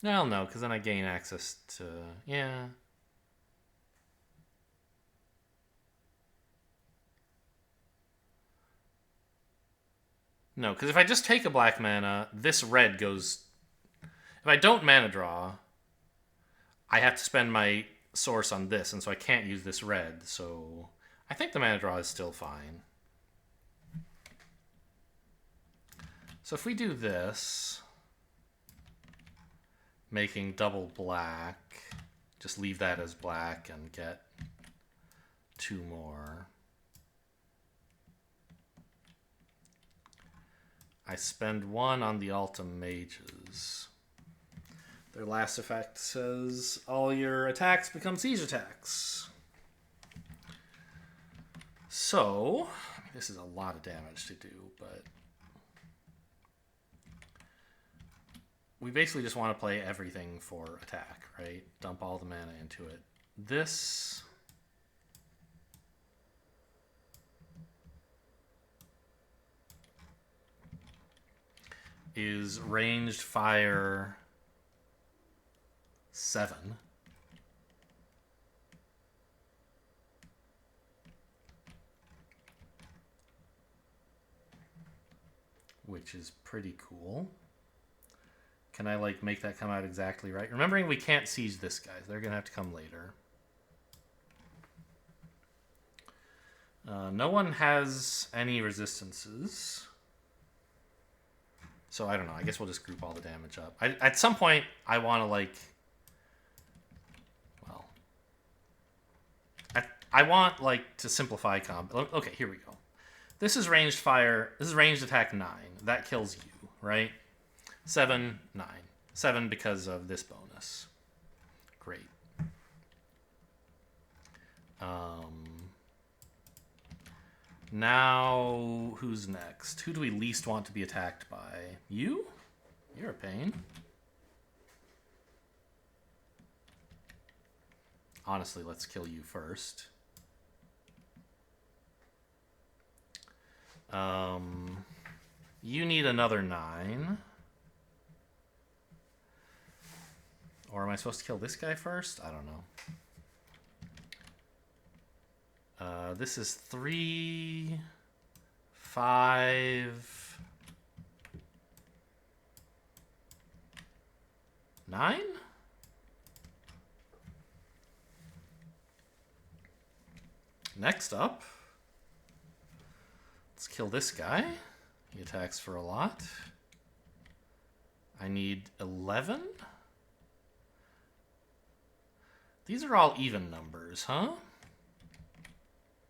Well, no, because then I gain access to... yeah. No, because if I just take a black mana, this red goes... if I don't mana draw, I have to spend my source on this, and so I can't use this red, so I think the mana draw is still fine. So if we do this, making double black, just leave that as black and get 2 more. I spend 1 on the Altum Mages. Their last effect says all your attacks become siege attacks. So, I mean, this is a lot of damage to do, but we basically just want to play everything for attack, right? Dump all the mana into it. This is ranged fire 7. Which is pretty cool. Can I like make that come out exactly right? Remembering we can't siege this guy. They're going to have to come later. No one has any resistances. So I don't know. I guess we'll just group all the damage up. At some point, I want to like... well... I want like to simplify combat. Okay, here we go. This is ranged fire. This is ranged attack 9. That kills you, right? 7, 9. 7 because of this bonus. Great. Now, who's next? Who do we least want to be attacked by? You? You're a pain. Honestly, let's kill you first. You need another 9. Or am I supposed to kill this guy first? I don't know. This is 3, 5, 9? Next up, let's kill this guy. He attacks for a lot. I need 11. These are all even numbers, huh?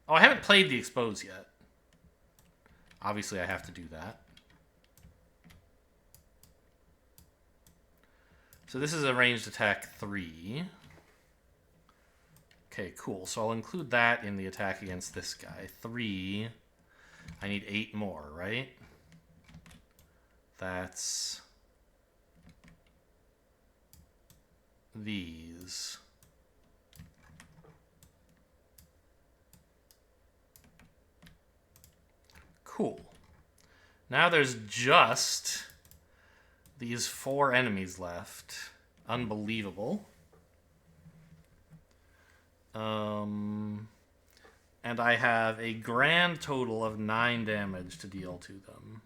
Oh, I haven't played the expose yet. Obviously, I have to do that. So this is a ranged attack 3. Okay, cool. So I'll include that in the attack against this guy. 3. I need 8 more, right? That's these. Cool. Now there's just these 4 enemies left. Unbelievable. And I have a grand total of 9 damage to deal to them.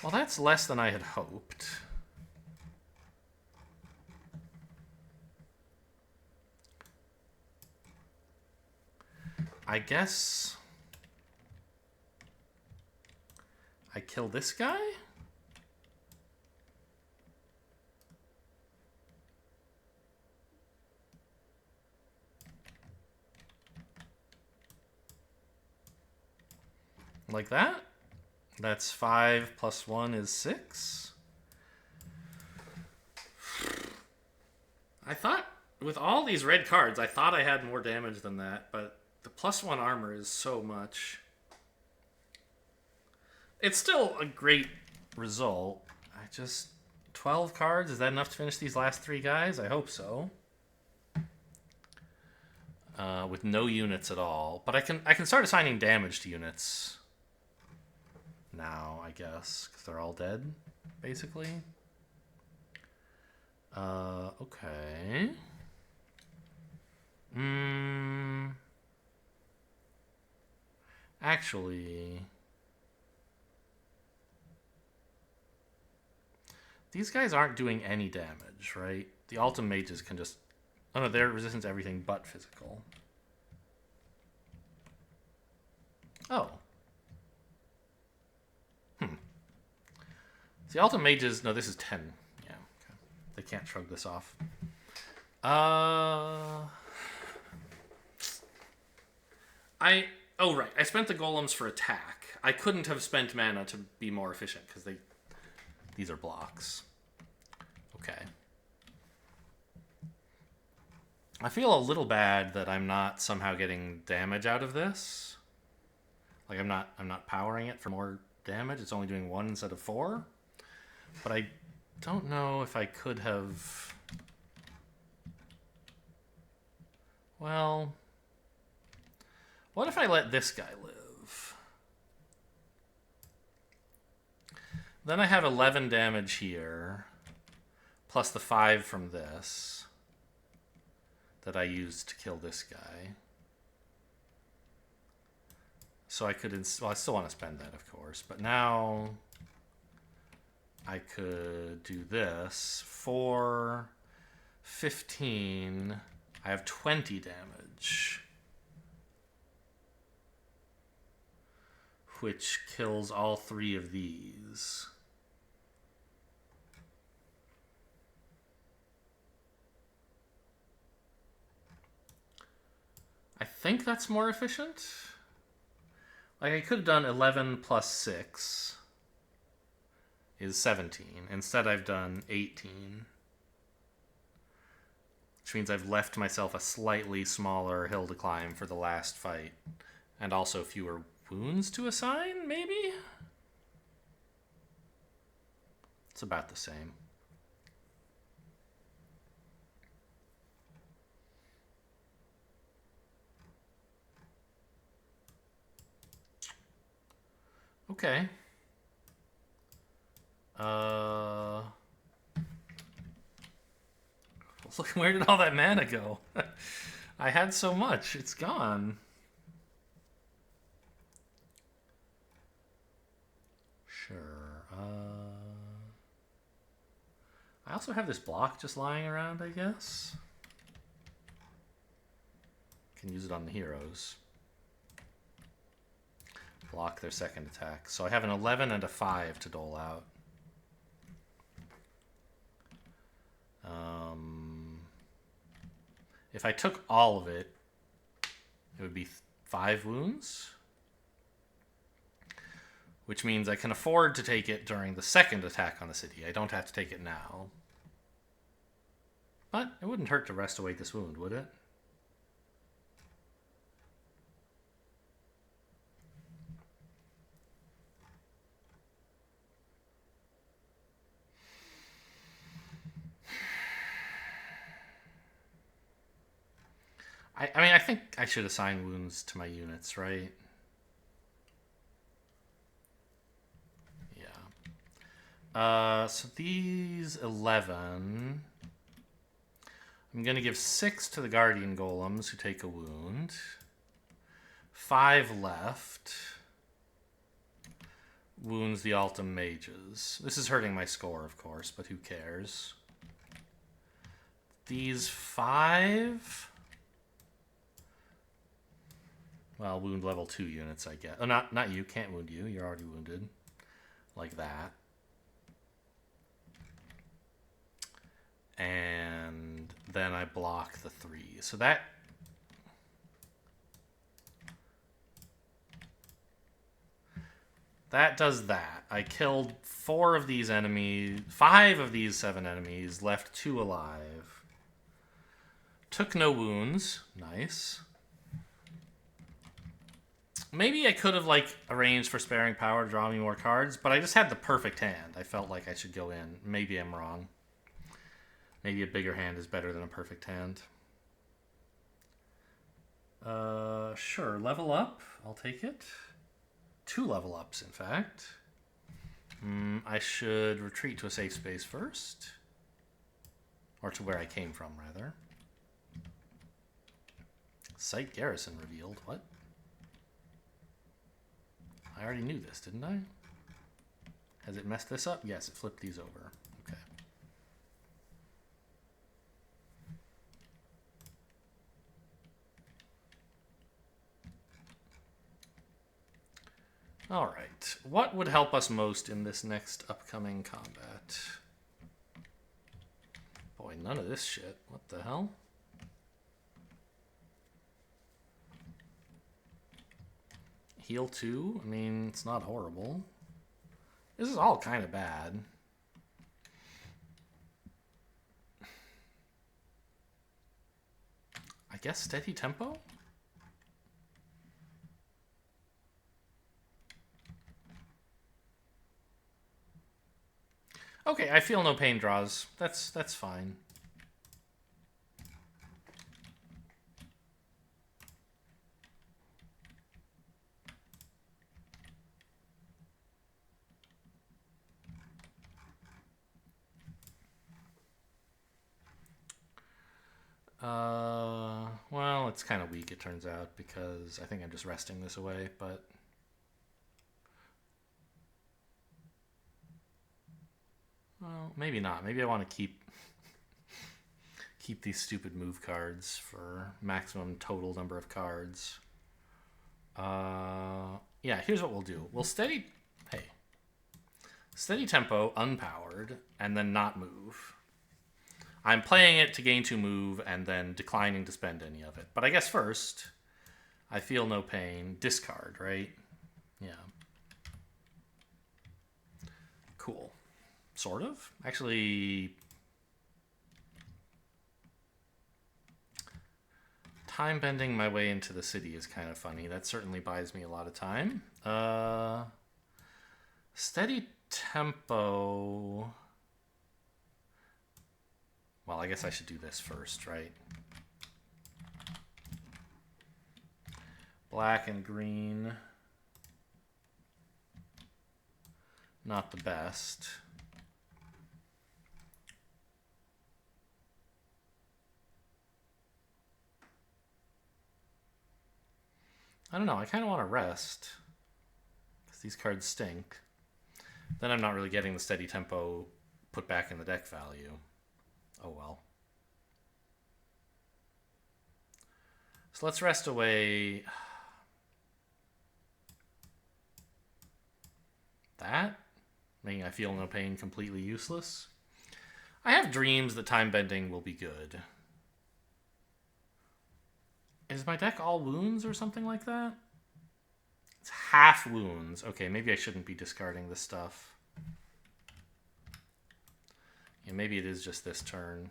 Well, that's less than I had hoped. I guess I kill this guy? Like that? That's 5 plus 1 is 6. I thought, with all these red cards, I thought I had more damage than that, but the +1 armor is so much. It's still a great result. 12 cards, is that enough to finish these last 3 guys? I hope so. With no units at all. But I can start assigning damage to units now, I guess, because they're all dead, basically. Okay. Actually, these guys aren't doing any damage, right? The Ultimate Mages can just... Oh no, they're resistant to everything but physical. Oh. The Ultimate Mages... No, this is 10. Yeah, okay. They can't shrug this off. Oh, right. I spent the golems for attack. I couldn't have spent mana to be more efficient, because these are blocks. Okay. I feel a little bad that I'm not somehow getting damage out of this. Like, I'm not powering it for more damage. It's only doing 1 instead of 4. But I don't know if I could have... Well... What if I let this guy live? Then I have 11 damage here, plus the 5 from this that I used to kill this guy. So I could... Well, I still want to spend that, of course. But now I could do this. 4, 15. I have 20 damage. Which kills all 3 of these. I think that's more efficient. Like, I could have done 11 plus 6 is 17. Instead, I've done 18. which means I've left myself a slightly smaller hill to climb for the last fight, and also fewer wounds to assign, maybe? It's about the same. Okay. Look, where did all that mana go? I had so much. It's gone. Sure. I also have this block just lying around, I guess. Can use it on the heroes. Block their second attack. So I have an 11 and a 5 to dole out. If I took all of it, it would be 5 wounds. Which means I can afford to take it during the second attack on the city. I don't have to take it now. But it wouldn't hurt to rest await this wound, would it? I mean, I think I should assign wounds to my units, right? Yeah. So these 11... I'm going to give 6 to the Guardian Golems, who take a wound. 5 left. Wounds the Altum Mages. This is hurting my score, of course, but who cares? These 5... Well, wound level 2 units, I guess. Oh, not you. Can't wound you. You're already wounded. Like that. And then I block the 3. So that... That does that. I killed 4 of these enemies. 5 of these 7 enemies. Left 2 alive. Took no wounds. Nice. Maybe I could have, like, arranged for Sparing Power to draw me more cards, but I just had the perfect hand. I felt like I should go in. Maybe I'm wrong. Maybe a bigger hand is better than a perfect hand. Sure. Level up. I'll take it. 2 level ups, in fact. I should retreat to a safe space first. Or to where I came from, rather. Site garrison revealed. What? I already knew this, didn't I? Has it messed this up? Yes, it flipped these over. Okay. All right. What would help us most in this next upcoming combat? Boy, none of this shit. What the hell? Heal 2? I mean, it's not horrible. This is all kind of bad. I guess steady tempo? Okay, I feel no pain draws. That's fine. Well, it's kind of weak, it turns out, because I think I'm just resting this away, but... Well, maybe not. Maybe I want to keep these stupid move cards for maximum total number of cards. Yeah, here's what we'll do. We'll steady tempo, unpowered, and then not move. I'm playing it to gain 2 move and then declining to spend any of it. But I guess first, I feel no pain. Discard, right? Yeah. Cool. Sort of. Actually, Time bending my way into the city is kind of funny. That certainly buys me a lot of time. Steady tempo. Well, I guess I should do this first, right? Black and green. Not the best. I don't know. I kind of want to rest because these cards stink. Then I'm not really getting the steady tempo put back in the deck value. Oh well. So let's rest away that, making I feel no pain completely useless. I have dreams that time bending will be good. Is my deck all wounds or something like that? It's half wounds. Okay, maybe I shouldn't be discarding this stuff. Yeah, maybe it is just this turn.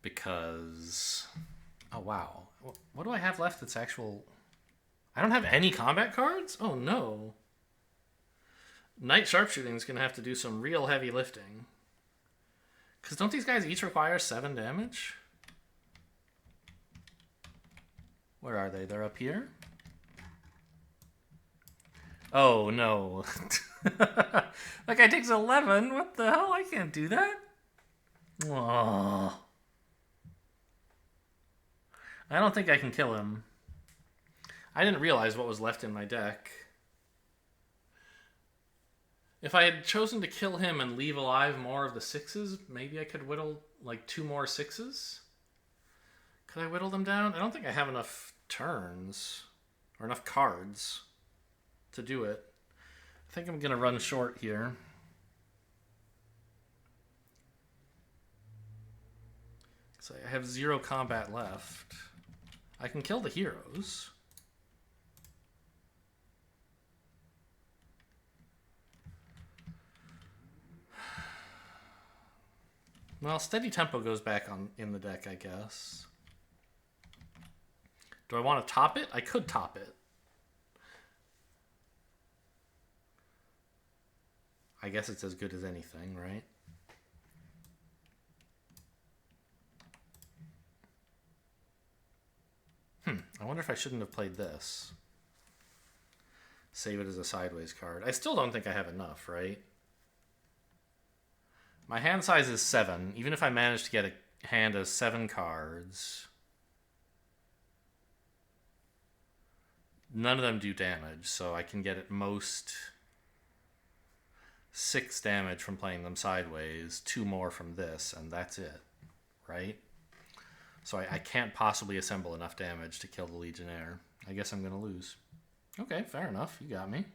Because... oh, wow. What do I have left that's actual... I don't have any combat cards? Oh, no. Knight Sharpshooting is going to have to do some real heavy lifting. Because don't these guys each require 7 damage? Where are they? They're up here? Oh, no. That guy takes 11? What the hell? I can't do that. Oh. I don't think I can kill him. I didn't realize what was left in my deck. If I had chosen to kill him and leave alive more of the 6s, maybe I could whittle like 2 more 6s. Could I whittle them down? I don't think I have enough turns or enough cards to do it. I think I'm going to run short here. So I have 0 combat left. I can kill the heroes. Well, steady tempo goes back on in the deck, I guess. Do I want to top it? I could top it. I guess it's as good as anything, right? I wonder if I shouldn't have played this. Save it as a sideways card. I still don't think I have enough, right? My hand size is 7. Even if I manage to get a hand of 7 cards, none of them do damage, so I can get at most 6 damage from playing them sideways, 2 more from this, and that's it, right? So I can't possibly assemble enough damage to kill the Legionnaire. I guess I'm going to lose. Okay, fair enough. You got me.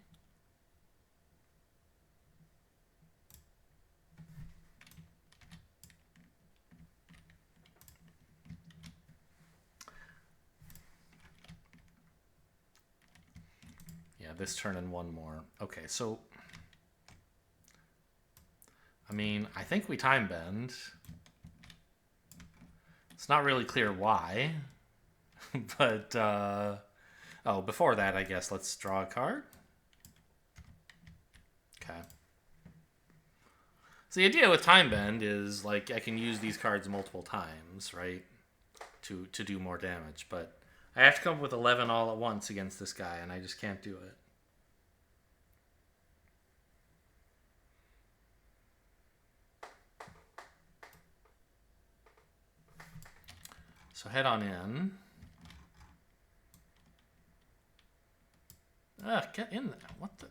Yeah, this turn and 1 more. Okay, so... I mean, I think we time bend. It's not really clear why. But, oh, before that, I guess, let's draw a card. Okay. So the idea with time bend is, like, I can use these cards multiple times, right? To do more damage, but I have to come up with 11 all at once against this guy, and I just can't do it. So head on in. Get in there. What the?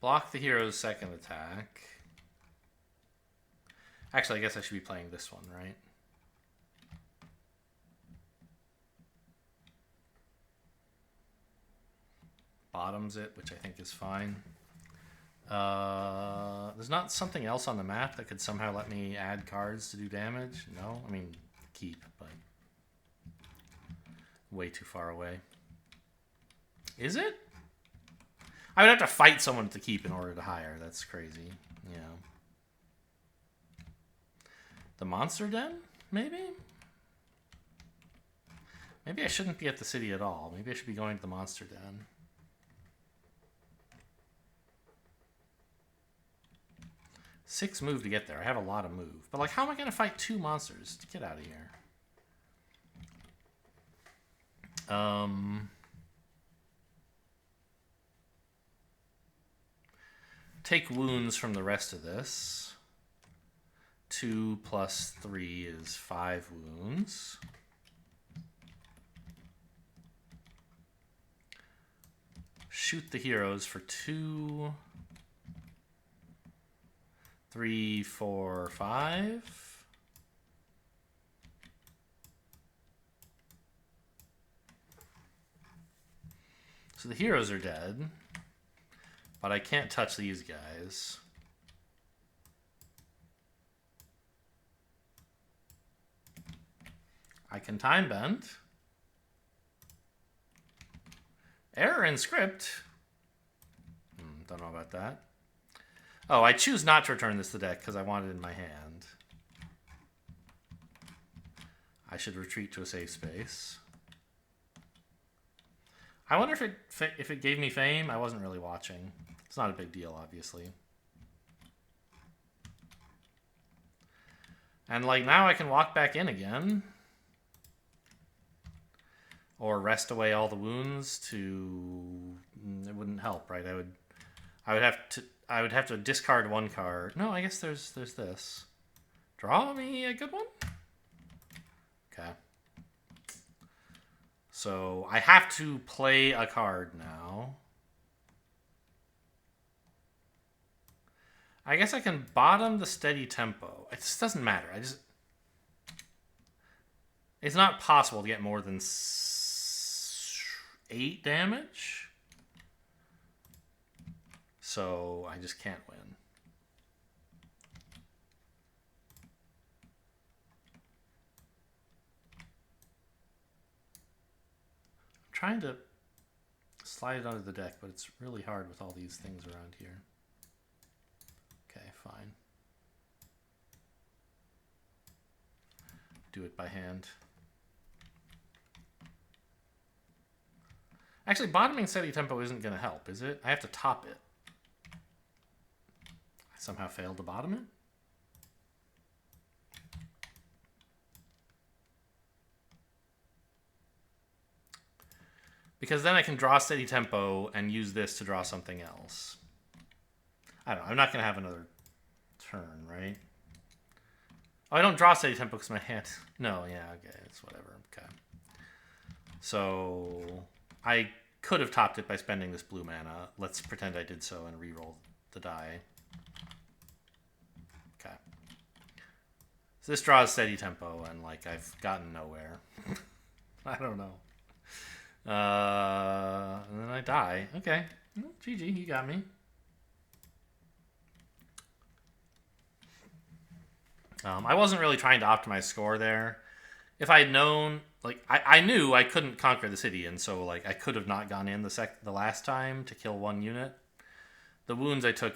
Block the hero's second attack. Actually, I guess I should be playing this one, right? Bottoms it, which I think is fine. There's not something else on the map that could somehow let me add cards to do damage? No? I mean, keep, but way too far away. Is it? I would have to fight someone to keep in order to hire. That's crazy. Yeah. The monster den? Maybe? Maybe I shouldn't be at the city at all. Maybe I should be going to the monster den. Six move to get there. I have a lot of move. But, like, how am I going to fight two monsters? Get out of here. Take wounds from the rest of this. 2 plus 3 is 5 wounds. Shoot the heroes for 2... 3, 4, 5. So the heroes are dead, but I can't touch these guys. I can time bend. Error in script. Don't know about that. Oh, I choose not to return this to the deck because I want it in my hand. I should retreat to a safe space. I wonder if it gave me fame. I wasn't really watching. It's not a big deal, obviously. And like now I can walk back in again. Or rest away all the wounds to... It wouldn't help, right? I would have to discard one card. No, I guess there's this. Draw me a good one? Okay. So I have to play a card now. I guess I can bottom the steady tempo. It just doesn't matter. It's not possible to get more than 8 damage. So I just can't win. I'm trying to slide it under the deck, but it's really hard with all these things around here. Okay, fine. Do it by hand. Actually, bottoming steady tempo isn't going to help, is it? I have to top it. I somehow failed to bottom it? Because then I can draw steady tempo and use this to draw something else. I don't know. I'm not going to have another turn, right? Oh, I don't draw steady tempo because my hand... No, yeah, okay. It's whatever. Okay. So I could have topped it by spending this blue mana. Let's pretend I did so and re-roll the die. Okay. So this draws steady tempo and, like, I've gotten nowhere. I don't know. And then I die. Okay. GG, you got me. I wasn't really trying to optimize score there. If I had known, like, I knew I couldn't conquer the city, and so, like, I could have not gone in the last time to kill one unit. The wounds I took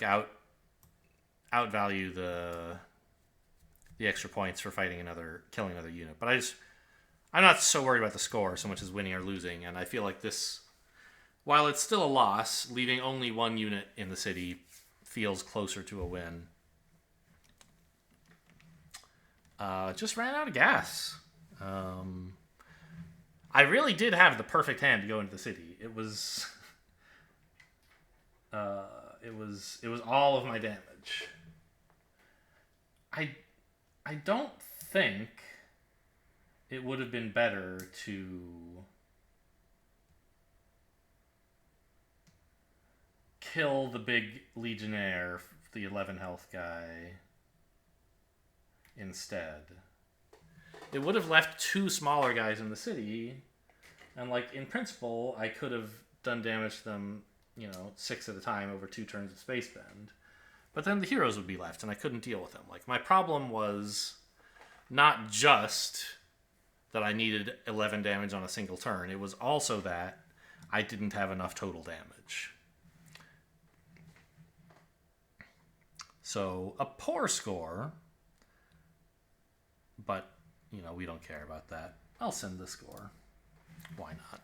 outvalue the extra points for killing another unit. But I'm not so worried about the score so much as winning or losing, and I feel like this, while it's still a loss, leaving only one unit in the city feels closer to a win. Just ran out of gas. I really did have the perfect hand to go into the city. It was all of my damage. I don't think it would have been better to kill the big legionnaire, the 11 health guy, instead. It would have left 2 smaller guys in the city, and, like, in principle, I could have done damage to them 6 at a time over 2 turns of Space Bend. But then the heroes would be left, and I couldn't deal with them. Like, my problem was not just that I needed 11 damage on a single turn. It was also that I didn't have enough total damage. So, a poor score, but, we don't care about that. I'll send the score. Why not?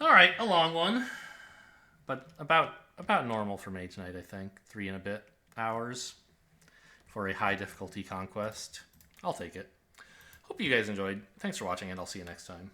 All right, a long one, but about normal for Mage Knight, I think. 3 and a bit hours for a high difficulty conquest. I'll take it. Hope you guys enjoyed. Thanks for watching, and I'll see you next time.